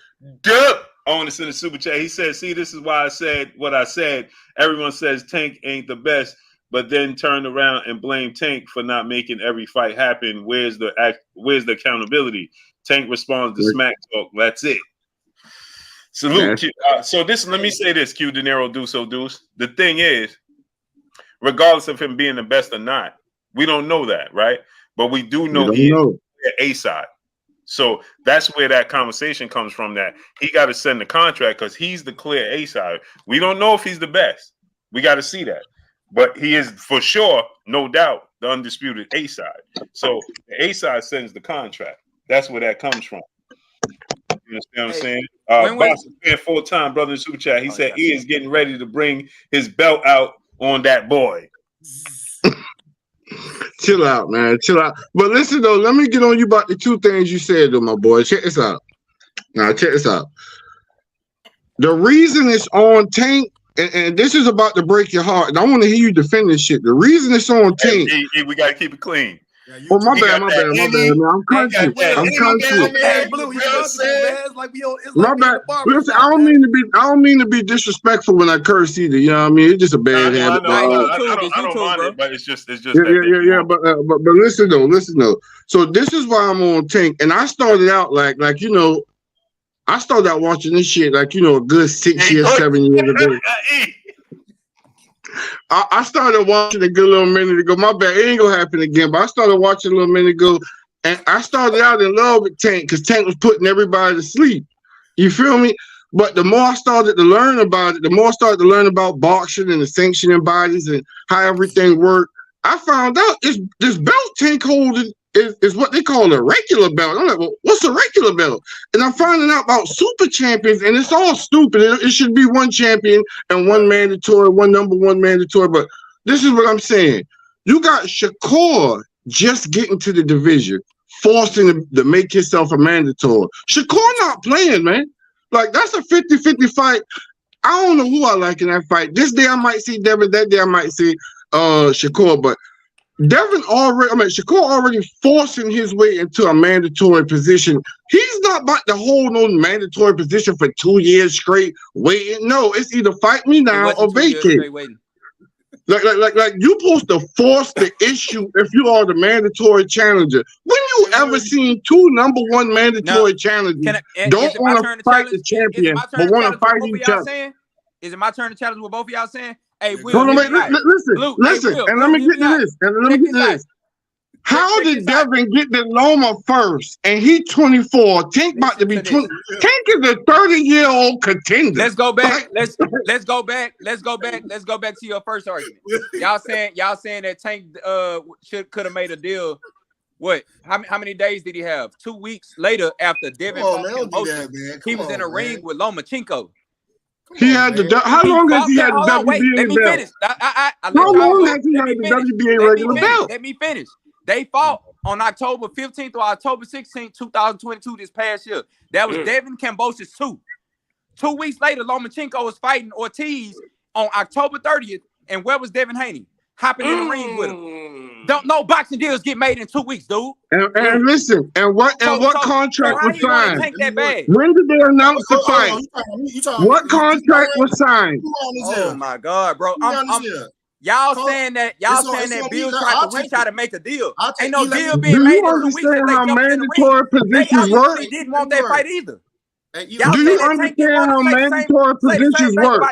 dub. I want to send a super chat. He said, "See, this is why I said what I said. Everyone says Tank ain't the best, but then turn around and blame Tank for not making every fight happen. Where's the accountability? Tank responds to smack talk. That's it." Salute. So let me say this, Q De Niro Deuce. The thing is, regardless of him being the best or not, we don't know that, right? But we do know he's the A side. So that's where that conversation comes from, that he got to send the contract because he's the clear A side. We don't know if he's the best. We got to see that. But he is for sure, no doubt, the undisputed A side. So the A side sends the contract. That's where that comes from. You know what I'm saying? Boss is paying full-time, brother in Super Chat. He said he is getting ready to bring his belt out on that boy. Chill out, man. Chill out. But listen, though, let me get on you about the two things you said, though, my boy. Check this out. Now, check this out. The reason it's on Tank, and this is about to break your heart, and I want to hear you defend this shit. The reason it's on Tank. Hey, we got to keep it clean. Yeah, my bad, man. I'm conscious. I'm conscious. My bad. Listen, I don't mean to be disrespectful when I curse either. You know what I mean? It's just a bad habit. I don't mind it, but it's just. Yeah. But listen though. So this is why I'm on Tank, and I started out like you know, I started out watching this shit like, you know, a good 6 years, 7 years ago. I started watching a good little minute ago. My bad, it ain't gonna happen again. But I started watching a little minute ago, and I started out in love with Tank because Tank was putting everybody to sleep. You feel me? But the more I started to learn about it, the more I started to learn about boxing and the sanctioning bodies and how everything worked, I found out this belt Tank holding is what they call a regular belt. I'm like, well, what's a regular belt? And I'm finding out about super champions, and it's all stupid. It should be one champion and one mandatory, one number one mandatory. But this is what I'm saying. You got Shakur just getting to the division, forcing him to make himself a mandatory. Shakur not playing, man. Like, that's a 50-50 fight. I don't know who I like in that fight. This day I might see Devin, that day I might see Shakur, but Shakur already forcing his way into a mandatory position. He's not about to hold no mandatory position for 2 years straight waiting. No, it's either fight me now or vacate. Like you supposed to force the issue if you are the mandatory challenger. When you ever seen two number one mandatory challengers don't want to fight the champion but want to fight each other? Is it my turn to challenge what both of y'all saying? Hey, Will, listen, and let me get to this. How did Devin get the Loma first? And he 24. Tank about to be 20. Tank is a 30-year-old contender. Let's go back. Let's go back to your first argument. Y'all saying that Tank could have made a deal. What? How many days did he have? 2 weeks later, after Devin he was in a ring with Lomachenko. He had the. How long has he had the WBA belt? How long has he had the WBA regular belt? Let me finish. They fought on October 15th or October 16th, 2022, this past year. That was Devin Kambosos 2. 2 weeks later, Lomachenko was fighting Ortiz on October 30th. And where was Devin Haney? Hopping in the ring with him. Don't no boxing deals get made in 2 weeks, dude. And listen, what contract was signed? Take that bag? When did they announce the fight? What contract was signed? Oh my God, bro! Y'all saying that Bill tried to reach out to make a deal. Ain't no deal being made in 2 weeks. Do you understand how mandatory positions work? They didn't want that fight either. Do you understand how mandatory positions work?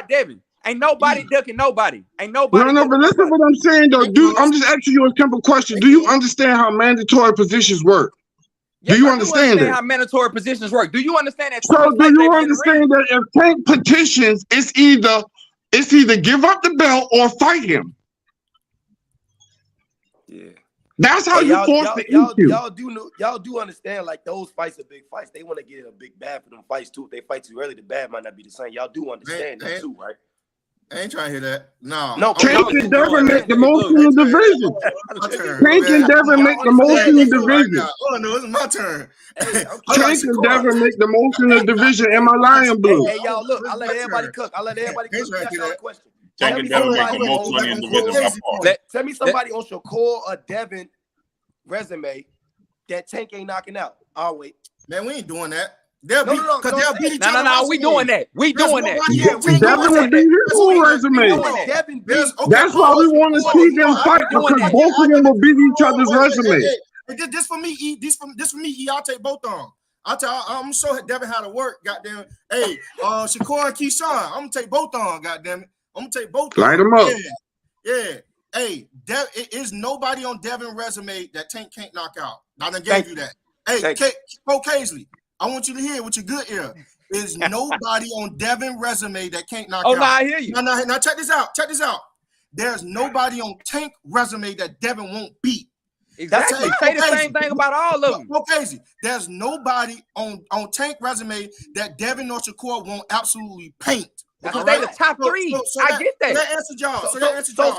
Ain't nobody ducking nobody. Ain't nobody. No, but listen what I'm saying though. I'm just asking you a simple question. Do you understand how mandatory positions work? Yes, do you understand that? How mandatory positions work? Do you understand that? So do you understand that if Tank petitions, it's either give up the belt or fight him? Yeah. That's how you force the issue. Y'all do understand, like, those fights are big fights. They want to get a big bad for them fights too. If they fight too early, the bad might not be the same. Y'all do understand that too, right? I ain't trying to hear that. No. Tank and Devin make the most in the division. Tank and Devin make the most in the division. Oh no, it's my turn. Tank and Devin make the most in the division. Am I lying, Blue? Hey, y'all, look. I let everybody cook. Question. Tank and Devin make the most money in the division. Tell me somebody on Shakur or Devin resume that Tank ain't knocking out. I'll wait. Man, we ain't doing that. They'll beat each other. No, we doing that. We doing that. Devin will beat his full resume. That's why we want to see them fight, because both of them will beat each other's resume. This for me, E. This for me, E. I'll take both of them. I'm gonna show Devin how to work. Goddamn. Hey, Shakur and Keyshawn. I'm gonna take both of them. Goddamn it. I'm gonna take both. Light them up. Yeah. Hey, it is nobody on Devin resume that Tank can't knock out. I done gave you that. Hey, Cole Kaisley, I want you to hear with your good ear. There's nobody on Devin resume that can't knock out. Oh, no, I hear you. Now check this out. There's nobody on Tank resume that Devin won't beat. Exactly. Say the same thing about all of them. So crazy. There's nobody on Tank resume that Devin or Shakur won't absolutely paint. Because they the top three. I get that. That answered y'all. So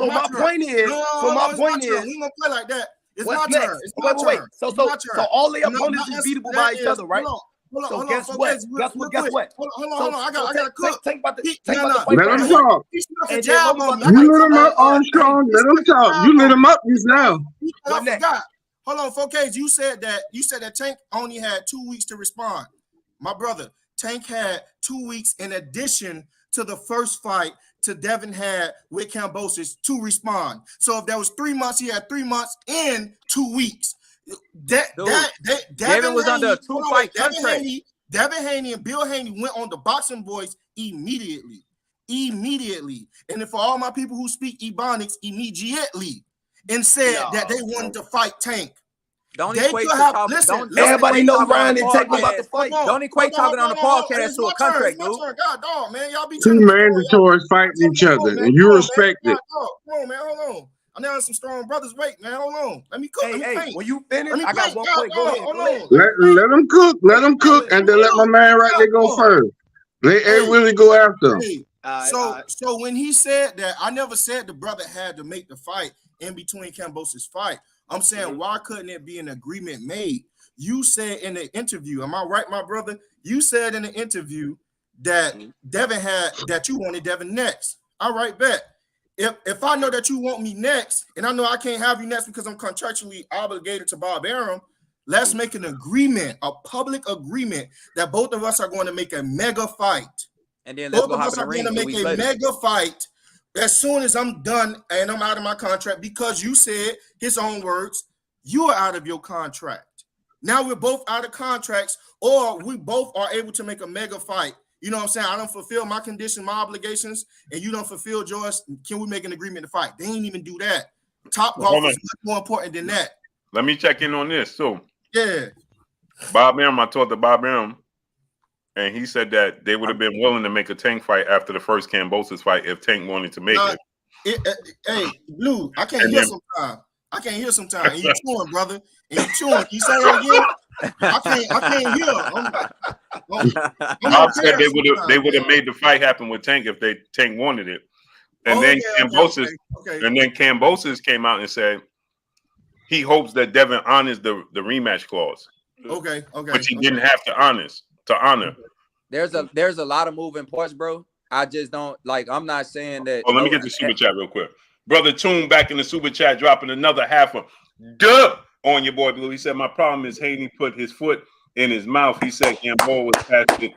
my point is, we gonna play like that. It's my turn. It's my turn. So all the opponents is beatable by each other, right? So guess what? Hold on. I got a cook. Think about the let him talk. You lit him up, Armstrong. Let him talk. You lit him up just now. I forgot. Hold on, 4Ks. You said that Tank only had 2 weeks to respond. My brother, Tank had 2 weeks in addition to the first fight to Devin had with Kambosos to respond. So if that was 3 months, he had 3 months and 2 weeks. Devin was under a 2-fight contract. Devin Haney and Bill Haney went on the Boxing Boys immediately. And for all my people who speak Ebonics, immediately, and said that they wanted to fight Tank. Don't equate everybody knows Ryan and Tank about to fight. Don't equate talking on the podcast to a contract, dude. God, dog, man, y'all be two mandatories fighting each other, and you respect it. Come on, man, hold on. I know some strong brothers. Wait, man, hold on. Let me cook. Hey, when you finish, I got one point. Go ahead. Let them cook. Let them cook, and then let my man right there go first. They really go after him. So when he said that, I never said the brother had to make the fight in between Kambosos' fight. I'm saying, why couldn't it be an agreement made? You said in the interview, am I right, my brother? You said in the interview that that you wanted Devin next. All right, bet. If I know that you want me next, and I know I can't have you next because I'm contractually obligated to Bob Arum, let's make an agreement, a public agreement that both of us are going to make a mega fight. And then both of us are going to make a mega fight as soon as I'm done and I'm out of my contract, because you said, his own words, you are out of your contract. Now we're both out of contracts, or we both are able to make a mega fight. You know what I'm saying? I don't fulfill my condition, my obligations, and you don't fulfill yours. Can we make an agreement to fight? They ain't even do that. Top golf is much more important than that. Let me check in on this. So, yeah. Bob Arum, I talked to Bob Arum, and he said that they would have been willing to make a Tank fight after the first Kambosos fight if Tank wanted to make it. Hey, Blue, I can't hear sometimes. And you chewing, brother. And you chewing. You say it again? I can't hear. Bob said they would have made the fight happen with Tank if Tank wanted it. And then Kambosos came out and said he hopes that Devin honors the rematch clause. Okay. Which he didn't have to honor. There's a lot of moving parts, bro. I just don't like. I'm not saying that. Oh, let me get the super chat real quick. Brother Toon back in the super chat, dropping another half of duh on your boy Blue. He said, my problem is Haney put his foot in his mouth. He said Gamboa was past it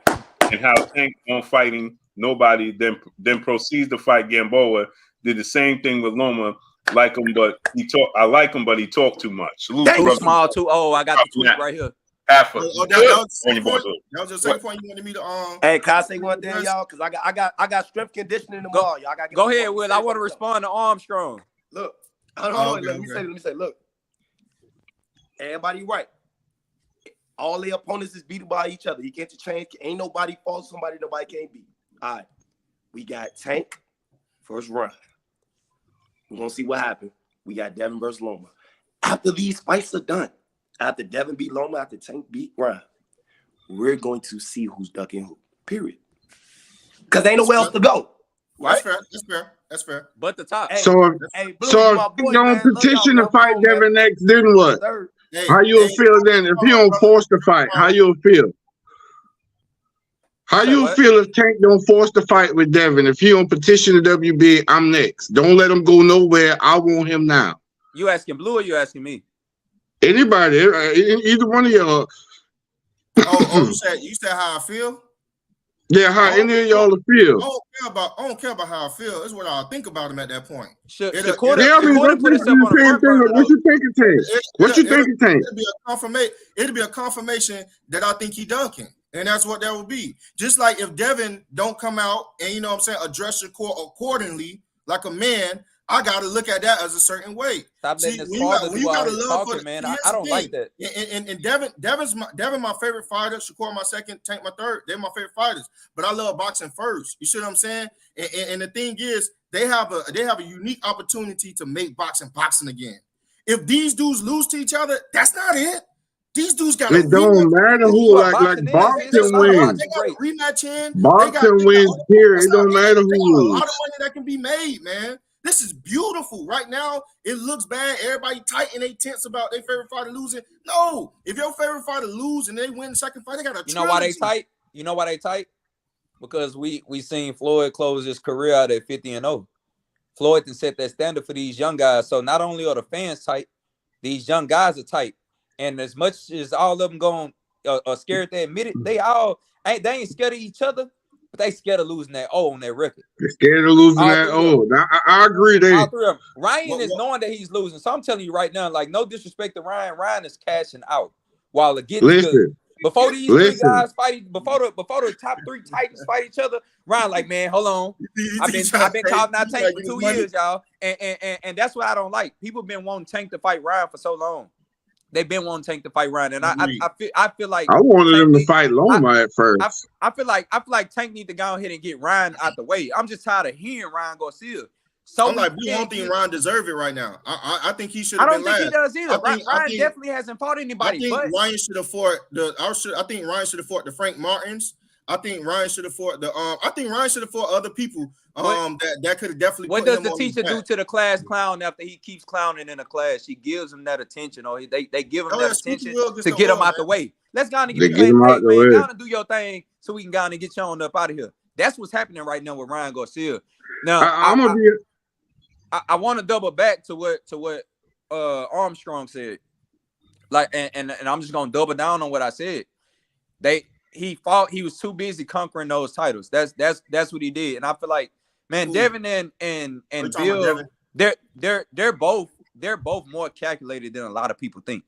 and how Tank on fighting nobody, then proceeds to fight Gamboa. Did the same thing with Loma. I like him, but he talked too much. Salute, too small, too. Oh, I got the tweet right here. That was the second point you wanted me to Hey, can I say one thing, y'all? Because I got strength conditioning tomorrow. Y'all got go ahead, Will. I want to respond to Armstrong. Look, let me say, look. Everybody right. All the opponents is beaten by each other. You can't change. Ain't nobody falls somebody nobody can't beat. All right. We got Tank first round. We're gonna see what happened. We got Devin versus Loma. After these fights are done, after Devin beat Loma, after Tank beat Ryan, we're going to see who's ducking who. Period. Because ain't nowhere else to go. Right? That's fair. But the top. If you don't petition to fight Devin next, then what? How you'll feel then if you don't force the fight? How you'll feel? How you feel if Tank don't force the fight with Devin? If he don't petition the WB, I'm next. Don't let him go nowhere. I want him now. You asking Blue or you asking me? Anybody, either one of y'all. You said how I feel? Yeah, how any of y'all feel. I don't care about how I feel. It's what I think about him at that point. What you thinking, Tank? What you thinking, Tank? It'll be a confirmation that I think he dunking. And that's what that would be. Just like if Devin don't come out and, you know what I'm saying, address your court accordingly, like a man, I got to look at that as a certain way. Stop letting this father do all this talking, man. I don't like that. And Devin my favorite fighter. Shakur my second, Tank my third. They're my favorite fighters. But I love boxing first. You see what I'm saying? And the thing is, they have a unique opportunity to make boxing again. If these dudes lose to each other, that's not it. These dudes got it don't matter who like boxing wins. They got a rematch in. Boxing wins here. It don't matter who loses. A lot of loses. money that can be made, man. This is beautiful. Right now, it looks bad. Everybody tight and they tense about their favorite fighter losing. No, if your favorite fighter lose and they win the second fight, they got a. You know why they tight? You know why they tight? Because we seen Floyd close his career out at 50-0. Floyd can set that standard for these young guys. So not only are the fans tight, these young guys are tight. And as much as all of them are scared to admit it, they ain't scared of each other, but they scared of losing that O on their record. They're scared of losing that O. I agree. Ryan is knowing that he's losing. So I'm telling you right now, like, no disrespect to Ryan. Ryan is cashing out while getting good. Before these three guys fight, before the top three Titans fight each other, Ryan like, man, hold on. I've been calling out Tank for 2 years, y'all. And that's what I don't like. People been wanting Tank to fight Ryan for so long. They've been wanting Tank to fight Ryan, and I feel like I wanted him to fight Loma at first. I feel like Tank need to go ahead and get Ryan out the way. I'm just tired of hearing Ryan Garcia. So I'm like, we don't think Ryan deserve it right now. I think he should have been last. I don't think he does either. Ryan definitely hasn't fought anybody. I think Ryan should have fought the Frank Martins. I think Ryan should have fought other people. That could have definitely. What does the teacher do to the class clown after he keeps clowning in a class? She gives him that attention, or they give him that attention to get him out the way. Let's go on and get him out the way. Go on and do your thing so we can go on and get you on up out of here. That's what's happening right now with Ryan Garcia. Now I want to double back to what Armstrong said. Like, and I'm just gonna double down on what I said. He fought. He was too busy conquering those titles. That's what he did. And I feel like, man, Devin and Bill, they're both more calculated than a lot of people think.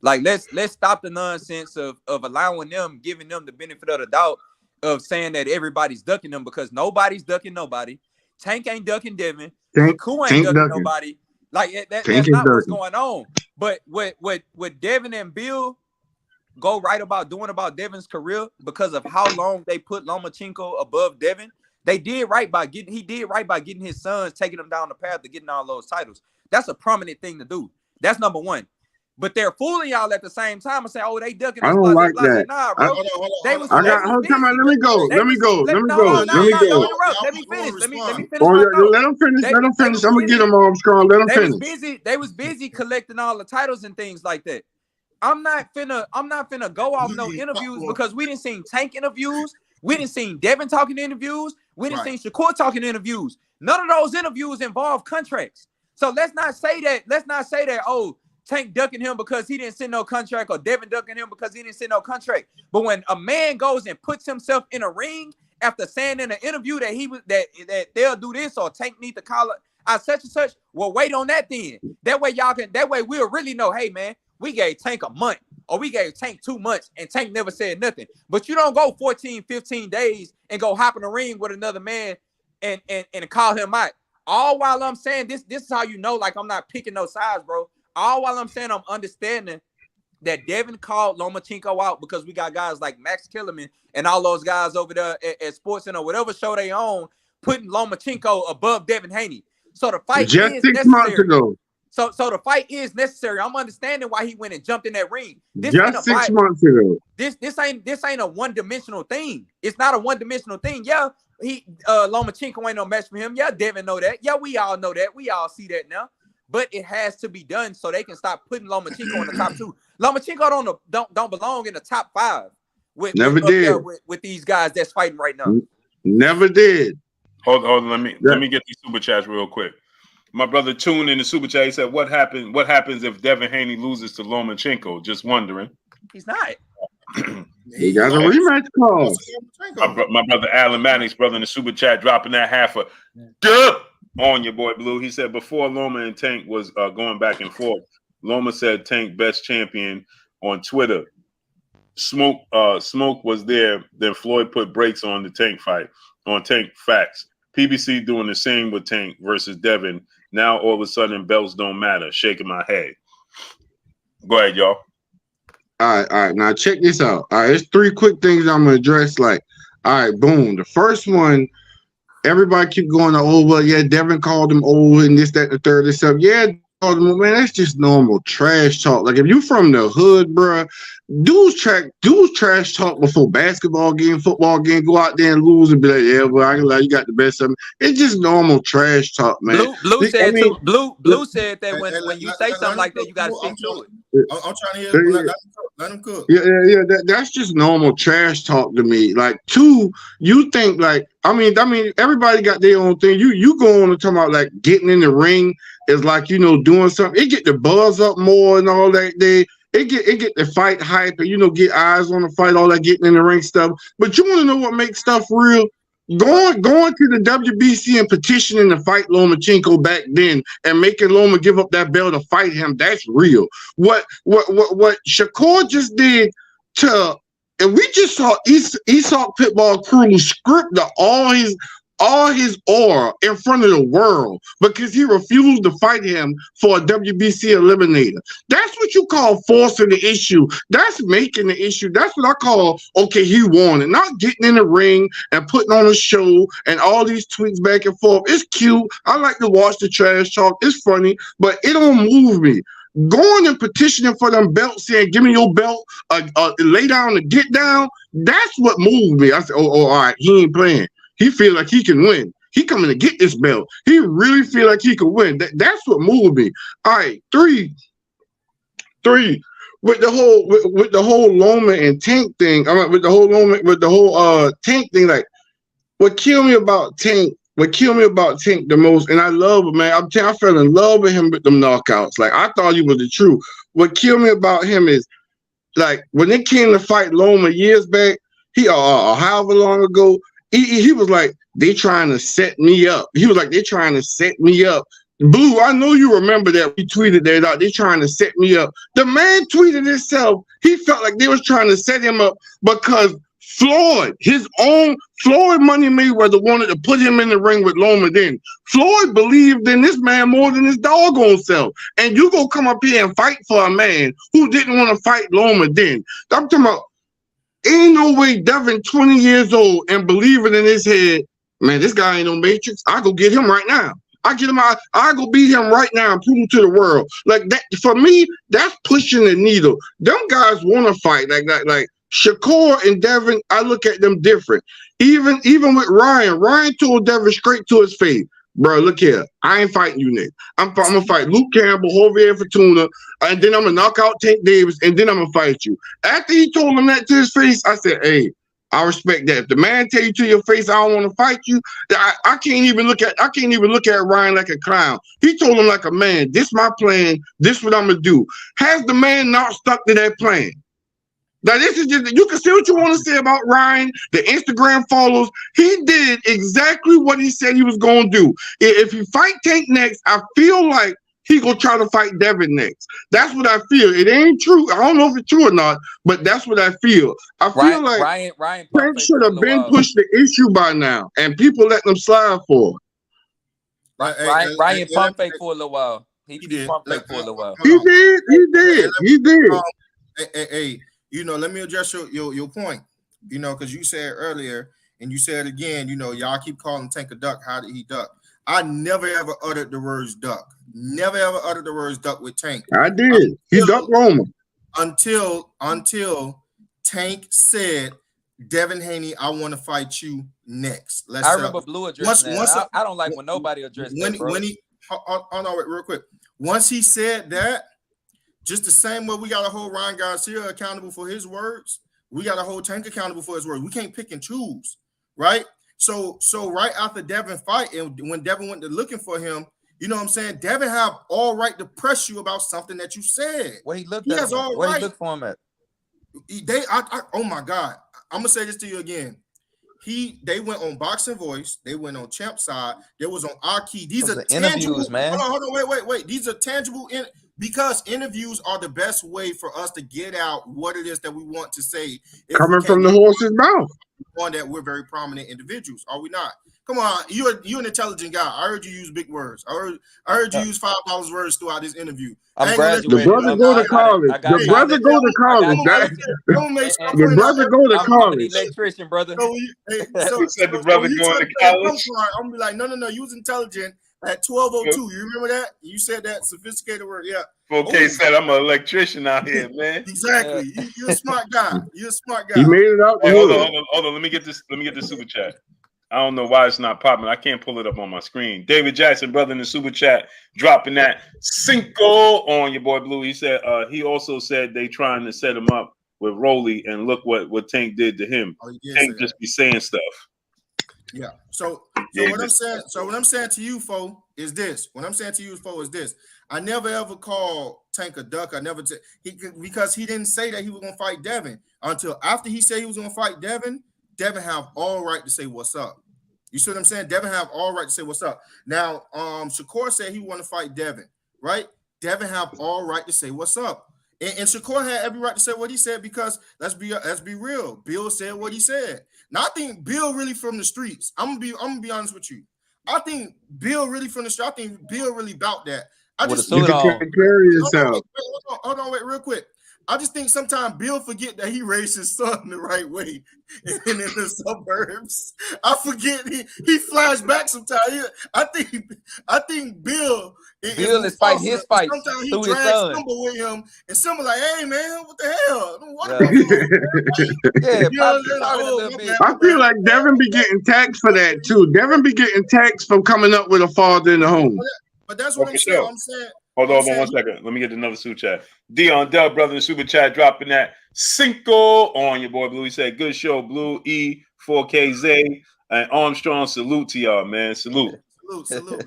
Like, let's stop the nonsense of allowing them, giving them the benefit of the doubt of saying that everybody's ducking them, because nobody's ducking nobody. Tank ain't ducking Devin. Ku ain't ducking nobody. Like, that's not what's going on. But what Devin and Bill go right about doing about Devin's career, because of how long they put Lomachenko above Devin, he did right by getting his sons, taking them down the path of getting all those titles. That's a prominent thing to do. That's number one. But they're fooling y'all at the same time and say, "Oh, they ducking." I don't like that. Nah, bro. Let me go. Let me finish. Let him finish. I'm gonna get him Armstrong. Let him finish. They was busy collecting all the titles and things like that. I'm not finna go off no interviews, because we didn't see Tank interviews. We didn't see Devin talking interviews. We didn't see Shakur talking interviews. None of those interviews involve contracts. So let's not say that, oh, Tank ducking him because he didn't send no contract, or Devin ducking him because he didn't send no contract. But when a man goes and puts himself in a ring after saying in an interview that they'll do this, or Tank need to call it out such and such, well, wait on that then. That way we'll really know, hey man, we gave Tank a month, or we gave Tank 2 months, and Tank never said nothing. But you don't go 14, 15 days and go hop in the ring with another man and call him out. All while I'm saying this is how you know, like, I'm not picking no sides, bro. All while I'm saying I'm understanding that Devin called Lomachenko out, because we got guys like Max Kellerman and all those guys over there at SportsCenter or whatever show they own, putting Lomachenko above Devin Haney. So the fight just is 6 necessary. months ago. So the fight is necessary. I'm understanding why he went and jumped in that ring. Just 6 months ago. This ain't a one-dimensional thing. It's not a one-dimensional thing. Yeah, Lomachenko ain't no match for him. Yeah, Devin know that. Yeah, we all know that. We all see that now. But it has to be done so they can stop putting Lomachenko in the top 2. Lomachenko don't belong in the top 5 with these guys that's fighting right now. Never did. Hold on, let me get these super chats real quick. My brother Tune in the super chat, he said, What happens if Devin Haney loses to Lomachenko? Just wondering. He's not. He got a rematch call. My brother Alan Manning's brother in the super chat, dropping that half a duh on your boy Blue. He said before Loma and Tank was going back and forth, Loma said Tank best champion on Twitter. Smoke was there. Then Floyd put brakes on the Tank fight. On Tank facts. PBC doing the same with Tank versus Devin. Now all of a sudden belts don't matter. Shaking my head. Go ahead, y'all. All right. Now check this out. All right, there's 3 quick things I'm gonna address. Like, all right, boom. The first one, everybody keep going, oh well, yeah, Devin called him old and this, that, and the third and stuff. Yeah, man, that's just normal trash talk. Like if you from the hood, bro, dudes trash talk before basketball game, football game, go out there and lose and be like, yeah, well, I can lie, you got the best of them. It's just normal trash talk, man. Blue said too. Blue said that when you say something like that, you gotta stick to it. I'm trying to hear. Let him cook. Yeah. That's just normal trash talk to me. Like, two, you think like, I mean, everybody got their own thing. You go on and talk about like getting in the ring is like, doing something. It get the buzz up more and all that. It get the fight hype and get eyes on the fight, all that getting in the ring stuff. But you want to know what makes stuff real? Going to the WBC and petitioning to fight Lomachenko back then and making Loma give up that belt to fight him, that's real. What Shakur just did and we just saw Esau Pitbull Cruz script all his aura in front of the world because he refused to fight him for a WBC eliminator. That's what you call forcing the issue. That's making the issue. That's what I call, okay, he won it. Not getting in the ring and putting on a show and all these tweets back and forth. It's cute. I like to watch the trash talk. It's funny, but it don't move me. Going and petitioning for them belts, saying, give me your belt, lay down and get down, that's what moved me. I said, oh, all right, he ain't playing. He feel like he can win. He coming to get this belt. He really feel like he can win. That's what moved me. All right, three. With the whole Loma and Tank thing. I mean, with the whole Tank thing. Like, what killed me about Tank the most, and I love him, man. I fell in love with him with them knockouts. Like, I thought he was the truth. What killed me about him is, like, when they came to fight Loma years back, however long ago. He was like, they trying to set me up. He was like, they trying to set me up. Blue, I know you remember that. We tweeted that out. They trying to set me up. The man tweeted himself. He felt like they was trying to set him up because Floyd, his own Floyd Money Mayweather wanted to put him in the ring with Loma then. Floyd believed in this man more than his doggone self. And you go come up here and fight for a man who didn't want to fight Loma then. I'm talking about, ain't no way Devin 20 years old and believing in his head, man, this guy ain't no Matrix. I go get him right now. I go beat him right now and prove him to the world. Like that, for me, that's pushing the needle. Them guys want to fight like that. Like Shakur and Devin, I look at them different. Even with Ryan told Devin straight to his face, bro, look here. I ain't fighting you, Nick. I'm gonna fight Luke Campbell, Javier Fortuna, and then I'm gonna knock out Tank Davis, and then I'm gonna fight you. After he told him that to his face, I said, hey, I respect that. If the man tell you to your face, I don't want to fight you, I can't even look at Ryan like a clown. He told him like a man, this my plan, this what I'm gonna do. Has the man not stuck to that plan? Now, this is just, you can say what you want to say about Ryan, the Instagram follows. He did exactly what he said he was going to do. If he fight Tank next, I feel like he going to try to fight Devin next. That's what I feel. It ain't true. I don't know if it's true or not, but that's what I feel. I feel like Ryan Tank should have been pushed the issue by now, and people let them slide for it. Ryan pump fake for a little while. He did pump fake for a little while. He did. Hey. Let me address your point, because you said earlier and you said again, y'all keep calling Tank a duck. How did he duck? I never ever uttered the words duck. Never ever uttered the words duck with Tank. I did. He ducked Roman. Until Tank said, Devin Haney, I want to fight you next. I remember Blue addressing that. I don't like when nobody addressed that, bro. Hold on, real quick. Once he said that, just the same way we got to hold Ryan Garcia accountable for his words, we got to hold Tank accountable for his words. We can't pick and choose, right? So right after Devin fight, and when Devin went to looking for him, you know what I'm saying? Devin have all right to press you about something that you said. Where he looked at him. Where he looked for him at. Oh my God. I'm gonna say this to you again. They went on Boxing Voice. They went on Champ Side. They was on our key. These are tangible interviews, man. Hold on, wait. These are tangible because interviews are the best way for us to get out what it is that we want to say. Coming from the horse's mouth. On that, we're very prominent individuals, are we not? Come on, you're an intelligent guy. I heard you use big words. I heard you use $5 words throughout this interview. I'm graduating. The brother go to college. The brother go to college. The brother go to college. Electrician, brother. So the brother going to college. I'm gonna be like, no. You was intelligent. at 12:02. You remember that? You said that sophisticated word. Yeah. 4K said I'm an electrician out here, man. Exactly. You're a smart guy. You're a smart guy. He made it out. Hold on. Let me get this super chat. I don't know why it's not popping. I can't pull it up on my screen. David Jackson, brother in the super chat, dropping that Cinco on your boy Blue. He said he also said they trying to set him up with Rolly, and look what Tank did to him. Tank just be saying stuff. Yeah. So what I'm saying to you, Fo, is this. What I'm saying to you, Fo, is this. I never ever called Tank a duck. I never because he didn't say that he was gonna fight Devin until after he said he was gonna fight Devin. Devin have all right to say what's up. You see what I'm saying? Devin have all right to say what's up. Now, Shakur said he want to fight Devin, right? Devin have all right to say what's up. And Shakur had every right to say what he said because let's be real. Bill said what he said. Now I think Bill really from the streets. I'm gonna be honest with you. I think Bill really from the streets. I think Bill really about that. I just you can carry yourself. Hold on, wait, real quick. I just think sometimes Bill forget that he raised his son the right way and in the suburbs. I forget he flashed back sometimes. I think Bill is fighting his fight. Sometimes he through drags his son. Simba with him, and Simba like, hey man, what the hell? I feel like Devin be getting taxed for that too. Devin be getting taxed for coming up with a father in the home. But that's what I'm saying. I'm saying. Hold on 1 second. Let me get another super chat. Dion Dub, brother in the super chat, dropping that Cinco on your boy Blue. He said, good show, Blue, E, 4K, Zay, and Armstrong. Salute to y'all, man. Salute,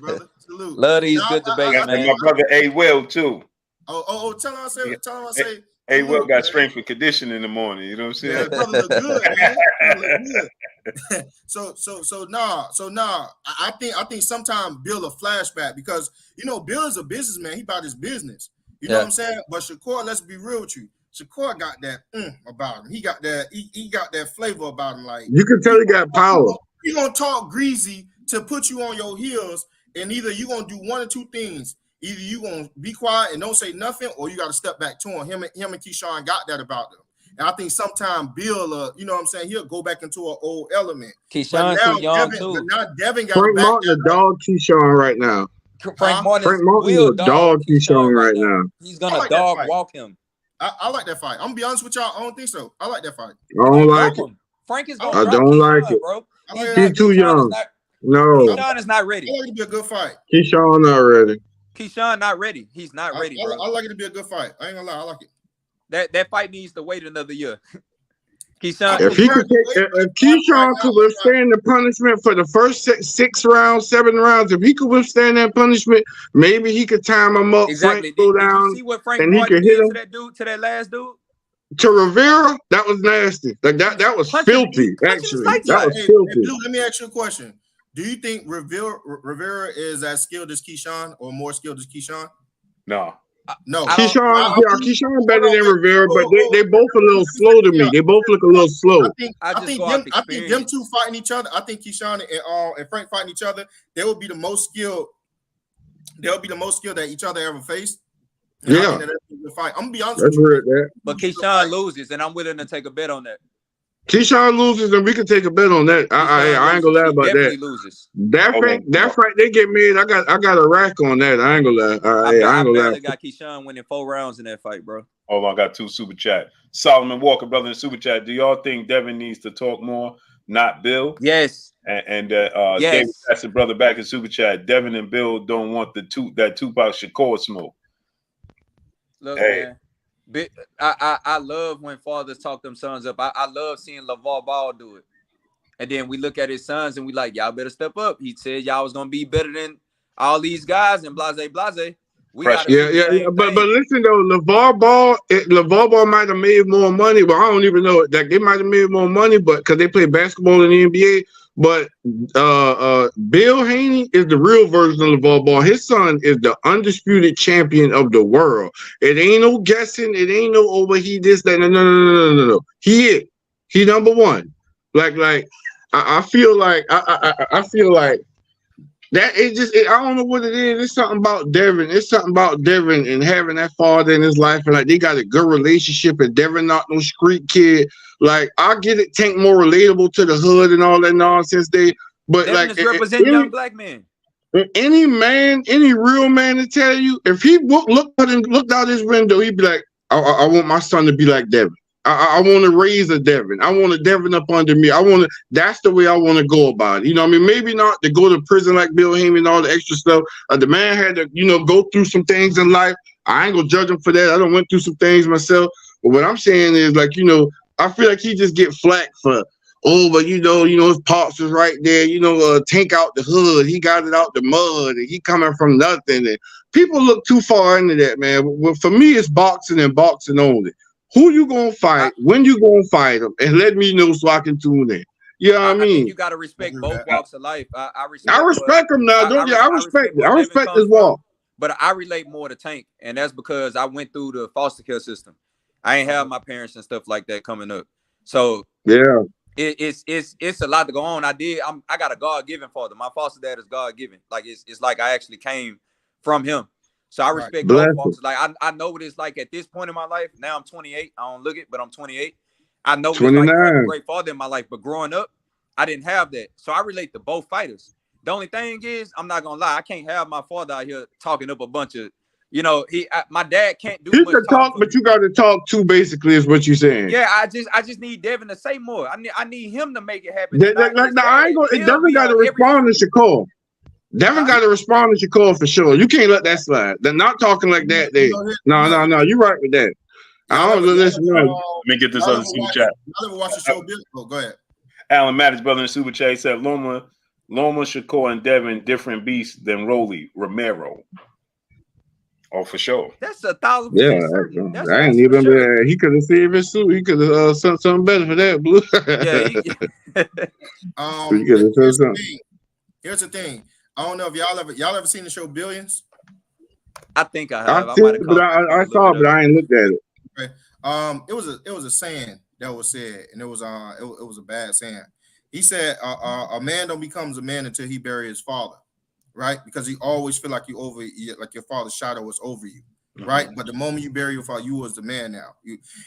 brother. Salute. Love these good debates, man. And my brother A. Will, too. Tell him I say. A. Will got strength and condition in the morning. You know what I'm saying? Yeah, brother look good, man. Brother look good. So I think sometimes Bill a flashback because Bill is a businessman. He about his business. You know what I'm saying? But Shakur, let's be real with you. Shakur got that about him. He got that. He got that flavor about him. Like you can tell he got power. He gonna talk greasy to put you on your heels, and either you gonna do one or two things. Either you gonna be quiet and don't say nothing, or you got to step back to him. Him and Keyshawn got that about them. And I think sometimes Bill, he'll go back into an old element. Keyshawn's too young too. But now Devin got Frank Martin a dog Keyshawn right now. Frank Martin will dog Keyshawn right now. He's gonna dog walk him. I like that fight. I'm gonna be honest with y'all. I don't think so. I like that fight. I don't like it. Frank is gonna I don't like it, bro. He's too young. No, Keyshawn is not ready. I like it to be a good fight. Keyshawn not ready. Keyshawn not ready. He's not ready, bro. I like it to be a good fight. I ain't gonna lie. I like it. That fight needs to wait another year. Keyshawn, if Keyshawn could withstand the punishment for the first 6 rounds, 7 rounds, if he could withstand that punishment, maybe he could time him up. Exactly. Frank go down, you see what Frank and he could hit him to that last dude? To Rivera, that was nasty. Like that was filthy. Actually, that was filthy. Hey, Blue, let me ask you a question. Do you think Rivera is as skilled as Keyshawn or more skilled as Keyshawn? No. Keyshawn better than Rivera, but they both a little slow to me. They both look a little slow. I think them two fighting each other. I think Keyshawn and Frank fighting each other. They will be the most skilled. They'll be the most skilled that each other ever faced. Yeah. I'm gonna be honest with you. But Keyshawn loses, and I'm willing to take a bet on that. Keyshawn loses, and we can take a bet on that. I ain't gonna lie about that. Loses. That fight they get made. I got a rack on that. I ain't gonna lie. I ain't gonna lie. Got Keyshawn winning 4 rounds in that fight, bro. Hold on, I got 2 super chat. Solomon Walker, brother in super chat. Do y'all think Devin needs to talk more, not Bill? Yes. And David, that's the brother back in super chat. Devin and Bill don't want that Tupac Shakur smoke. Look, man. I love when fathers talk them sons up. I love seeing LeVar Ball do it. And then we look at his sons and we like, y'all better step up. He said y'all was gonna be better than all these guys and blase. But listen though, LeVar Ball might have made more money, but I don't even know that they might have made more money, but because they play basketball in the NBA. But Bill Haney is the real version of LeVar Ball. His son is the undisputed champion of the world. It ain't no guessing. It ain't no he this, that. No. He number one. I feel like that I don't know what it is. It's something about Devin. It's something about Devin and having that father in his life, and like they got a good relationship. And Devin not no street kid. Like I get it, Tank more relatable to the hood and all that nonsense. But Devin like is representing young black men. Any man, any real man to tell you, if he looked out his window, he'd be like, I want my son to be like Devin. I want to raise a Devin. I want a Devin up under me. That's the way I want to go about it. You know what I mean? Maybe not to go to prison like Bill Haney and all the extra stuff. The man had to, go through some things in life. I ain't gonna judge him for that. I done went through some things myself. But what I'm saying is, like, I feel like he just get flack for, but his pops was right there, Tank out the hood. He got it out the mud and he coming from nothing. And people look too far into that, man. Well, for me, it's boxing and boxing only. Who you gonna fight? When you gonna fight them? And let me know so I can tune in. You know what I mean? Think you gotta respect both walks of life. I respect him now. I respect his walk. But I relate more to Tank, and that's because I went through the foster care system. I ain't have my parents and stuff like that coming up. So yeah. It's a lot to go on. I got a God-given father. My foster dad is God-given. Like it's like I actually came from him. So I respect both walks. Like I know what it's like at this point in my life. Now I'm 28. I don't look it, but I'm 28. I know what it's like to have a great father in my life. But growing up, I didn't have that. So I relate to both fighters. The only thing is, I'm not gonna lie, I can't have my father out here talking up a bunch of, my dad can't do. You can talk, but you got to talk too. Basically, is what you're saying. Yeah, I just need Devin to say more. I need him to make it happen. I ain't gonna. Devin got to respond to Shakur. Devin got to respond to Shakur for sure. You can't let that slide. They're not talking like that. No. You're right with that. I don't listen. Let me get this other super chat. I never watched the show. Go ahead. Alan Mattis, brother in super chat, said Loma, Shakur, and Devin different beasts than Rolly Romero. Oh, for sure. That's 1,000%. Yeah, certain. I ain't even. Sure. He could have saved his suit. He could have sent something better for that, Blue. Here's the thing. I don't know if y'all ever seen the show Billions. I think I have. I saw it, but I ain't looked at it. Okay. It was a saying that was said, and it was a bad saying. He said, "A man don't becomes a man until he buries his father." Right, because you always feel like like your father's shadow was over you, right? But the moment you bury your father, you was the man now.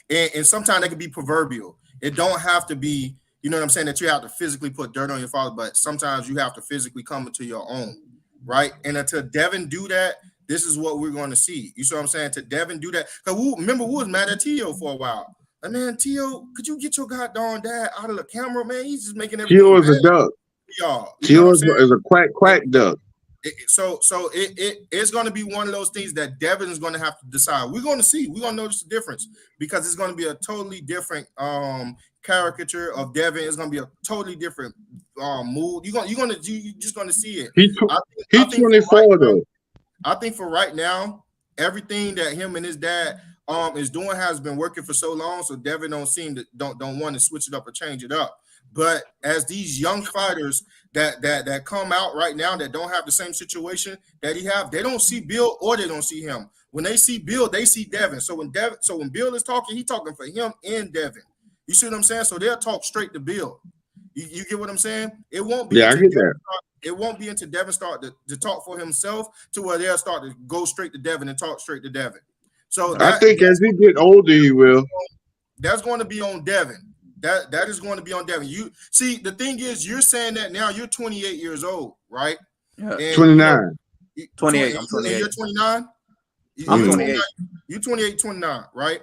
And sometimes that can be proverbial. It don't have to be, you know what I'm saying, that you have to physically put dirt on your father, but sometimes you have to physically come into your own, right? And until Devin do that, this is what we're going to see. You see what I'm saying? To Devin do that, because remember we was mad at Tio for a while. And man, Tio, could you get your goddamn dad out of the camera, man? He's just making everything. Tio is a duck. Y'all, Tio is a quack duck. So it's going to be one of those things that Devin is going to have to decide. We're going to see. We're going to notice the difference because it's going to be a totally different caricature of Devin. It's going to be a totally different mood. You're just going to see it. He's 24 though. I think for right now, everything that him and his dad is doing has been working for so long. So Devin don't want to switch it up or change it up. But as these young fighters that come out right now that don't have the same situation that he have, they don't see Bill or they don't see him. When they see Bill, they see Devin. So when Bill is talking, he's talking for him and Devin. You see what I'm saying? So they'll talk straight to Bill. You get what I'm saying? It won't be. Yeah, I get that. It won't be until Devin start to talk for himself to where they'll start to go straight to Devin and talk straight to Devin. So I think as he get older, he will. That's going to be on Devin. That is going to be on Devin. You see, the thing is, you're saying that now you're 28 years old, right? Yeah. And 29. 28. I'm 28. You're 29? I'm 28. You're 28, 29, right?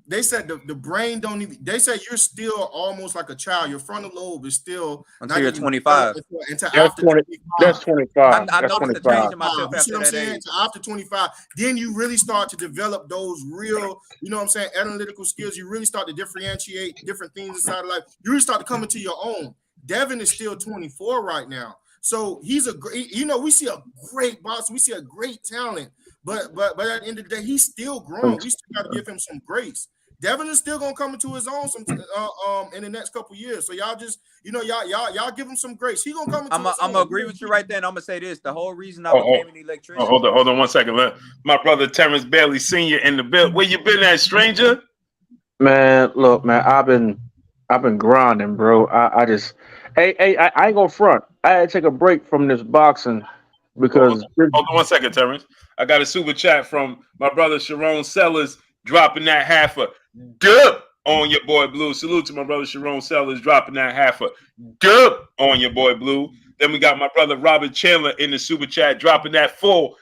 They said the brain don't even. They said you're still almost like a child. Your frontal lobe is still until you're 25. That's 20. That's 25. I noticed the change in myself after that age. Until after 25, then you really start to develop those real, you know what I'm saying, analytical skills. You really start to differentiate different things inside of life. You really start to come into your own. Devin is still 24 right now, so he's a great. You know, we see a great boss. We see a great talent, but at the end of the day, he's still growing. We still got to give him some grace. Devin is still gonna come into his own in the next couple years. So y'all just, y'all give him some grace. He gonna come into I'm gonna agree with you right there, and I'm gonna say this: the whole reason I became an electrician. Hold on 1 second. My brother Terrence Bailey Sr. in the build. Where you been at, stranger? Man, look, man, I've been grinding, bro. I ain't gonna front. I had to take a break from this boxing because hold on 1 second, Terrence. I got a super chat from my brother Sharon Sellers dropping that half a dub on your boy Blue. Salute to my brother Sharon Sellers dropping that half a dub on your boy Blue. Then we got my brother Robert Chandler in the super chat dropping that full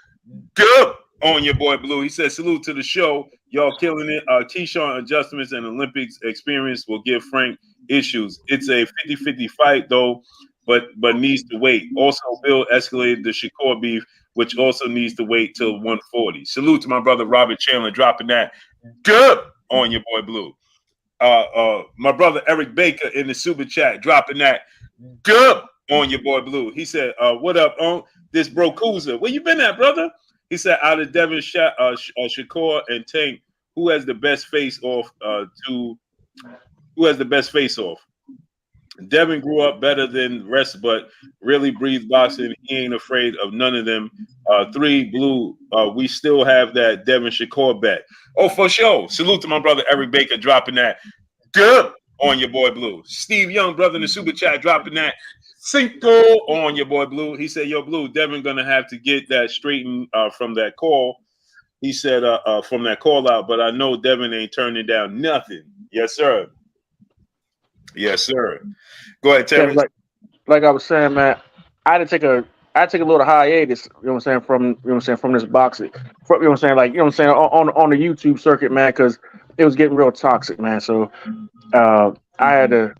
dub on your boy Blue. He said, salute to the show. Y'all killing it. Keyshawn adjustments and Olympics experience will give Frank issues. It's a 50-50 fight, though, but needs to wait. Also, Bill escalated the Shakur beef, which also needs to wait till 140. Salute to my brother Robert Chandler dropping that dub on your boy Blue. My brother Eric Baker in the super chat dropping that dub on your boy Blue. He said, what up, this bro Kuza? Where you been at, brother? He said, out of Devin, Shakur, and Tank, who has the best face off? Who has the best face off? Devin grew up better than rest, but really breathed boxing. He ain't afraid of none of them. 3 Blue. We still have that Devin Shakur bet. Oh, for sure. Salute to my brother Eric Baker dropping that dub on your boy Blue. Steve Young, brother in the super chat, dropping that Cinco on your boy Blue. He said, yo, Blue, Devin gonna have to get that straightened from that call. He said from that call out, but I know Devin ain't turning down nothing. Yes, sir. Yes, sir. Go ahead, Terrence. Like I was saying, man, I had to take a little hiatus, you know what I'm saying, from this boxing. You know what I'm saying, on the YouTube circuit, man, because it was getting real toxic, man. So I had to,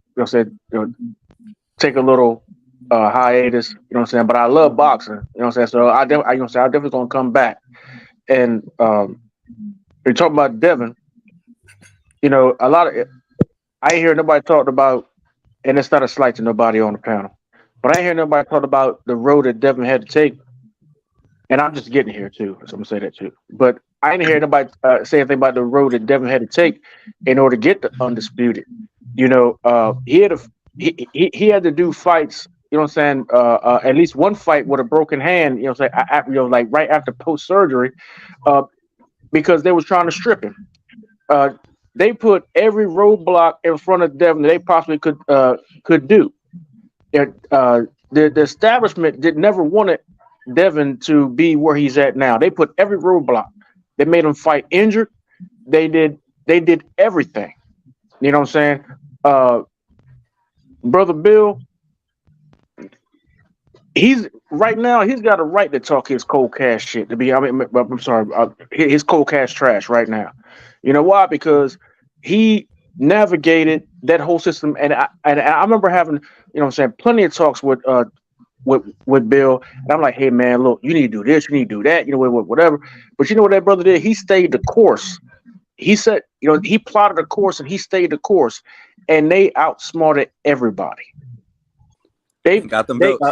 take a little hiatus, you know what I'm saying. But I love boxing, you know what I'm saying. So I definitely gonna come back. And we talk about Devin, a lot of I ain't hear nobody talked about, and it's not a slight to nobody on the panel, but I ain't hear nobody talk about the road that Devin had to take. And I'm just getting here too, so I'm gonna say that too. But I ain't hear nobody say anything about the road that Devin had to take in order to get the undisputed. He had to do fights, you know what I'm saying, at least one fight with a broken hand, you know what I'm saying, like right after post-surgery, because they was trying to strip him. They put every roadblock in front of Devin that they possibly could do. The establishment never wanted Devin to be where he's at now. They put every roadblock. They made him fight injured. They did everything. You know what I'm saying? Brother Bill, he's got a right to talk his cold cash shit. His cold cash trash right now. You know why? Because he navigated that whole system, and I remember having, you know what I'm saying, plenty of talks with Bill, and I'm like, hey man, look, you need to do this, you need to do that, whatever. But you know what that brother did? He stayed the course. He said, he plotted a course and he stayed the course, and they outsmarted everybody. They got them belts.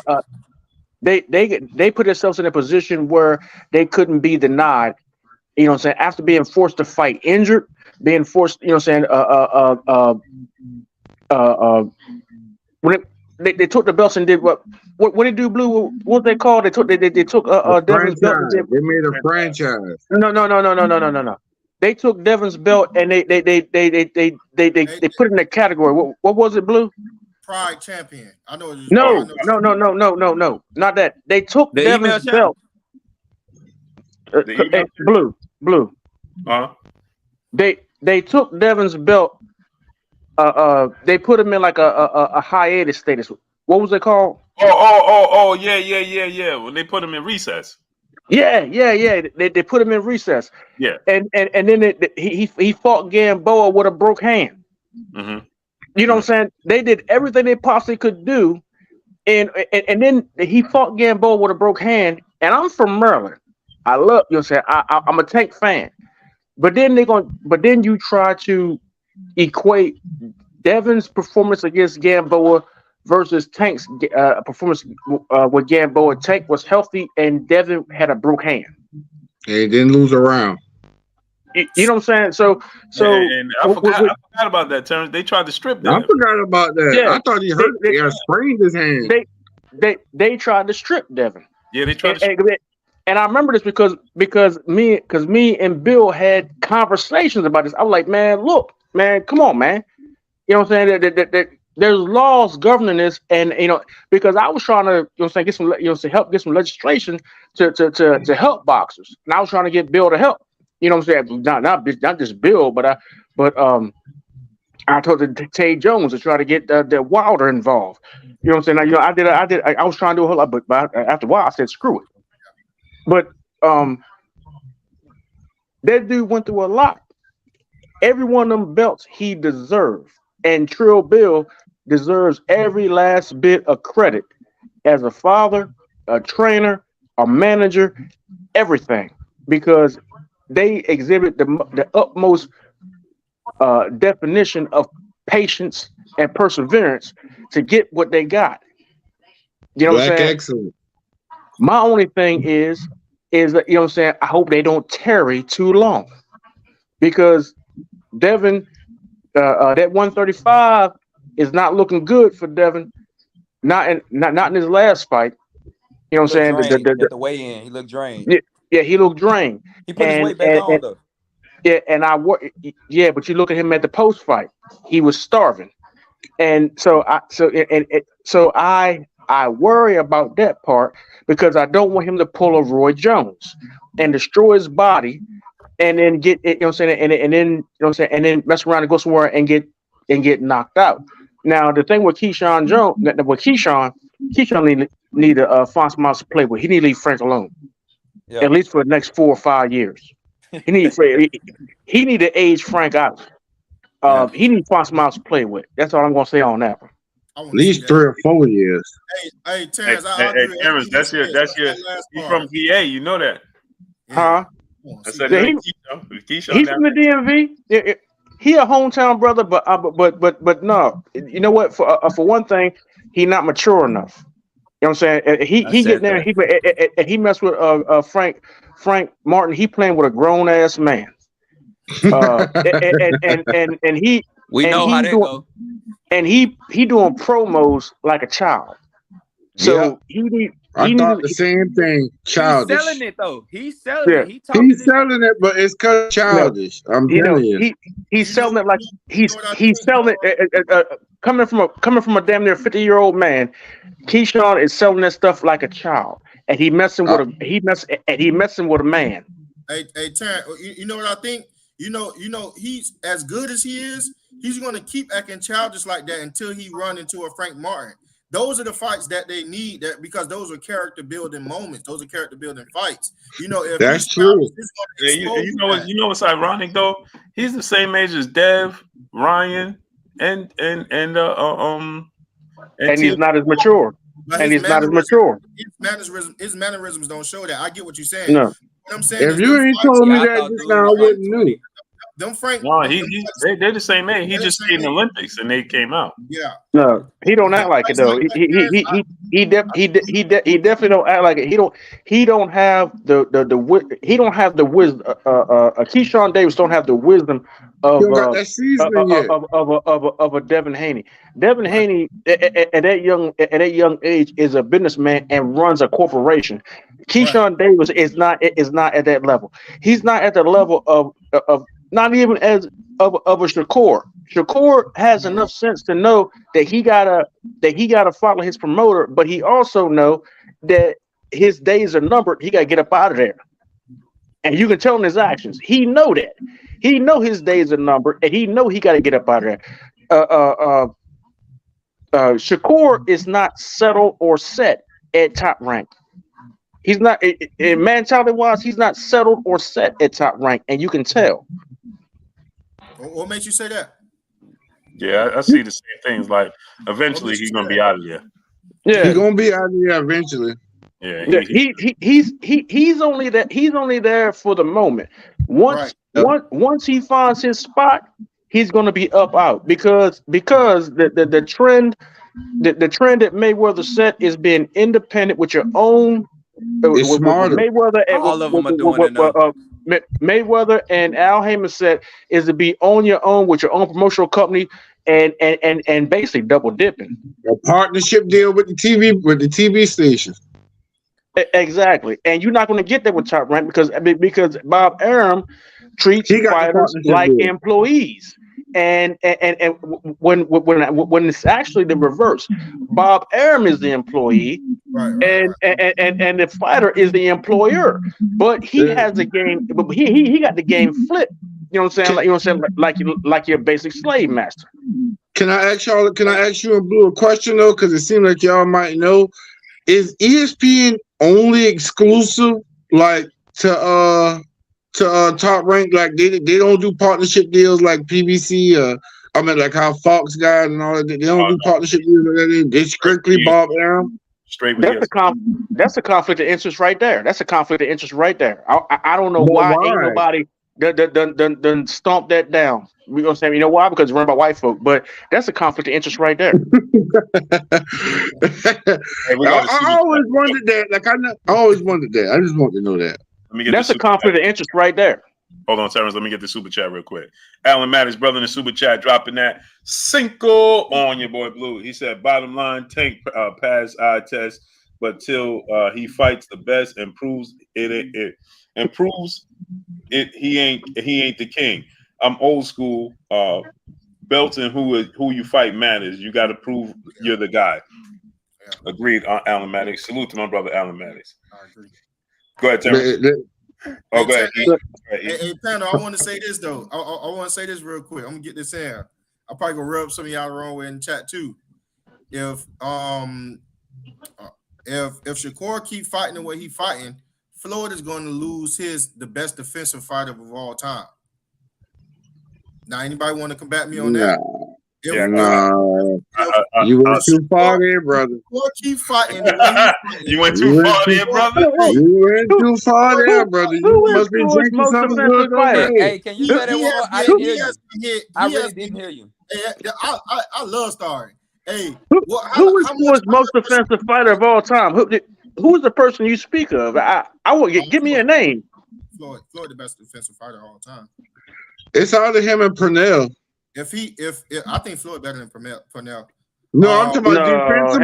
They put themselves in a position where they couldn't be denied. You know what I'm saying? After being forced to fight injured, being forced, you know what I'm saying, when they took the belts and did what did they do, Blue? What they called? They took Devin's belt. They made a franchise. No. They took Devin's belt and they put it in a category. What was it, Blue? Pride champion. I know. No. Not that. They took Devin's belt. Blue. They took Devin's belt. They put him in like a hiatus status. What was it called? Oh, yeah. When they put him in recess. Yeah. They put him in recess. Yeah. And then he fought Gamboa with a broke hand. Mm-hmm. You know what I'm saying? They did everything they possibly could do, and then he fought Gamboa with a broke hand. And I'm from Maryland. I love, you know what I'm saying, I'm a Tank fan. But then you try to equate Devin's performance against Gamboa versus Tank's performance with Gamboa. Tank was healthy and Devin had a broke hand. He didn't lose a round. You know what I'm saying? So and I forgot about that, Terrence. They tried to strip Devin. I forgot about that. Yeah, I thought he hurt. He sprained his hand. They tried to strip Devin. Yeah, they tried to. And I remember this because me and Bill had conversations about this. I was like, man, look, man, come on, man. You know what I'm saying? There's laws governing this, and because I was trying to, get some, help get some legislation to help boxers, and I was trying to get Bill to help. You know what I'm saying? Not just Bill, but I told Tay Jones to try to get the Wilder involved. You know what I'm saying? Now, I was trying to do a whole lot, but after a while, I said, screw it. But that dude went through a lot. Every one of them belts he deserved. And Trill Bill deserves every last bit of credit as a father, a trainer, a manager, everything. Because they exhibit the utmost definition of patience and perseverance to get what they got. You know what I'm saying? Excellent. My only thing is that, you know what I'm saying, I hope they don't tarry too long. Because Devin, that 135 is not looking good for Devin. Not in his last fight. You know what I'm saying? At the weigh-in, he looked drained. Yeah, he looked drained. He put his weight back on though. Yeah, but you look at him at the post fight, he was starving, and so I worry about that part because I don't want him to pull a Roy Jones and destroy his body, and then get you know what I'm saying, and then you know what I'm saying, and then mess around and go somewhere and get knocked out. Now the thing with Keyshawn Jones, with Keyshawn need a Fonz Mouse to play with. He need to leave Frank alone, at least for the next 4 or 5 years. He need to age Frank out. He needs Fonz Mouse to play with. That's all I'm gonna say on that one. At least 3 or 4 years. Hey, Terrence, Terrence, that's your. You from PA, you know that? Huh? I said he's from the DMV. He a hometown brother, but no. You know what? For one thing, he not mature enough. You know what I'm saying? He get there and he messed with Frank Martin. He playing with a grown ass man. And he know how that go. And he doing promos like a child. So I thought the same thing. Childish. He's selling it though. He's selling it. He's selling it, but it's kind of childish. I'm telling you. He's selling it like he's selling it. Coming from a damn near 50-year-old man, Keyshawn is selling that stuff like a child, and he messing with a man. Hey, Terrence, you know what I think? You know, he's as good as he is. He's going to keep acting childish like that until he run into a Frank Martin. Those are the fights that they need, because those are character building moments. Those are character building fights. You know, if that's true. You know what's ironic though? He's the same age as Dev, Ryan, and he's not as mature. His mannerisms don't show that. I get what you're saying. No. What I'm saying if you ain't told me that just now, I wouldn't know. Them Frank. No, they're the same age. He just stayed in the Olympics and they came out. Yeah. No, he don't act like it though. He definitely don't act like it. He don't have the wisdom. Keyshawn Davis don't have the wisdom of a Devin Haney. Devin Haney at that young age is a businessman and runs a corporation. Keyshawn Davis is not at that level. He's not at the level of not even as of a Shakur. Shakur has enough sense to know that he gotta follow his promoter, but he also know that his days are numbered. He gotta get up out of there, and you can tell in his actions. He know that. He know his days are numbered, and he know he gotta get up out of there. Shakur is not settled or set at Top Rank. He's not, mentality wise, he's not settled or set at Top Rank, and you can tell. What makes you say that? Yeah, I see the same things. Like eventually he's gonna be out of there. Yeah, he's gonna be out of there eventually. Yeah, he's only that. He's only there for the moment. Once he finds his spot, he's gonna be up out because the trend that Mayweather set is being independent with your own. It's smarter. Mayweather and all of them are doing it now. Mayweather and Al Heyman said is to be on your own with your own promotional company and basically double dipping. A partnership deal with the TV station. Exactly, and you're not going to get that with Top Rank because Bob Arum treats fighters like employees. And when it's actually the reverse, Bob Arum is the employee, and the fighter is the employer. But he has the game, but he got the game flipped. You know what I'm saying? Like like your basic slave master. Can I ask y'all? Can I ask you and Blue a question though? Because it seems like y'all might know. Is ESPN only exclusive like to Top Rank? Like they don't do partnership deals like PBC. I mean, like how Fox guys and all that. They don't do partnership deals like that. They strictly Bob Arum. Straight. That's a conflict of interest right there. That's a conflict of interest right there. I don't know why ain't nobody done stomp that down. We're gonna say, you know why? Because it's run by white folk. But that's a conflict of interest right there. I always wondered that. Like I always wondered that. I just want to know that. That's a conflict of interest right there. Hold on, Terrence. Let me get the super chat real quick. Alan Maddox, brother in the super chat, dropping that Cinco on your boy Blue. He said, bottom line, Tank pass eye test, but till he fights the best and proves it he ain't the king. I'm old school. Belting who you fight matters. You got to prove you're the guy. Yeah. Agreed, Alan Maddox. Salute to my brother Alan Maddox. I agree. Go ahead, Terrence. Oh, go ahead. Hey, Panda, I want to say this though. I want to say this real quick. I'm gonna get this in. I'll probably gonna rub some of y'all the wrong way in chat too. If Shakur keep fighting the way he fighting, Floyd is going to lose the best defensive fighter of all time. Now, anybody want to combat me on that? You went too far there, brother. Keep fighting. You went too far there, brother. You went too far there, brother. You must be drinking something good. Hey, can you say that one more? I didn't hear you. I really didn't hear you. I love starring. Hey, who is Floyd's most defensive fighter of all time? Who's the person you speak of? I will give me a name. Floyd, the best defensive fighter of all time. It's either him and Purnell. If I think Floyd better than Purnell. No, I'm talking about defensive.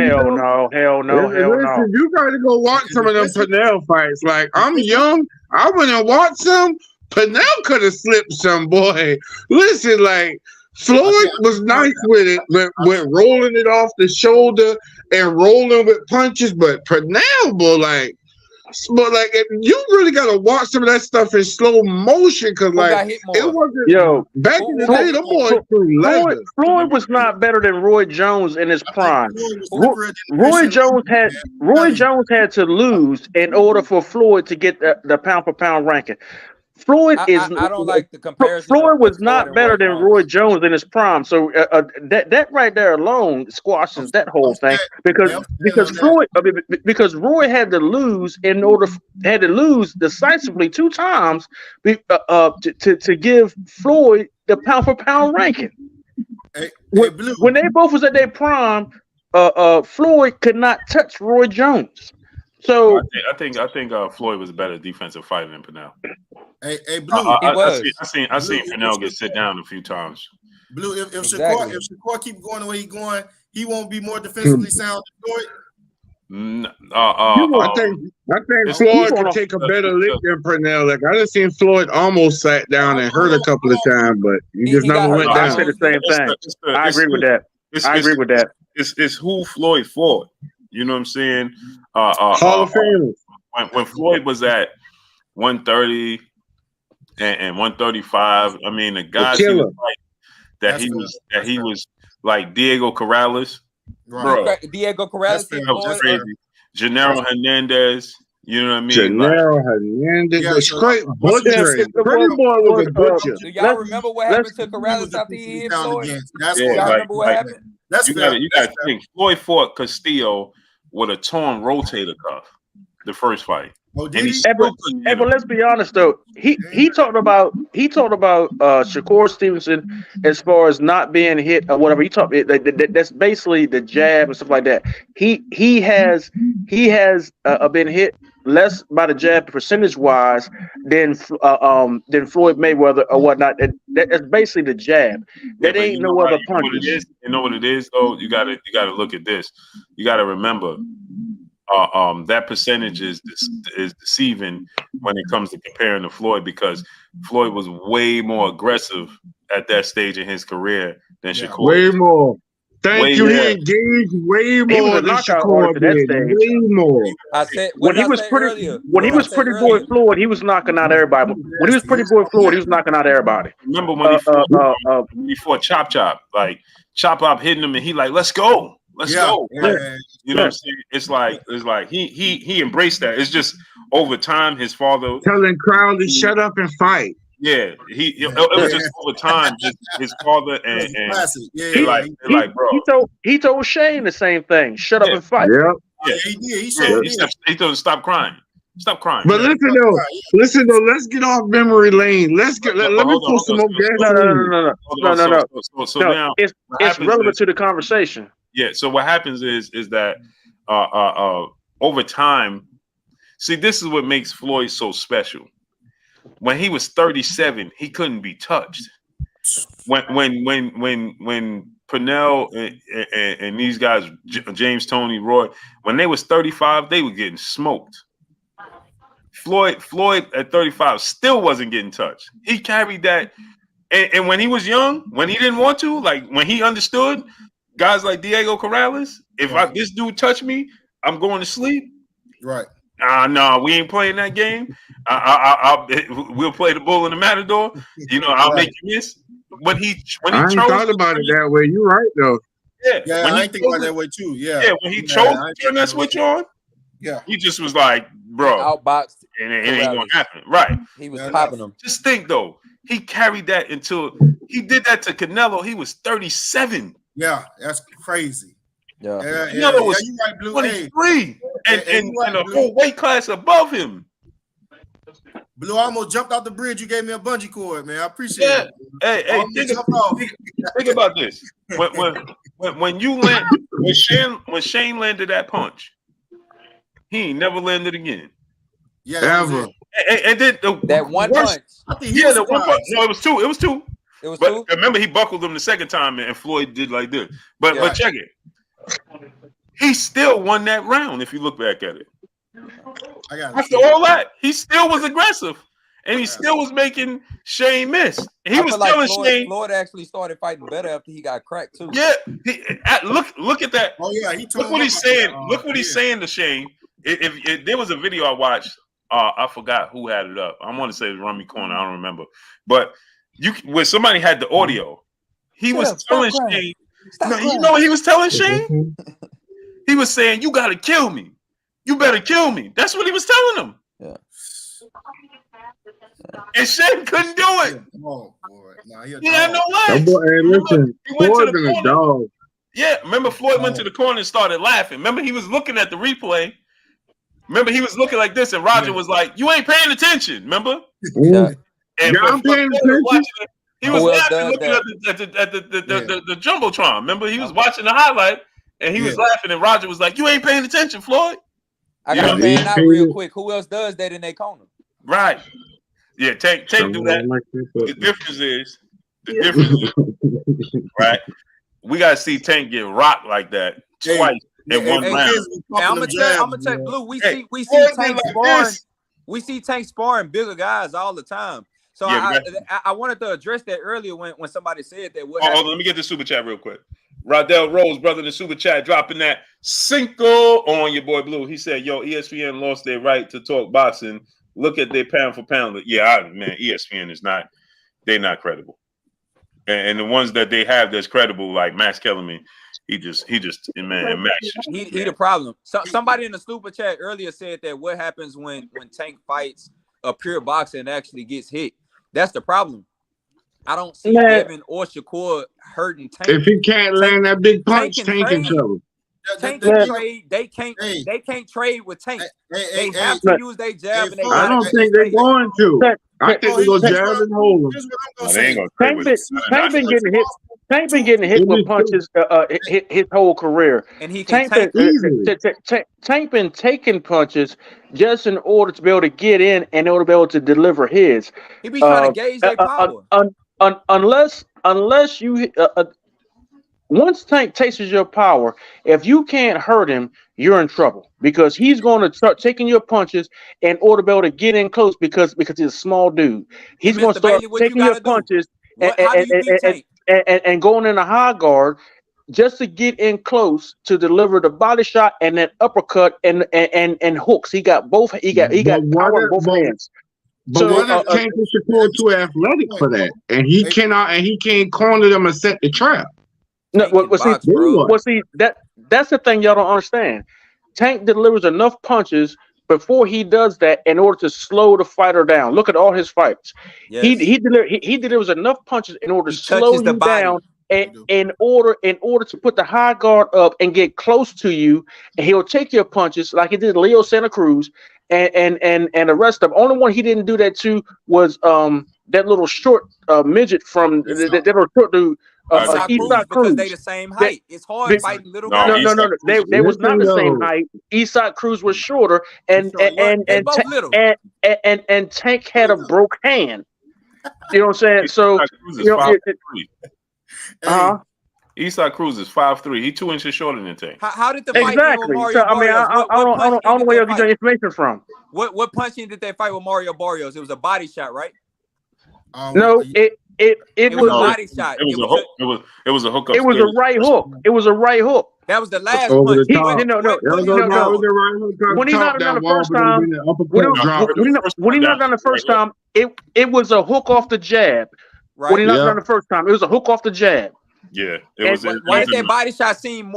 Hell no. Listen, you got to go watch some of them Purnell fights. Like, I'm young. I went and watched some. Purnell could have slipped some, boy. Listen, like, Floyd was nice with it, but went rolling it off the shoulder and rolling with punches. But Purnell, boy, like you really gotta watch some of that stuff in slow motion because it wasn't back in the day. The boy Floyd was not better than Roy Jones in his prime. Roy Jones had to lose in order for Floyd to get the pound for pound ranking. Floyd I don't like the comparison. Floyd was not better than Roy Jones in his prime. So that right there alone squashes that whole thing because Roy had to lose decisively 2 times to give Floyd the pound for pound ranking. When they both was at their prime, Floyd could not touch Roy Jones. So I think Floyd was a better defensive fighter than Purnell. Hey, Blue. I seen Purnell get sit down a few times. Blue, if Shakur keep going the way he's going, he won't be more defensively sound than Floyd. I think Floyd could take a better lick than Purnell. Like I just seen Floyd almost sat down and hurt a couple of times, but he just never went down. I said the same thing. I agree with that. It's who Floyd fought. You know what I'm saying? Hall of Fame. When Floyd was at 130 and 135, I mean the guys he was like Diego Corrales, bro. Diego Corrales, that was crazy. Gennaro Hernandez, you know what I mean? Gennaro Hernandez was great butcher. Pretty boy was a butcher. Do y'all remember what happened to Corrales after he hit Floyd? Y'all remember what happened? You got to think. Floyd fought Castillo with a torn rotator cuff the first fight. But let's be honest though. He talked about Shakur Stevenson as far as not being hit or whatever. He talked that's basically the jab and stuff like that. He has been hit less by the jab percentage wise than Floyd Mayweather or whatnot. That's basically the jab. That ain't no other punches. You know what it is though. You gotta look at this. You gotta remember. That percentage is deceiving when it comes to comparing to Floyd because Floyd was way more aggressive at that stage in his career than Shakur. Way more. Thank you. He engaged way more than Shakur did. Way more. I said when he was pretty boy Floyd, he was knocking out everybody. When he was pretty boy Floyd, he was knocking out everybody. Remember when he fought Chop Chop? Like Chop Up hitting him, and he like, let's go. Let's go. Yeah. You know what I'm saying? It's like he embraced that. It's just over time, his father telling Crowley to shut up and fight. Yeah, it was just over time, just his father and bro. He told Shane the same thing. Shut up and fight. Yeah, he did. He told him stop crying. Stop crying. But listen though, let's get off memory lane. Let me put some more gas. No. So now it's relevant to the conversation. Yeah. So what happens is that over time, see, this is what makes Floyd so special. When he was 37, he couldn't be touched. When Pernell and these guys, James, Tony, Roy, when they was 35, they were getting smoked. Floyd at 35 still wasn't getting touched. He carried that, and when he was young, when he didn't want to, like when he understood, guys like Diego Corrales, if this dude touch me, I'm going to sleep. Right. No, we ain't playing that game. We'll play the bull and the matador. You know, I'll make you miss. When he I ain't thought about it that way. You're right though. Yeah, I ain't think about it that way too. Yeah. When he chose to turn that switch on, he just was like, bro, outboxed, and it ain't gonna happen. Right. He was popping them. Just think though, he carried that until he did that to Canelo. He was 37. Yeah, that's crazy. Canelo was 23 and a whole weight class above him. Blue, I almost jumped off the bridge. You gave me a bungee cord, man. I appreciate it. Hey, think about this. When you land, when Shane landed that punch, he ain't never landed again. Yeah, ever. And then that one punch. The one punch. No, it was two. It was two. Two. Remember, he buckled him the second time, and Floyd did like this. But check it. He still won that round. If you look back at it. After all that, he still was aggressive, and he still was making Shane miss. He was telling Shane. Floyd actually started fighting better after he got cracked too. Yeah, look at that. Oh yeah, look what he's saying. Look what he's saying to Shane. If there was a video I watched, I forgot who had it up. I want to say it was Rummy Corner. I don't remember, but when somebody had the audio, he was telling Shane. You know what he was telling Shane? He was saying, "You got to kill me. You better kill me." That's what he was telling him. Yeah. And Shane couldn't do it. Oh boy, he had no legs. Listen, Floyd been a dog. Yeah, remember Floyd went to the corner and started laughing. Remember he was looking at the replay. Remember he was looking like this, and Roger was like, "You ain't paying attention." Remember? Yeah. And I'm paying attention. He was laughing, looking at the jumbotron. Remember, he was watching the highlight, and he was laughing, and Roger was like, "You ain't paying attention, Floyd." I got to fan out real quick. Who else does that in their corner? Right. Yeah, Tank do that. The difference is, right? We got to see Tank get rocked like that twice in one round. I'm gonna tell you, Blue. We see Tank sparring. We see Tank sparring bigger guys all the time. So I wanted to address that earlier when somebody said that. Hold on, let me get the super chat real quick. Rodell Rose, brother, in the super chat, dropping that Cinco on your boy Blue. He said, "Yo, ESPN lost their right to talk boxing. Look at their pound for pound." Yeah, man, ESPN is not. They're not credible. And the ones that they have that's credible, like Max Kellerman, he just man, Max. He the problem. So, somebody in the super chat earlier said that what happens when Tank fights a pure boxer and actually gets hit. That's the problem. I don't see Devin or Shakur hurting Tank. If he can't land that big punch, Tank in trouble. Tank can trade. They can't trade with Tank. They have to use their jab. And I don't think they're going to. I think they're going to jab and hold him. Tank been getting hit. Tank been getting hit with punches his whole career. And he can Tank been taking punches just in order to be able to get in and in order to be able to deliver his. He be trying to gauge their power. Unless you once Tank tastes your power, if you can't hurt him, you're in trouble because he's going to start taking your punches in order to be able to get in close because he's a small dude. He's going to start taking your punches and going in a high guard just to get in close to deliver the body shot and then uppercut and hooks. He got power in both hands. But what if Tank is too athletic for that, and he can't corner them and set the trap? No, that's the thing y'all don't understand. Tank delivers enough punches before he does that in order to slow the fighter down. Look at all his fights. Yes. He delivers enough punches in order to slow you down. In order to put the high guard up and get close to you, and he'll take your punches like he did Leo Santa Cruz and the rest of them. Only one he didn't do that to was that little short midget from that little short dude. Eastside Cruz, because they the same height. It's hard fighting little guys. No. They was not the same height. Eastside Cruz was shorter, and Tank had a broke hand. You know what I'm saying? So Eastside Cruz is 5'3". He's 2 inches shorter than Tank. How did the fight with Mario so, I mean, I don't know where you're getting your information from. What punching did they fight with Mario Barrios? It was a body shot, right? No, it was a body shot. It was a hook. It was a hook. It was a right hook. It was a right hook. That was the last punch. When he knocked down the first time, when he knocked down the first time, it was a hook off the jab. Right. When he knocked down the first time, it was a hook off the jab. Yeah. Why did that body shot seem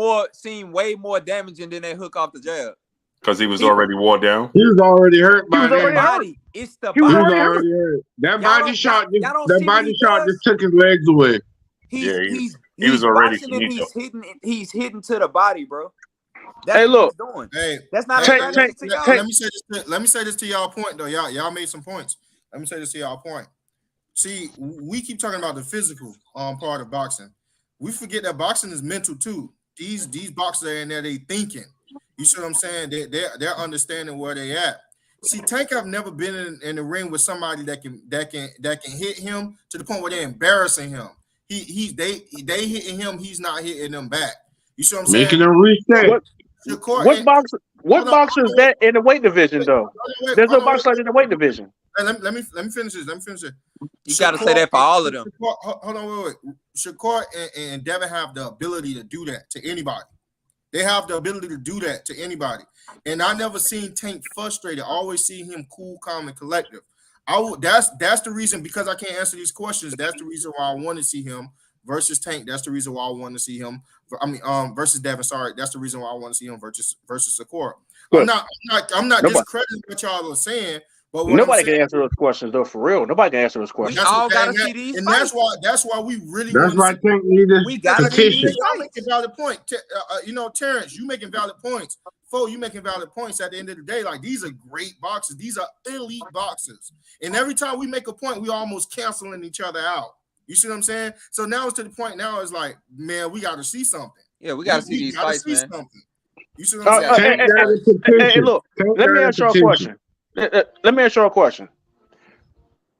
way more damaging than that hook off the jab? Because he was already wore down. He was already hurt by that body. It's the body. Hurt. That body shot. That body shot just took his legs away. He was already. He's hitting to the body, bro. Hey, look. Hey, that's not. Let me say this to y'all point though. Y'all made some points. Let me say this to y'all point. See, we keep talking about the physical part of boxing. We forget that boxing is mental too. These boxers are in there, they thinking. You see what I'm saying? They're understanding where they at. See, Tank have never been in the ring with somebody that can hit him to the point where they're embarrassing him. They hitting him, he's not hitting them back. You see what I'm saying? Making them reset. What boxer is that in the weight division though? There's no boxer like in the weight division. Hey, let me finish this. You got to say that for all of them. Hold on, wait. Shakur and Devin have the ability to do that to anybody. They have the ability to do that to anybody. And I never seen Tank frustrated. I always see him cool, calm, and collective. That's the reason, because I can't answer these questions. That's the reason why I want to see him versus Tank. That's the reason why I want to see him. Versus Devin. Sorry, that's the reason why I want to see him versus Shakur. I'm not discrediting what y'all are saying. But nobody can answer those questions though, for real. Nobody can answer those questions. We all gotta see these. And that's why we really. That's why I think we gotta see. Y'all making valid point. Terrence, you making valid points. Fo, you making valid points. At the end of the day, like, these are great boxers. These are elite boxers. And every time we make a point, we almost canceling each other out. You see what I'm saying? So now it's to the point. Now it's like, man, we got to see something. Yeah, we got to see these fights, man. You see what I'm saying? Hey, look. Let me ask you a question. Let me ask you a question.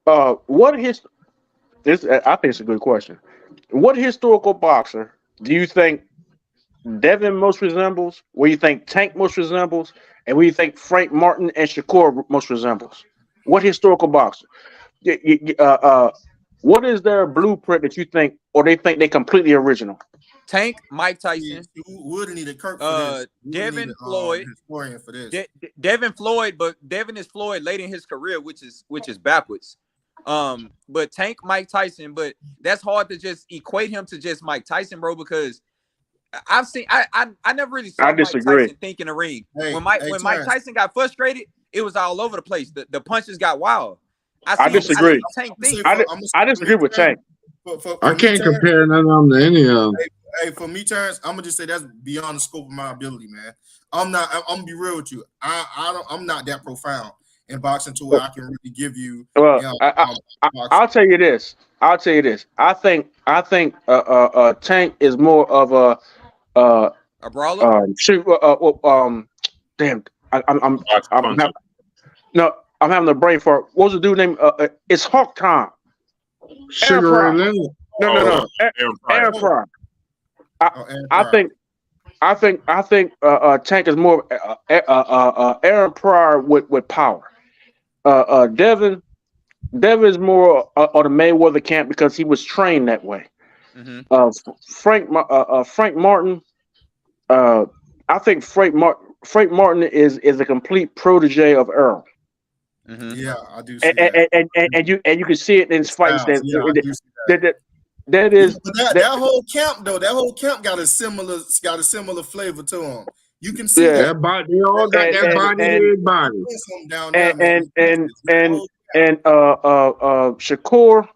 I think it's a good question. What historical boxer do you think Devin most resembles? Where you think Tank most resembles? And where you think Frank Martin and Shakur most resembles? What historical boxer? What is their blueprint that you think, or they think they completely original? Tank, Mike Tyson. Would need a Kirk for this. Devin Floyd. For this. Devin Floyd, but Devin is Floyd late in his career, which is backwards. But Tank, Mike Tyson, but that's hard to just equate him to just Mike Tyson, bro, because I've seen I never really saw Mike Tyson think in the ring. When Mike Tyson got frustrated, it was all over the place. The punches got wild. I disagree. I disagree with Tank. I can't compare none of them to any of them. Hey, for me, Terrence, I'm gonna just say that's beyond the scope of my ability, man. I'm gonna be real with you. I'm not that profound in boxing to where I can really give you. Well, I'll tell you this. I think Tank is more of a brawler. Damn, I'm having a brain fart. What was the dude name? It's Hawk Time. Sugar and Leonard. No. Aaron Pryor. I think Tank is more Aaron Pryor with power. Devin is more on the Mayweather camp because he was trained that way. Mm-hmm. Frank Martin. I think Frank Martin is a complete protege of Earl. Mm-hmm. Yeah, I do. And you can see it in his fights. That is that whole camp though. That whole camp got a similar flavor to them. You can see that body. They all got that body. Shakur.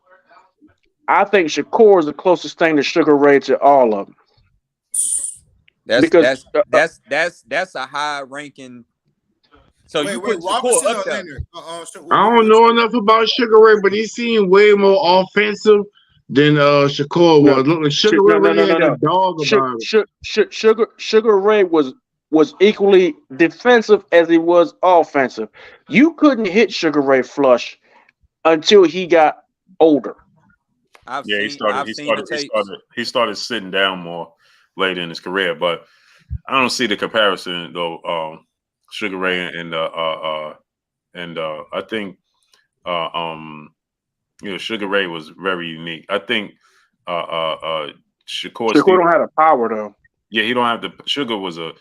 I think Shakur is the closest thing to Sugar Ray to all of them. That's a high ranking. So you put Shakur up there. I don't know enough about Sugar Ray, but he seemed way more offensive than Shakur was. Look, Sugar Ray had a dog about it. Sugar Ray was equally defensive as he was offensive. You couldn't hit Sugar Ray flush until he got older. He started sitting down more later in his career, but I don't see the comparison though. Sugar Ray and I think Sugar Ray was very unique. I think Shakur don't have the power though. Yeah, he don't have the. Sugar was a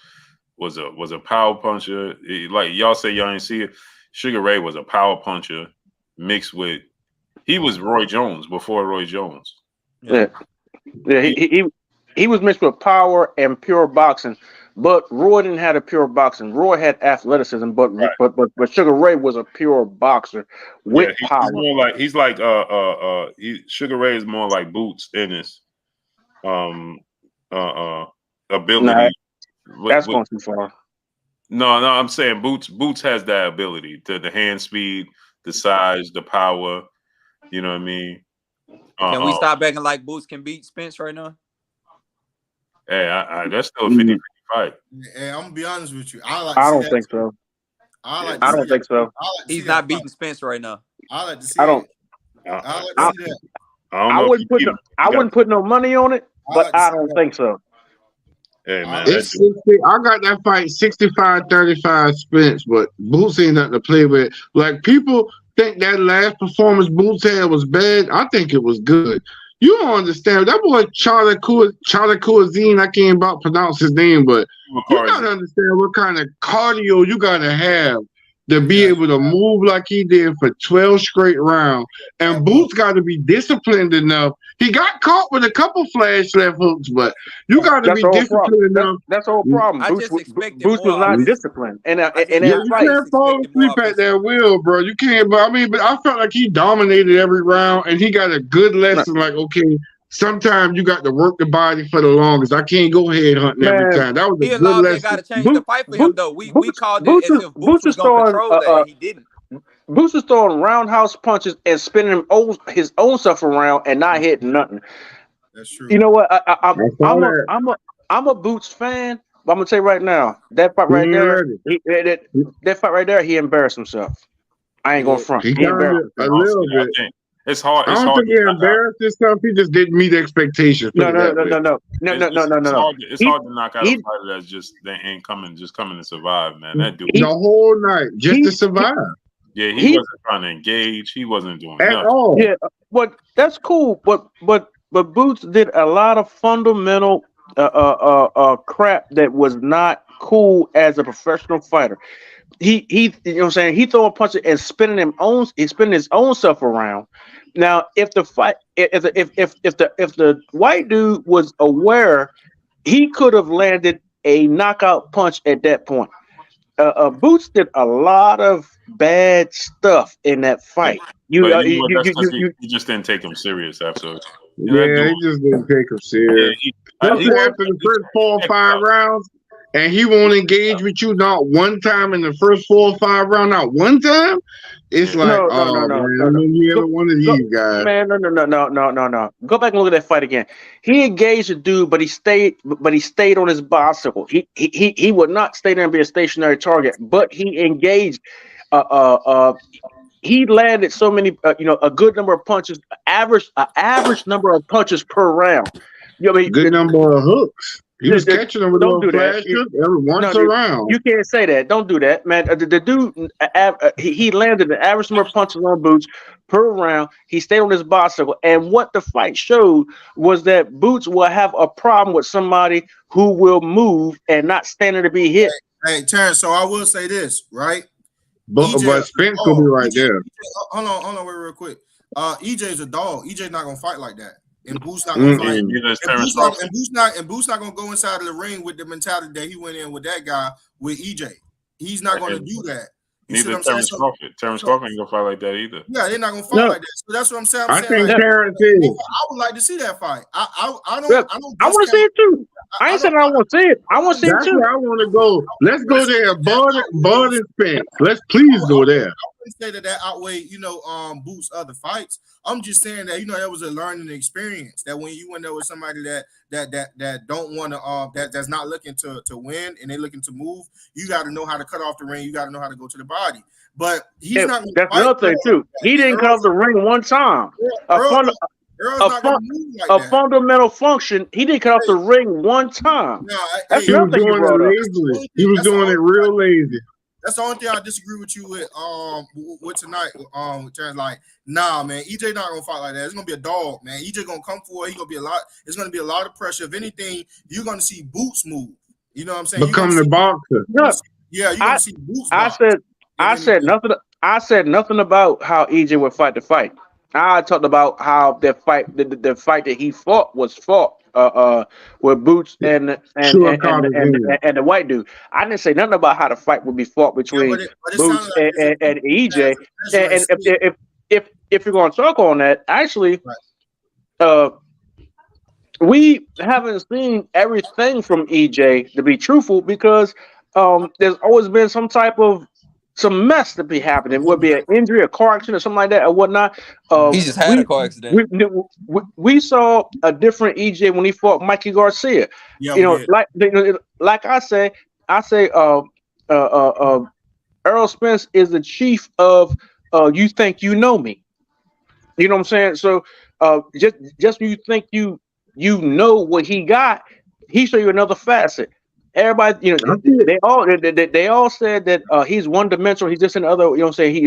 power puncher. Like y'all say, y'all ain't see it. Sugar Ray was a power puncher mixed with. He was Roy Jones before Roy Jones. Yeah. He was mixed with power and pure boxing, but Roy didn't have a pure boxing. Roy had athleticism, but Sugar Ray was a pure boxer with power. Sugar Ray is more like Boots in his ability. That's going too far. No, I'm saying Boots has that ability, the hand speed, the size, the power. You know what I mean? Can we stop acting like Boots can beat Spence right now? Hey, that's still a 50-50 fight. Hey, I'm gonna be honest with you. I don't think so. I don't think so. He's not beating Spence right now. I like to see. I don't. I like to see that. I wouldn't put no money on it, but I don't think so. Hey man, I got that fight 65-35 Spence, but Boots ain't nothing to play with. Like people think that last performance Boots had was bad. I think it was good. You don't understand that boy Charlie Corzine. I can't about pronounce his name, but you gotta understand what kind of cardio you gotta have to be able to move like he did for 12 straight rounds. And Boots got to be disciplined enough. He got caught with a couple flash left hooks, but you got to be disciplined enough. That's the whole problem. Boots was not disciplined. And you can't fall asleep at that wheel, bro. You can't. But I felt like he dominated every round, and he got a good lesson. Like, okay, sometimes you got to work the body for the longest. I can't go head hunting every time. That was a good lesson. Got to change the fight for him, though. We called it as if Boots was going to control that, and he didn't. Boots was throwing roundhouse punches and spinning his own stuff around and not hitting nothing. That's true. You know what? I'm a Boots fan, but I'm gonna tell you right now, that fight right there, he embarrassed himself. I ain't gonna front. He embarrassed a little bit. It's hard. I don't think he embarrassed himself. He just didn't meet expectations. No. It's hard to knock out a fighter that's just coming to survive, man. That dude the whole night just to survive. Yeah, he wasn't trying to engage. He wasn't doing at nothing. all. Yeah, but that's cool. But Boots did a lot of fundamental crap that was not cool as a professional fighter. He you know what I'm saying? He throwing punches and spinning his own stuff around. Now, if the white dude was aware, he could have landed a knockout punch at that point. Boots did a lot of bad stuff in that fight. You just didn't take him serious after. Yeah, he just didn't take him serious. After the first 4 or 5 rounds, and he won't engage with you not one time in the first 4 or 5 rounds, not one time. It's like, no. You ever one of these guys? Man, no. Go back and look at that fight again. He engaged the dude, but he stayed on his bicycle. He would not stay there and be a stationary target, but he engaged. He landed so many, a good number of punches, average number of punches per round. You know what I mean? Good number of hooks. He was catching them with little flashes every once around. You can't say that. Don't do that, man. The dude, he landed an average number of punches on Boots per round. He stayed on his bicycle. And what the fight showed was that Boots will have a problem with somebody who will move and not standing to be hit. Hey, Terrence, so I will say this, right? But Spence could be right there. Hold on, wait real quick. EJ's a dog. EJ's not going to fight like that. And Boots not gonna fight. And Boots not gonna go inside of the ring with the mentality that he went in with that guy with EJ. He's not gonna do that. Neither Terrence Crawford. Terrence Crawford ain't gonna fight like that either. Yeah, they're not gonna fight like that. So that's what I'm saying. I think Terrence is. I would like to see that fight. I want to see it too. I ain't saying I want to see it. I want to see it too. That's where I want to go. Let's go there. Bud and Spence. Let's please go there. I wouldn't say that outweigh, Boots' other fights. I'm just saying that, that was a learning experience. That when you went there with somebody that don't want to that's not looking to win and they're looking to move, you got to know how to cut off the ring. You got to know how to go to the body. But he's not. That's another thing too. He didn't cut off the ring one time. A fundamental function. He didn't cut off the ring one time. No, he was doing it lazy. He was doing it real lazy. That's the only thing I disagree with you with tonight. Like, nah, man, EJ not gonna fight like that. It's gonna be a dog, man. EJ gonna come forward. He gonna be a lot. It's gonna be a lot of pressure. If anything, you're gonna see Boots move. You know what I'm saying? Become the boxer. Yeah, you're gonna see Boots. I said nothing. I said nothing about how EJ would fight the fight. I talked about how the fight that he fought was fought with Boots and the white dude. I didn't say nothing about how the fight would be fought between Boots and EJ. And if you're going to talk on that, actually, we haven't seen everything from EJ, to be truthful, because there's always been some mess to be happening. Would be an injury, a car accident, or something like that, or whatnot. He just had a car accident. We saw a different EJ when he fought Mikey Garcia. Yeah, like I say, Errol Spence is the chief of you think you know me. You know what I'm saying? So just when you think you know what he got, he show you another facet. Everybody, they all said that he's one dimensional. He's just another. You know what I'm saying? He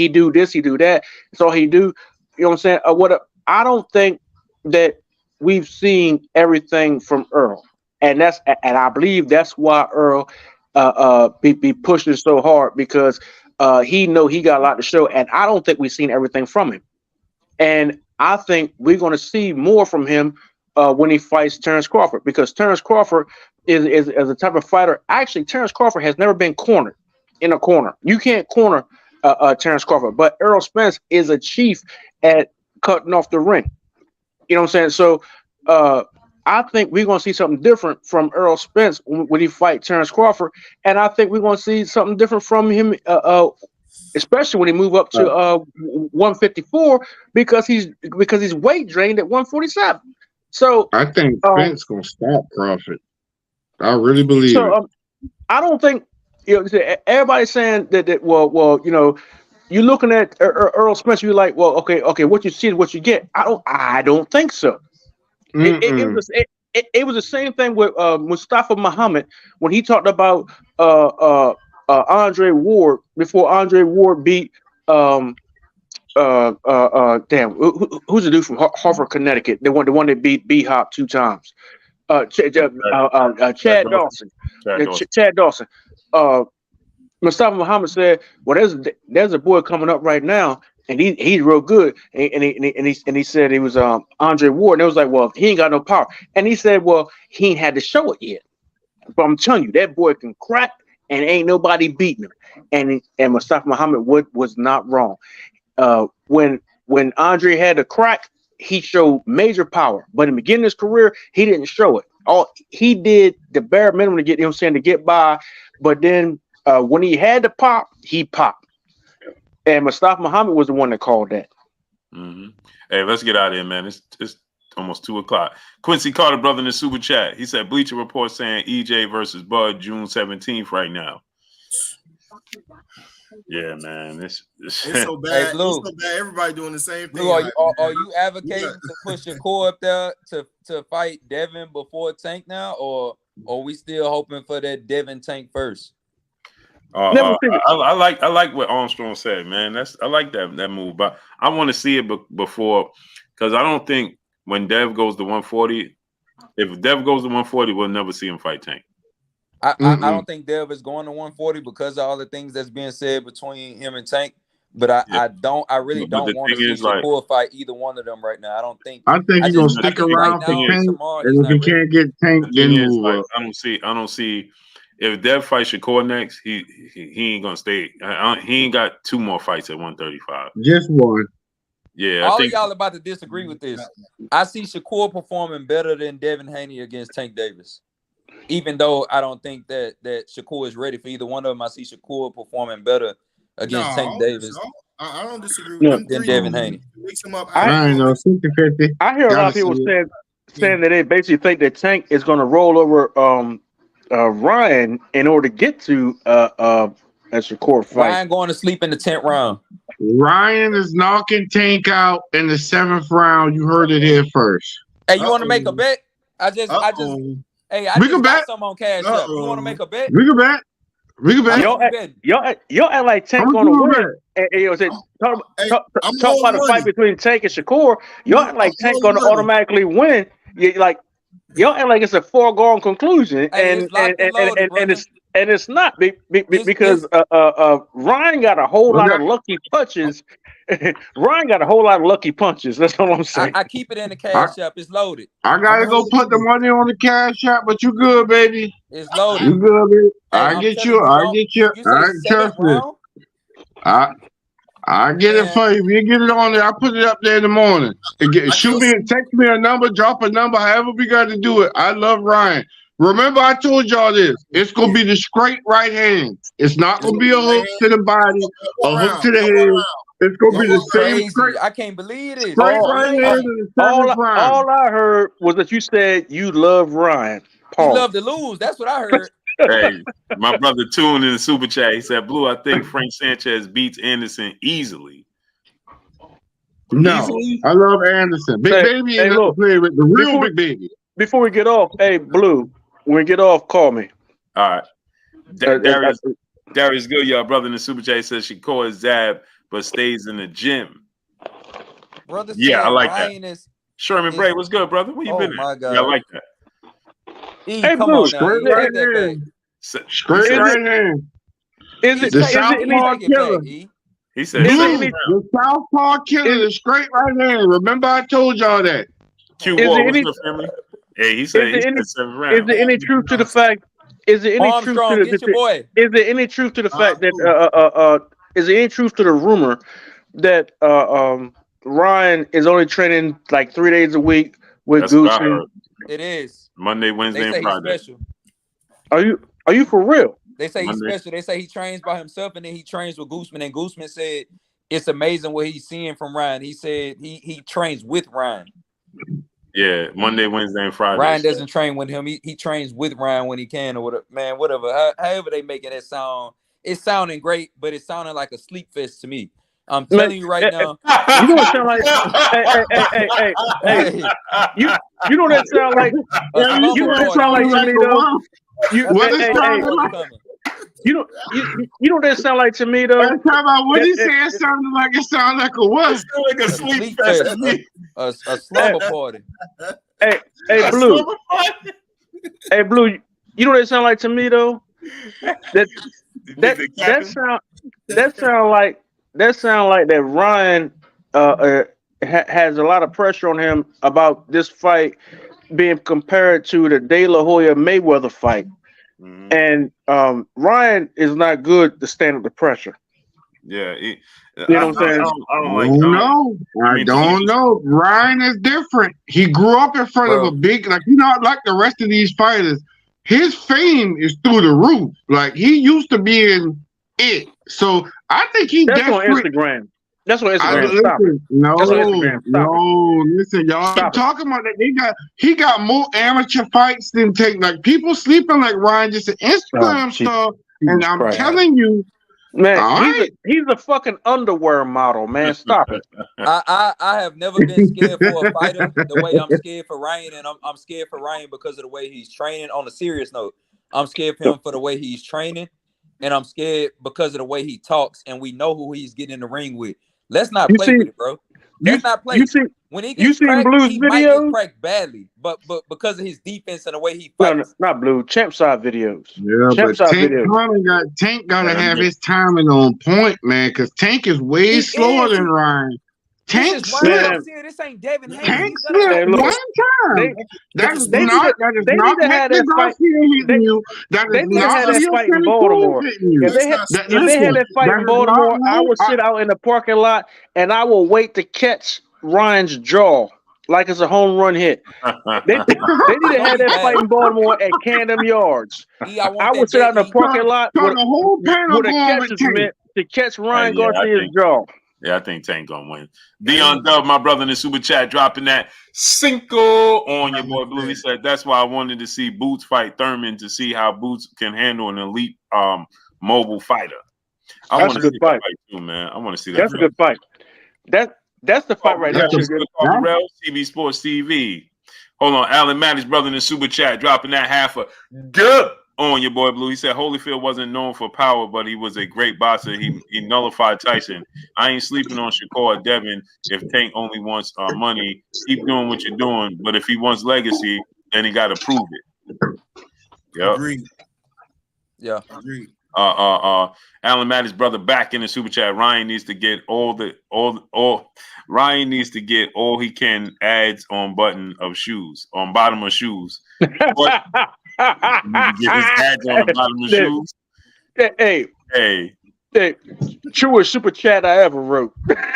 do this, he do that. That's all he do. You know what I'm saying? I don't think that we've seen everything from Earl, and I believe that's why Earl be pushing so hard, because he know he got a lot to show, and I don't think we've seen everything from him. And I think we're going to see more from him when he fights Terrence Crawford, because Terrence Crawford is a type of fighter. Actually, Terrence Crawford has never been cornered in a corner. You can't corner Terrence Crawford, but Errol Spence is a chief at cutting off the ring. You know what I'm saying? So I think we're going to see something different from Errol Spence when he fight Terrence Crawford, and I think we're going to see something different from him, especially when he move up to 154, because he's weight drained at 147. So I think Spence gonna stop Crawford. I really believe it. I don't think everybody's saying that. Well, you're looking at Earl Spence. You're like, well, okay. What you see is what you get. I don't think so. It was the same thing with Mustafa Muhammad when he talked about Andre Ward before Andre Ward beat who's the dude from Hartford, Connecticut? The one that beat B-Hop 2 times. Chad Dawson. Chad Dawson. Mustafa Muhammad said, "Well, there's a boy coming up right now, and he's real good." And he said he was Andre Ward, and it was like, "Well, he ain't got no power." And he said, "Well, he ain't had to show it yet." But I'm telling you, that boy can crack, and ain't nobody beating him. And Mustafa Muhammad was not wrong. When Andre had the crack, he showed major power, but in the beginning of his career, he didn't show it. He did the bare minimum to get by, but then when he had to pop, he popped. And Mustafa Muhammad was the one that called that. Mm-hmm. Hey, let's get out of here, man. It's almost 2:00. Quincy Carter, brother, in the super chat. He said Bleacher Report saying EJ versus Bud June 17th right now. Yeah, man, it's so bad. Hey, Lou, it's so bad. Everybody doing the same thing. Lou, are you advocating to push Shakur up there to fight Devin before Tank now, or are we still hoping for that Devin Tank first? I like what Armstrong said, man. I like that move, but I want to see it before, because I don't think when Dev goes to 140, if Dev goes to 140, we'll never see him fight Tank. I don't think Dev is going to 140 because of all the things that's being said between him and Tank. But I really But the don't want to thing see is, like, Shakur fight either one of them right now. I think he's gonna stick around for Tank, and if he can't get Tank, then move up. I don't see if Dev fights Shakur next, he ain't gonna stay. He ain't got 2 more fights at 135. Just one. Yeah, all of y'all about to disagree with this. I see Shakur performing better than Devin Haney against Tank Davis. Even though I don't think that Shakur is ready for either one of them, I see Shakur performing better against Tank Davis. I don't disagree with than Devin Haney. I know 50-50. I hear a lot of people saying that they basically think that Tank is going to roll over Ryan in order to get to a Shakur fight. Ryan going to sleep in the 10th round. Ryan is knocking Tank out in the 7th round. You heard it here first. Hey, you want to make a bet? I just got some on Cash App. You want to make a bet? We can bet. Y'all act like Tank gonna win. Talk about the fight between Tank and Shakur. Y'all act like Tank gonna automatically win. Y'all act like it's a foregone conclusion, and it's not because Ryan got a whole lot of lucky punches. Ryan got a whole lot of lucky punches. That's all I'm saying. I keep it in the Cash App. It's loaded. I gotta go put the money on the Cash App, but you good, baby. It's loaded. You good, baby. I get you. Trust me. I get it for you. You get it on there. I put it up there in the morning. Shoot me and text me a number, drop a number, however we got to do it. I love Ryan. Remember, I told y'all this. It's gonna be the straight right hand. It's not gonna be a hook to the body, a hook to the head. It's gonna be the same straight. I can't believe it. All I heard was that you said you love Ryan. You love to lose. That's what I heard. Hey, my brother tuned in the super chat. He said, "Blue, I think Frank Sanchez beats Anderson easily." No, I love Anderson. Big Baby is to play with the real Big Baby. Before we get off, hey Blue, when we get off, call me. All right. Darius Good, y'all brother in the super chat says Shakur is Zab, but stays in the gym. Brother, I like that. Sherman Bray, what's good, brother? Where you been? My God. Yeah, I like that. Hey, Blue, straight right hand. Straight right hand. Is it the Southpaw Killer? He said the Southpaw Killer, the straight right hand. Remember, I told y'all that. Q Wall, what's up, family? Hey, he said 7th round. Is there any truth to the fact? Is there any truth to the? Is there any truth to the fact that? Is there any truth to the rumor that Ryan is only training like 3 days a week with Gucci? It is Monday, Wednesday, and Friday. Are you for real? They say he's special. They say he trains by himself and then he trains with Guzman. And Guzman said it's amazing what he's seeing from Ryan. He said he trains with Ryan. Yeah, Monday, Wednesday, and Friday. Ryan doesn't train with him. He trains with Ryan when he can or whatever. Man, whatever. However they making it sound, it's sounding great, but it's sounding like a sleep fest to me. I'm telling you right now. You know what sound like? Hey. You know that sound like? You know that sound like to me though. You know that sound like to me though. What he said sounded like it sounded like a what? It sounded like a sleep fest to me. A slumber party. Hey, Blue. Hey, Blue. You know what it sound like to me though? That sound like that Ryan has a lot of pressure on him about this fight being compared to the De La Hoya Mayweather fight. Mm-hmm. And Ryan is not good to stand up the pressure. Yeah, you know what I'm saying? I don't know. Ryan is different. He grew up in front of a big, not like the rest of these fighters. His fame is through the roof. Like he used to be in it. So I think he's desperate. On Instagram. That's what Instagram. Listen, y'all keep talking about that. He got more amateur fights than people sleeping like Ryan just an Instagram star. And I'm telling you, man, he's a fucking underwear model, man. Stop it. I have never been scared for a fighter the way I'm scared for Ryan, and I'm scared for Ryan because of the way he's training. On a serious note, I'm scared for him for the way he's training, and I'm scared because of the way he talks, and we know who he's getting in the ring with. Let's not play with it, bro. Let's not play. When he gets cracked, he might get cracked badly, but because of his defense and the way he fights. No, not Blue. Champ side videos. Yeah, Champ but Tank gotta have his timing on point, man, because Tank is way slower than Ryan. Tank slipped. This ain't Devin Haney. Tank slipped one time. That is not Hector Garcia hitting you. That is not that fight in Baltimore. If they had that fight in Baltimore, I would sit out in the parking lot and I will wait to catch Ryan's jaw like it's a home run hit. They need to have that fight in Baltimore at Camden Yards. I would sit out in the parking lot with a catcher's mitt to catch Ryan Garcia's jaw. Yeah, I think Tank gonna win. Dion Dub, my brother in the super chat, dropping that Cinco on your boy Blue. He said that's why I wanted to see Boots fight Thurman to see how Boots can handle an elite mobile fighter. That's a good fight too, man. I want to see that. That's a good fight. That's the fight right there. TV Sports TV. Hold on, Alan Mattis, brother in the super chat, dropping that half a dub on your boy Blue. He said Holyfield wasn't known for power, but he was a great boxer. He nullified Tyson. I ain't sleeping on Shakur or Devin. If Tank only wants money, keep doing what you're doing. But if he wants legacy, then he got to prove it. Yeah. Agreed. Yeah. Agreed. Alan Mattis, brother, back in the super chat. Ryan needs to get all he can ads on bottom of shoes. Get his ads on the bottom of shoes. Hey, truest super chat I ever wrote. Brother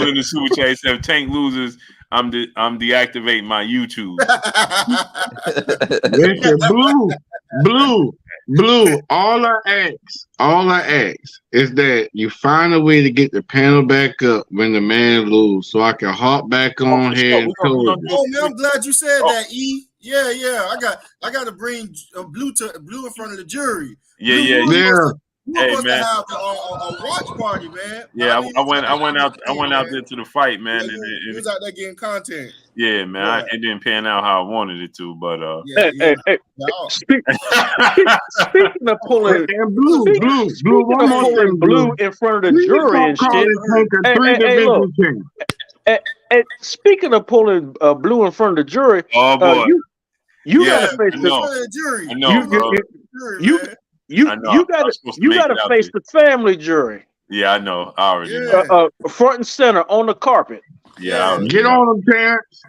in the super chat, he said, if Tank loses, I'm deactivating my YouTube. Blue. All I ask is that you find a way to get the panel back up when the man lose, so I can hop back on here and tell you. Oh man, I'm glad you said that, E. Yeah. I got to bring Blue in front of the jury. Yeah. Hey man, to have a watch party, man. Yeah, I went out there to the fight, man. Yeah, and he was out there getting content. Yeah, man. It didn't pan out how I wanted it to, but Speaking of pulling Blue in front of the jury and shit. Hey, speaking of pulling Blue in front of the jury, oh boy, you gotta face the jury. I know, you gotta face the family jury. Yeah, I know. I already know. Front and center on the carpet. Yeah, get on them, Terrence.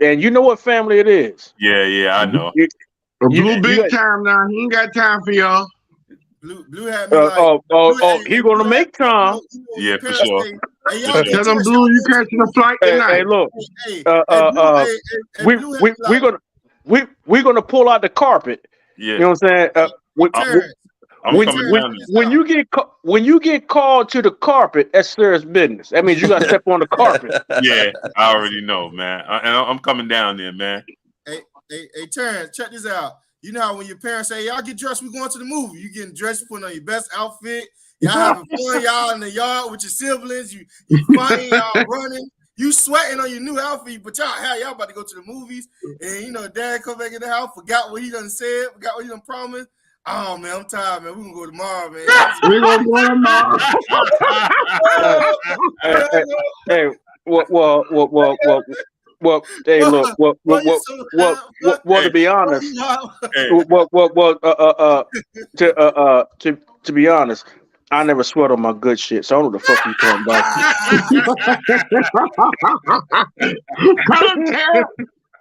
And you know what family it is. Yeah, I know. Blue big time now. He ain't got time for y'all. Blue had me he gonna make time. Yeah, for sure. Tell them Blue you catching a flight tonight. Hey, look. We're gonna pull out the carpet. Yeah. You know what I'm saying? When you get called to the carpet, that's serious business. That means you got to step on the carpet. Yeah, I already know, man. I'm coming down there, man. Hey, Terrence, check this out. You know how when your parents say, "Y'all get dressed, we're going to the movie." You getting dressed, putting on your best outfit. Y'all having fun, y'all in the yard with your siblings. You fighting, y'all running. You sweating on your new outfit, but y'all about to go to the movies, and Dad come back in the house, forgot what he done said, forgot what he done promised. Oh man, I'm tired, man. We're gonna go tomorrow, man. We're gonna go tomorrow. Hey, look, to be honest, to be honest, I never sweat on my good shit, so I don't know what the fuck you talking about.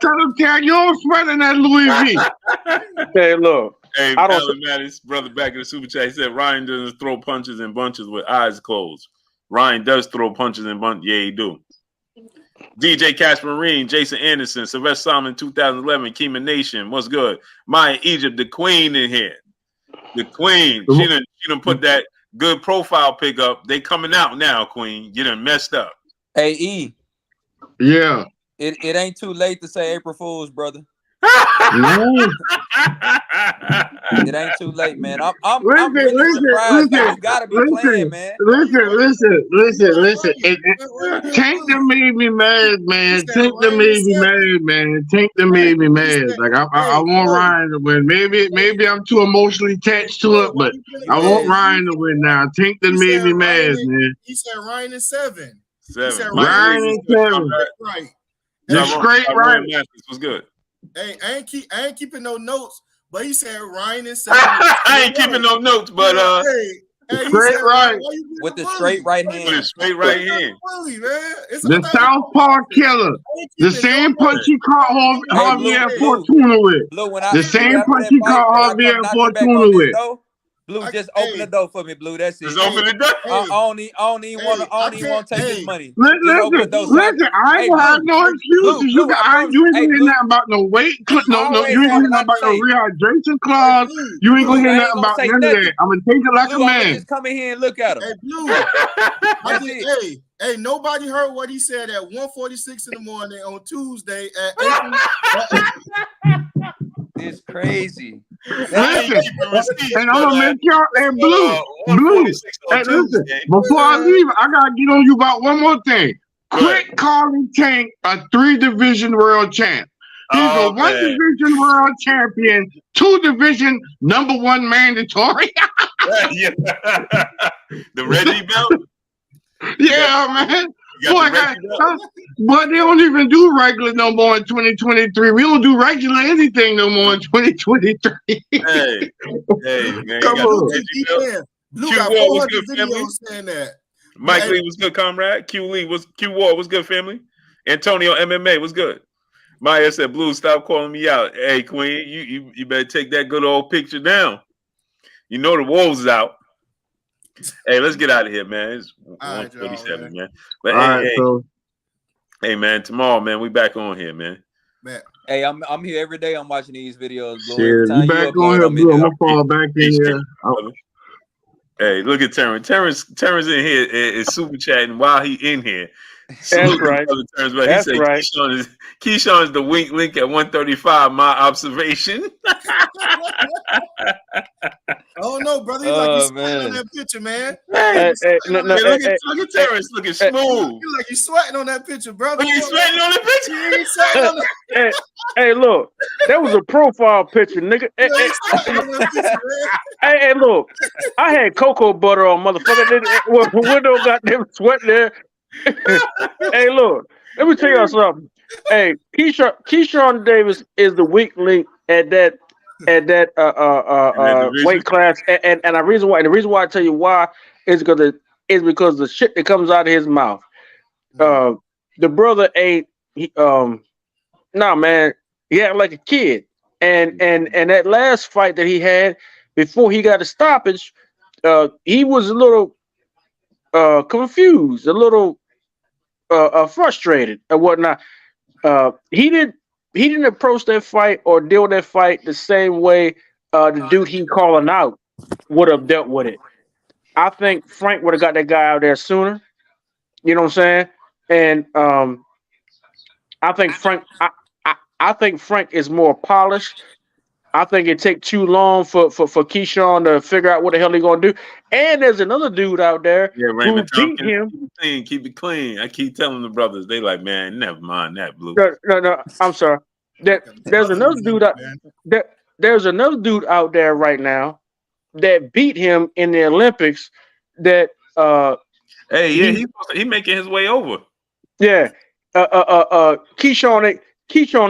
Tell him, you don't sweat in that Louis V. Hey, look. Hey, Alan Mattis, brother, back in the super chat, he said Ryan doesn't throw punches in bunches with eyes closed. Ryan does throw punches in bunches. Yeah, he do. DJ Cash Marine, Jason Anderson, Sylvester Simon, 2011, Keeman Nation. What's good? Maya Egypt, the queen in here. The queen. She done put that good profile pic up. They coming out now, queen. You done messed up. Hey, E. Yeah. It ain't too late to say April Fool's, brother. No. It ain't too late, man. I'm really surprised. You gotta be playing, man. Listen. Tank done made me mad, man. Tank done made me mad, man. Tank done made me mad. Like I want Ryan to win. Maybe I'm too emotionally attached to it, but I want Ryan to win now. Tank done made me mad, man. He said Ryan is 7. Ryan is 7. Right. You're straight right. Was good. Hey, I ain't keeping no notes, but he said Ryan is 7. I ain't keeping no notes, but hey, straight right with the straight right hand. With the straight right hand. The southpaw killer. The same punch he caught Javier Fortuna with. The same punch he caught Javier Fortuna with. Blue, just open the door for me, Blue. That's it. Just open the door. I don't even want to take his money. Listen, I ain't gonna have no excuses. You ain't gonna hear nothing about no weight. No, you ain't gonna hear nothing about no rehydration clause. You ain't gonna hear nothing about none of that. I'm gonna take it like a man. Just come in here and look at him. Hey, Blue. Hey, nobody heard what he said at 1:46 in the morning on Tuesday at 8. It's crazy. Listen, and I'm gonna make y'all and Blue. Hey, listen, before I leave, I gotta get on you about one more thing. Quit calling Tank a 3-division world champ. He's a 1-division world champion, 2-division #1 mandatory. The Reggie belt. Yeah, man. Boy, but they don't even do regular no more in 2023. We don't do regular anything no more in 2023. Hey, man. Come on. Blue got 400 videos saying that. Mike Lee was good, comrade. Q Ward was good, family. Antonio MMA was good. Maya said, Blue, stop calling me out. Hey, Queen, you better take that good old picture down. You know the wolves is out. Hey, let's get out of here, man. It's 1:47, man. But hey, man, tomorrow, man, we back on here, man. Hey, I'm here every day. I'm watching these videos. Shit, you back on here, Blue. I'm gonna fall back in here. Hey, look at Terrence. Terrence in here is super chatting while he in here. That's right. That's right. Keyshawn is the weak link at 135. My observation. Oh no, brother! He's like you sweating on that picture, man. Look at Terrence looking smooth. He's like you sweating on that picture, brother. You sweating on the picture? Hey, look, that was a profile picture, nigga. Hey, look, I had cocoa butter on, motherfucker. Window got them sweat there. Hey, look, let me tell y'all something. Hey, Keyshawn Davis is the weak link at that weight class, and the reason why I tell you why is because the shit that comes out of his mouth. The brother ain't nah, man, he acted like a kid, and that last fight that he had before he got a stoppage, he was a little confused, a little frustrated and whatnot. He didn't approach that fight or deal with that fight the same way the dude he calling out would have dealt with it. I think Frank would have got that guy out there sooner. You know what I'm saying? And I think Frank is more polished. I think it take too long for Keyshawn to figure out what the hell he gonna do. And there's another dude out there who beat him. Keep it clean. I keep telling the brothers, they like, man, never mind that, Blue. No. I'm sorry. There's another dude out. There's another dude out there right now that beat him in the Olympics. That he making his way over. Yeah. Keyshawn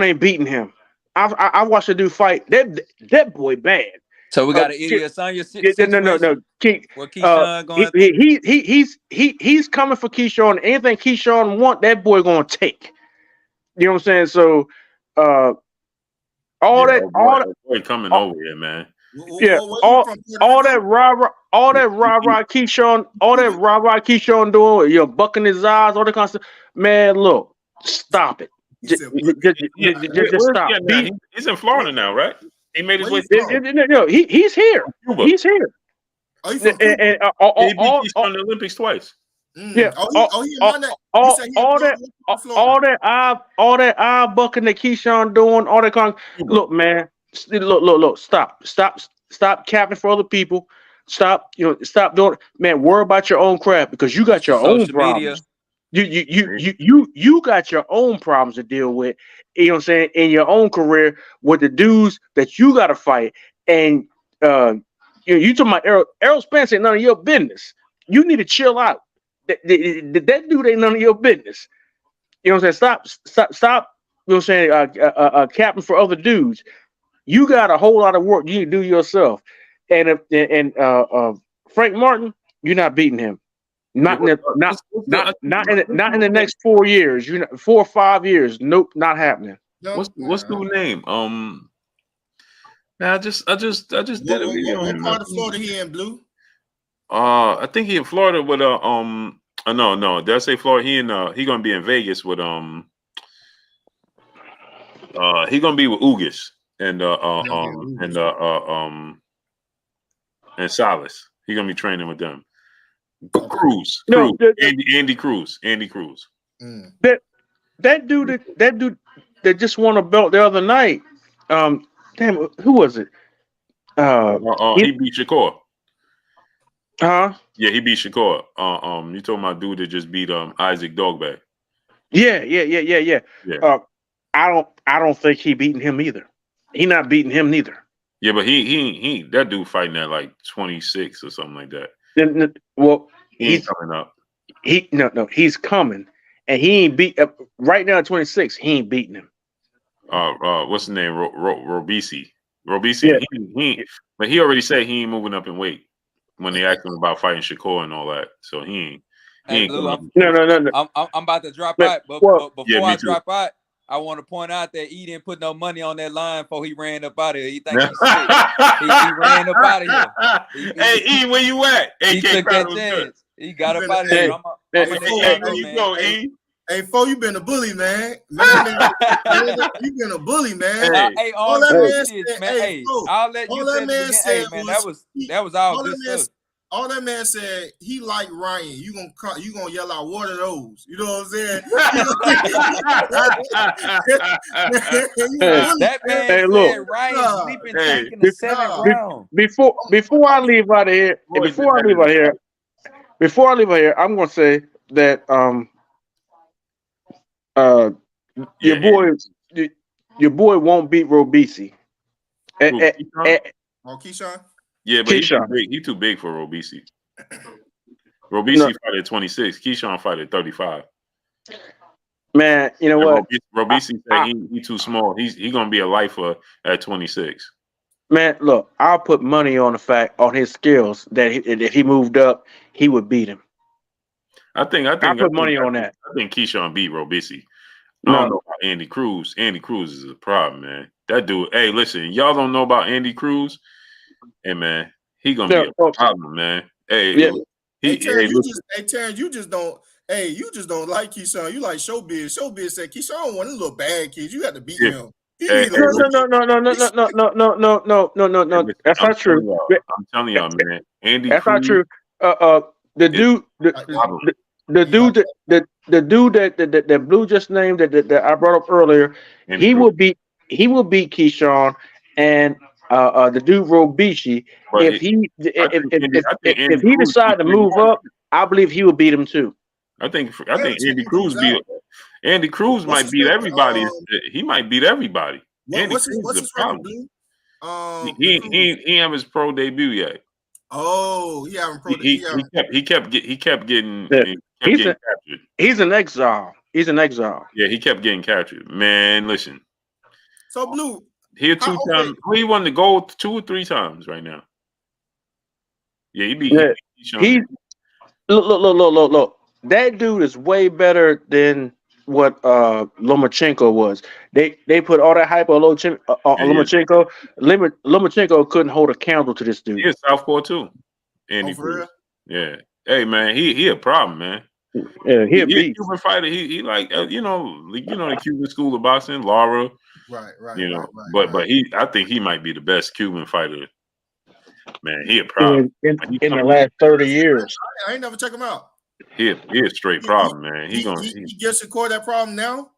ain't beating him. I watched the dude fight. That boy bad. So we got an idiot son. No. Keyshawn going. He's coming for Keyshawn. Anything Keyshawn want, that boy gonna take. You know what I'm saying? So, all that boy coming over here, man. Yeah, all that rah Keyshawn doing. You're bucking his eyes, all that kind of stuff. Man, look, stop it. Just stop. He's in Florida now, right? He made his way. No, he's here. Cuba. He's here. He beat Keyshawn in the Olympics twice. Yeah. All that eye bucking that Keyshawn doing. All that kind. Look, man. look. Stop capping for other people. Stop doing. Man, worry about your own crap because you got your own problems. You got your own problems to deal with. You know what I'm saying? In your own career with the dudes that you got to fight, and you talking about Errol Spence ain't none of your business. You need to chill out. That dude ain't none of your business. You know what I'm saying? Stop. You know what I'm saying? Capping for other dudes. You got a whole lot of work you need to do yourself. And Frank Martin, you're not beating him. Not in the next 4 years. 4 or 5 years. Nope, not happening. What's the name? Man, I just did a video. What part of Florida he in, Blue? I think he in Florida with no. Did I say Florida? He gonna be in Vegas with he gonna be with Ugas and Salas. He gonna be training with them. Cruz. Andy Cruz. That dude that just won a belt the other night. Damn, who was it? He beat Shakur. Huh? Yeah, he beat Shakur. You talking about dude that just beat Isaac Dogback? Yeah. I don't think he beating him either. He not beating him neither. Yeah, but he that dude fighting at like 26 or something like that. Well, he's coming up. He's coming, and he ain't beat right now at 26. He ain't beating him. What's the name? Robisi. Yeah. But he already said he ain't moving up in weight when they asked him about fighting Shakur and all that. So he ain't. Blue, No. I'm about to drop out, but before I drop out, I want to point out that he didn't put no money on that line before he ran up out of here. He think he's sick. he ran up out of here. Hey, E, where you at? He took that chance. He got up out of here. There you go, E. Hey, Fo, you been a bully, man. You been a bully, man. Hey, all that man. Hey, I'll let you say it again. Hey, man, that was all good stuff. All that man said, he like Ryan. You gonna yell out, what are those? You know what I'm saying? That man said Ryan sleeping tank in the 7th round. Before I leave out of here, I'm gonna say that your boy won't beat Robisi. Keyshawn? Yeah, but he's too big for Robisi. Robisi fight at 26. Keyshawn fight at 35. Man, you know what? Robisi said he's too small. He's gonna be a lifer at 26. Man, look, I'll put money on the fact on his skills that if he moved up, he would beat him. I put money on that. I think Keyshawn beat Robisi. I don't know about Andy Cruz. Andy Cruz is a problem, man. That dude. Hey, listen, y'all don't know about Andy Cruz. Hey, man, he gonna be a problem, man. Hey, Terrence, you just don't like Keyshawn. You like Showbiz. Showbiz said Keyshawn one of the little bad kids. You got to beat him. No. That's not true. I'm telling y'all, man. Andy That's Cruz, not true. The dude that Blue just named that I brought up earlier, he will beat Keyshawn and the dude Robisi. If he decide to move up, I believe he will beat him too. I think Andy Cruz might beat everybody. He might beat everybody. What's his record? He have his pro debut yet. Oh, he haven't pro. He kept getting captured. He's an exile. Yeah, he kept getting captured. Man, listen. So Blue, here 2 times. He won the gold 2 or 3 times right now. Yeah, he beat. Look. That dude is way better than what Lomachenko was. They put all that hype on Lomachenko. Lomachenko couldn't hold a candle to this dude. He is Southpaw too. Andy Cruz. Yeah. Hey man, he a problem, man. Yeah, he a Cuban fighter. He like the Cuban school of boxing, Lara. Right. But I think he might be the best Cuban fighter. Man, he a problem. In the last 30 years. I ain't never check him out. He a straight problem, man. He gets Shakur that problem now.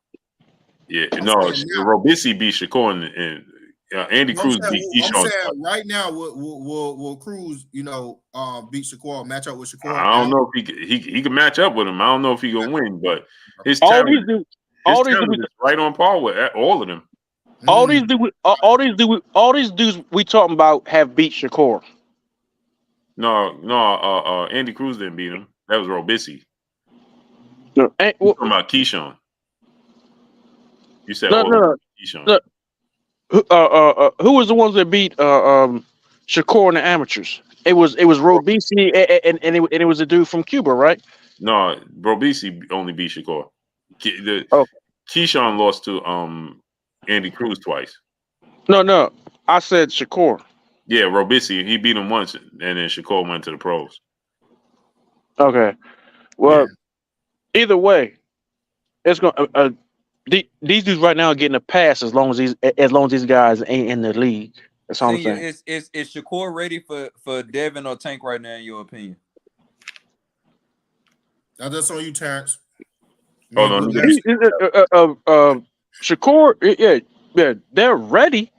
Yeah, no, Robisi beat Shakur and Andy Cruz beat I'm Keyshawn. saying right now, will Cruz, beat Shakur, match up with Shakur? I don't know if he can match up with him. I don't know if he gonna win, but his all talent, these is right on par with all of them. All these dudes we talking about have beat Shakur. No, Andy Cruz didn't beat him. That was Robisi. No, talking about Keyshawn. You said Keyshawn. Who was the ones that beat Shakur in the amateurs? It was Robisi and it was a dude from Cuba, right? No, Robisi only beat Shakur. Keyshawn lost to Andy Cruz twice. No, I said Shakur. Yeah, Robisi, he beat him once, and then Shakur went to the pros. Okay, well, either way, it's going. These dudes right now are getting a pass as long as these guys ain't in the league. That's all I'm saying. Is Shakur ready for Devin or Tank right now, in your opinion? Now that's on you, Terrence. Hold on. Shakur, yeah, they're ready.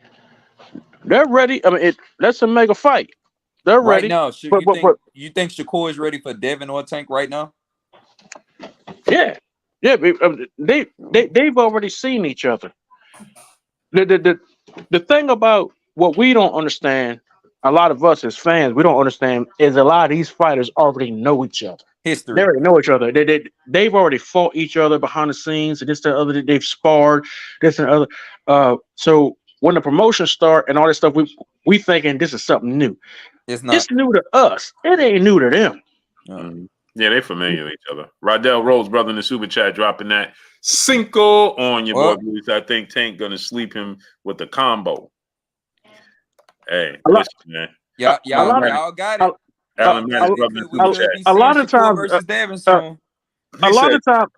They're ready. I mean, that's a mega fight. They're ready. Right now, you think Shakur is ready for Devin or Tank right now? Yeah. They've already seen each other. The thing about what we don't understand, a lot of us as fans, we don't understand, is a lot of these fighters already know each other. History. They already know each other. They've already fought each other behind the scenes, and this, that, other. They've sparred this and other. So when the promotions start and all this stuff, we thinking this is something new. It's not. It's new to us. It ain't new to them. Yeah, they're familiar with each other. Rodell Rose, brother in the super chat, dropping that Cinco on your boy Blues. I think Tank gonna sleep him with the combo. Hey, listen, man. Y'all got it. Alan Maddox, brother in the super chat. A lot of times, versus Devin soon. A lot of times,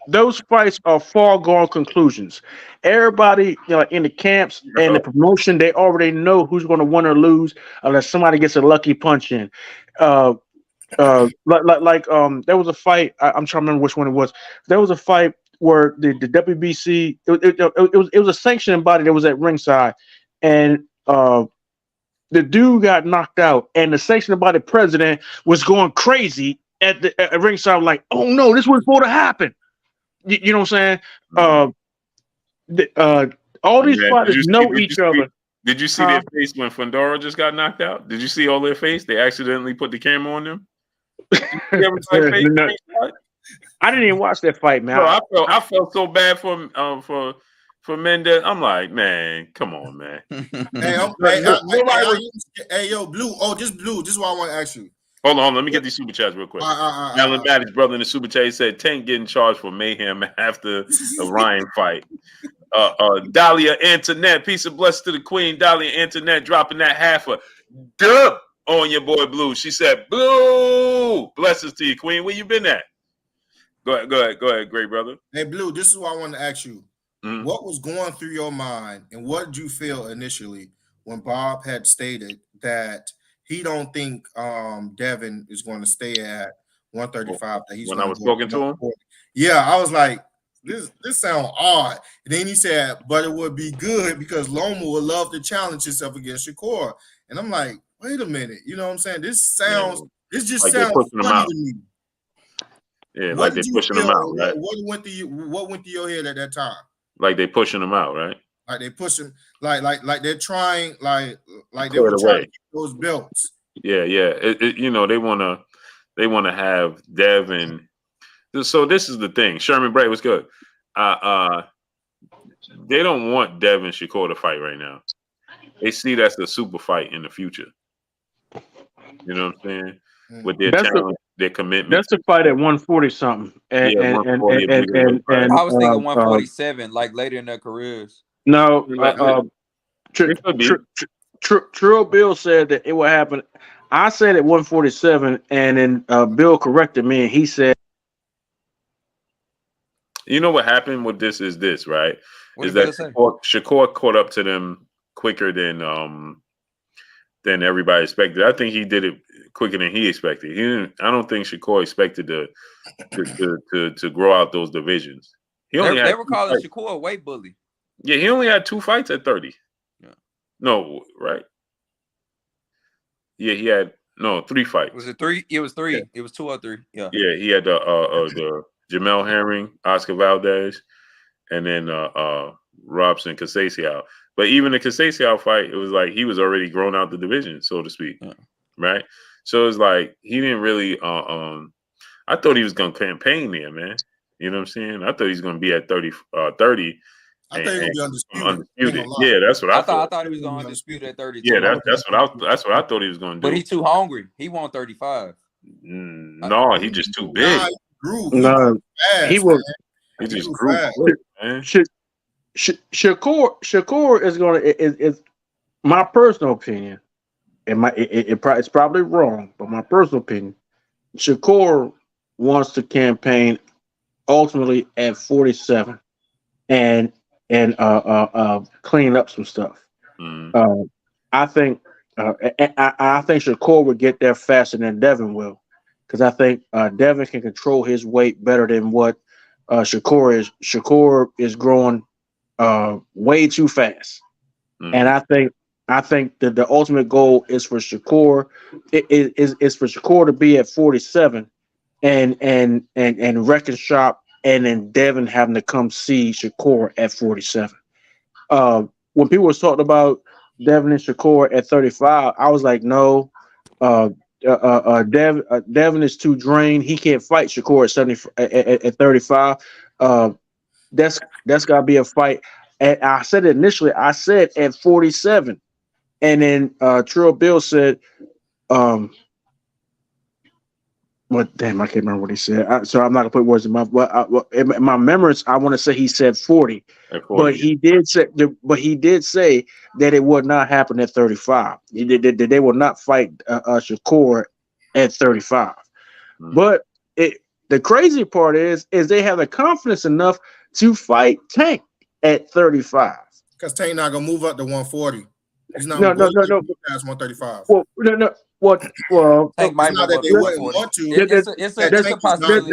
those fights are foregone conclusions. Everybody, in the camps and the promotion, they already know who's going to win or lose unless somebody gets a lucky punch in. There was a fight. I'm trying to remember which one it was. There was a fight where the WBC. It was a sanctioning body that was at ringside, and the dude got knocked out, and the sanctioning body president was going crazy at ringside, like, "Oh no, this was supposed to happen." You know what I'm saying? All these fighters know each other. Did you see their face when Fundora just got knocked out? Did you see all their face? They accidentally put the camera on them. I didn't even watch that fight, man. Bro, I felt so bad for Mendez. I'm like, man, come on, man. Hey, yo, Blue. Oh, just Blue. This is what I want to ask you. Hold on, let me get these super chats real quick. Alan Maddox, brother in the super chat, he said Tank getting charged for mayhem after the Ryan fight. Dahlia Antoinette, peace and blessings to the queen. Dahlia Antoinette dropping that half a dub on your boy Blue. She said, "Blue, blessings to you, queen. Where you been at?" Go ahead, great brother. Hey, Blue, this is what I want to ask you. What was going through your mind, and what did you feel initially when Bob had stated that he don't think Devin is going to stay at 135? That he's when I was talking to him, yeah, I was like, this sounds odd. And then he said, but it would be good because Loma would love to challenge himself against Shakur. And I'm like, wait a minute, you know what I'm saying? This just like sounds funny to me. Yeah, like they're pushing him out, right? What went through your head at that time? Like they pushing him out, right? Like they pushing, like they're trying, like they were trying to get those belts. Yeah. They want to have Devin. So this is the thing. Sherman Bray was good. They don't want Devin Shakur to fight right now. They see that's a super fight in the future. You know what I'm saying? With their talent, their commitment. That's a fight at 140 something. And I was thinking 147, like later in their careers. No, True Bill said that it would happen. I said at 147, and then Bill corrected me, and he said, "You know what happened with this is this, right? Is that Shakur caught up to them quicker than everybody expected. I think he did it quicker than he expected. I don't think Shakur expected to grow out those divisions. He only they were calling Shakur a weight bully. Yeah, he only had 2 fights at 30. Yeah. No, right? Yeah, he had 3 fights. Was it 3? It was 3. Yeah. It was 2 or 3. Yeah. Yeah, he had the Jamel Herring, Oscar Valdez, and then Robson Casasio. But even the Casasio fight, it was like he was already grown out the division, so to speak. Yeah. Right? So it's like he didn't really I thought he was gonna campaign there, man. You know what I'm saying? I thought he was gonna be at 30. I thought he was gonna be undisputed. Yeah, that's what I thought. I thought he was gonna undisputed at 30. Yeah, that's what I thought he was gonna do. But he's too hungry. He won 35. No, he just too big. No, he just grew quick, man. Shakur is gonna is my personal opinion, and it's probably wrong, but my personal opinion, Shakur wants to campaign ultimately at 47 and clean up some stuff. I think Shakur would get there faster than Devin will, because I think Devin can control his weight better than what Shakur is. Shakur is growing way too fast, and I think that the ultimate goal is for Shakur is for Shakur to be at 47 and wreck and shop, and then Devin having to come see Shakur at 47. When people was talking about Devin and Shakur at 35, I was like, no, Devin is too drained. He can't fight Shakur at 35. That's gotta be a fight. And I said it initially. I said at 47, and then Trill Bill said, "What? Damn, I can't remember what he said. So I'm not gonna put words in my. In my memories, I want to say he said 40, but he did say that it would not happen at 35. They will not fight Shakur at 35. But the crazy part is they have the confidence enough to fight Tank at 35. Because Tank not gonna move up to 140. He's not no. Past 135. Well, Tank might not that they wouldn't want to. It's a possibility.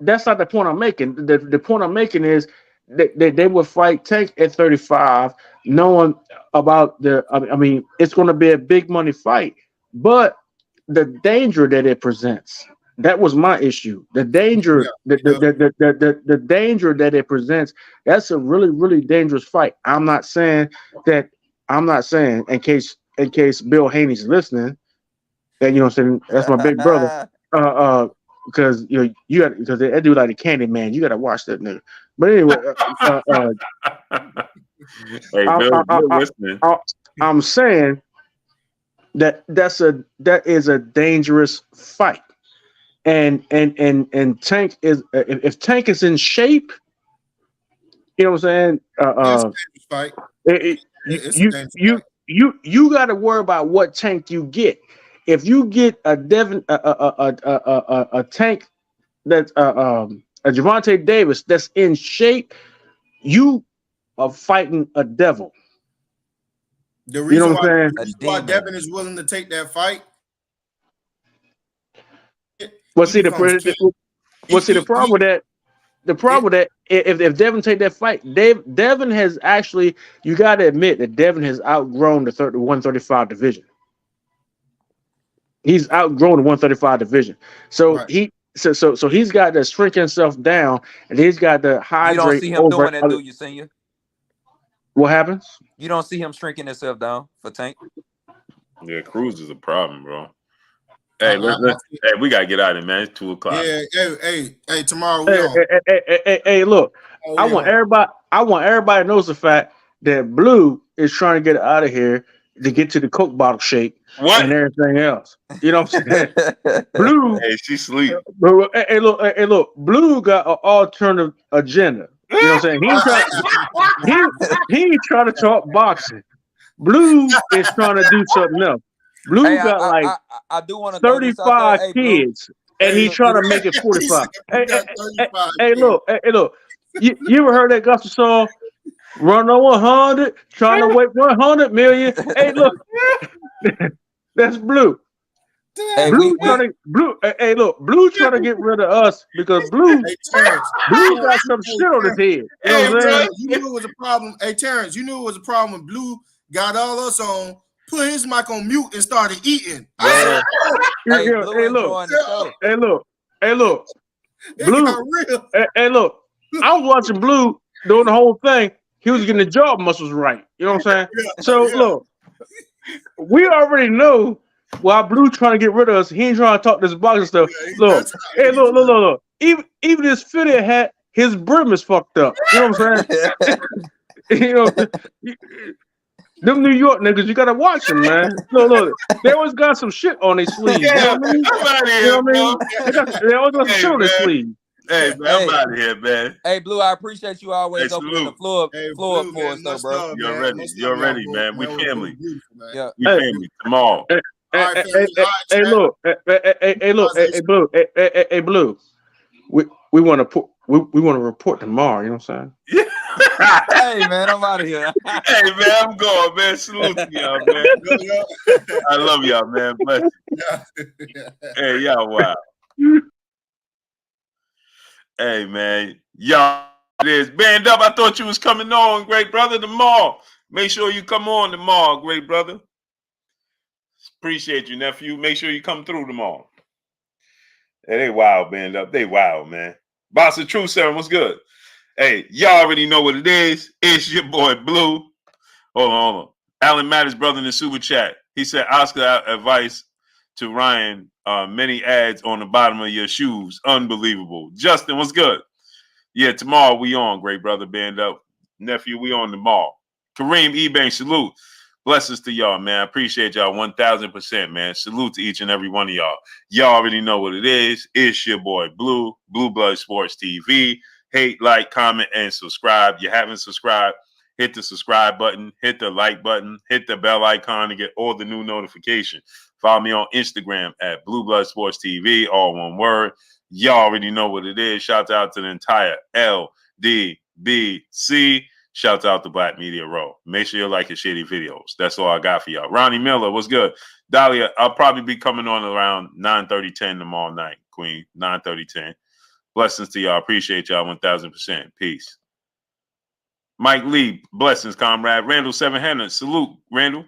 That's not the point I'm making. The point I'm making is that they would fight Tank at 35, knowing about I mean, it's going to be a big money fight, but the danger that it presents. That was my issue. The danger, the danger that it presents. That's a really, really dangerous fight. I'm not saying, in case Bill Haney's listening, and you know what I'm saying, that's my big brother. Because because they do like the Candy Man. You got to watch that nigga. But anyway, hey, Bill, listening. I'm saying that is a dangerous fight. And Tank is if Tank is in shape, you know what I'm saying. You got to worry about what Tank you get. If you get a Devin a Tank that's a Gervonta Davis that's in shape, you are fighting a devil. The reason why Devin is willing to take that fight. The problem with that, if Devin take that fight, Devin has actually, you got to admit that Devin has outgrown the 135 division. He's outgrown the 135 division. So right. So he's got to shrink himself down, and he's got to hydrate. You don't see him doing that, do you, Senior? What happens? You don't see him shrinking himself down for Tank? Yeah, Cruz is a problem, bro. Hey, hey, we gotta get out of it, man. It's 2:00. Yeah, hey, tomorrow. Hey, look, I want everybody to know the fact that Blue is trying to get out of here to get to the Coke bottle shake and everything else. You know what I'm saying? Blue. Hey, she sleep. Hey, look, Blue got an alternative agenda. You know what I'm saying? He ain't trying to talk boxing. Blue is trying to do something else. Blue got I do want to 35 kids, and he's trying to make it 45. Hey, look. You ever heard that gospel song? Run on 100, trying to wait 100 million. Hey, look, that's Blue. Hey, Blue trying to get rid of us because Blue got some shit on his head. You know what I'm saying? You knew it was a problem. Hey, Terrence, you knew it was a problem when Blue got all us on, put his mic on mute, and started eating. Hey, look. Blue. Hey, look. I was watching Blue doing the whole thing. He was getting the jaw muscles right. You know what I'm saying? Look, we already know why Blue trying to get rid of us. He ain't trying to talk this boxing stuff. Look. Even his fitted hat, his brim is fucked up. You know what I'm saying? You know, them New York niggas, you gotta watch them, man. Look, they always got some shit on their sleeves. Yeah, you know what I mean? I'm out of here, you know what I mean? They always got some shit on their sleeves. Hey, man, I'm out of here, man. Hey, Blue, I appreciate you always opening the floor Blue, for us, though, bro. You're ready, man. We family. Yeah. We family tomorrow. Hey, Blue. We want to report tomorrow. You know what I'm saying? Hey, man, I'm out of here. Hey, man, I'm going, man. Salute to y'all, man. I love y'all, man. Bless you. Hey, y'all, wow. Hey, man, y'all, it is band up. I thought you was coming on, great brother, tomorrow. Make sure you come on tomorrow, great brother. Appreciate you, nephew. Make sure you come through tomorrow. Hey, they wild, band up. They wild, man. Boss of Truth, sir, what's good? Hey, y'all already know what it is. It's your boy, Blue. Hold on. Alan Mattis, brother, in the super chat. He said, Oscar advice to Ryan, many ads on the bottom of your shoes. Unbelievable. Justin, what's good? Yeah, tomorrow we on, great brother, band up. Nephew, we on tomorrow. Kareem Ebank, salute. Blessings to y'all, man. I appreciate y'all 1,000%, man. Salute to each and every one of y'all. Y'all already know what it is. It's your boy, Blue, Blue Blood Sports TV. Hate, like, comment, and subscribe. You haven't subscribed, hit the subscribe button, hit the like button, hit the bell icon to get all the new notifications. Follow me on Instagram at Blue Blood Sports TV, all one word. Y'all already know what it is. Shout out to the entire LDBC. Shout out to Black Media Row. Make sure you like your shitty videos. That's all I got for y'all. Ronnie Miller, what's good? Dahlia, I'll probably be coming on around 9:30, 10 tomorrow night, Queen. 9:30, 10. Blessings to y'all. Appreciate y'all 1,000%. Peace. Mike Lee, blessings, comrade. Randall 700, salute, Randall.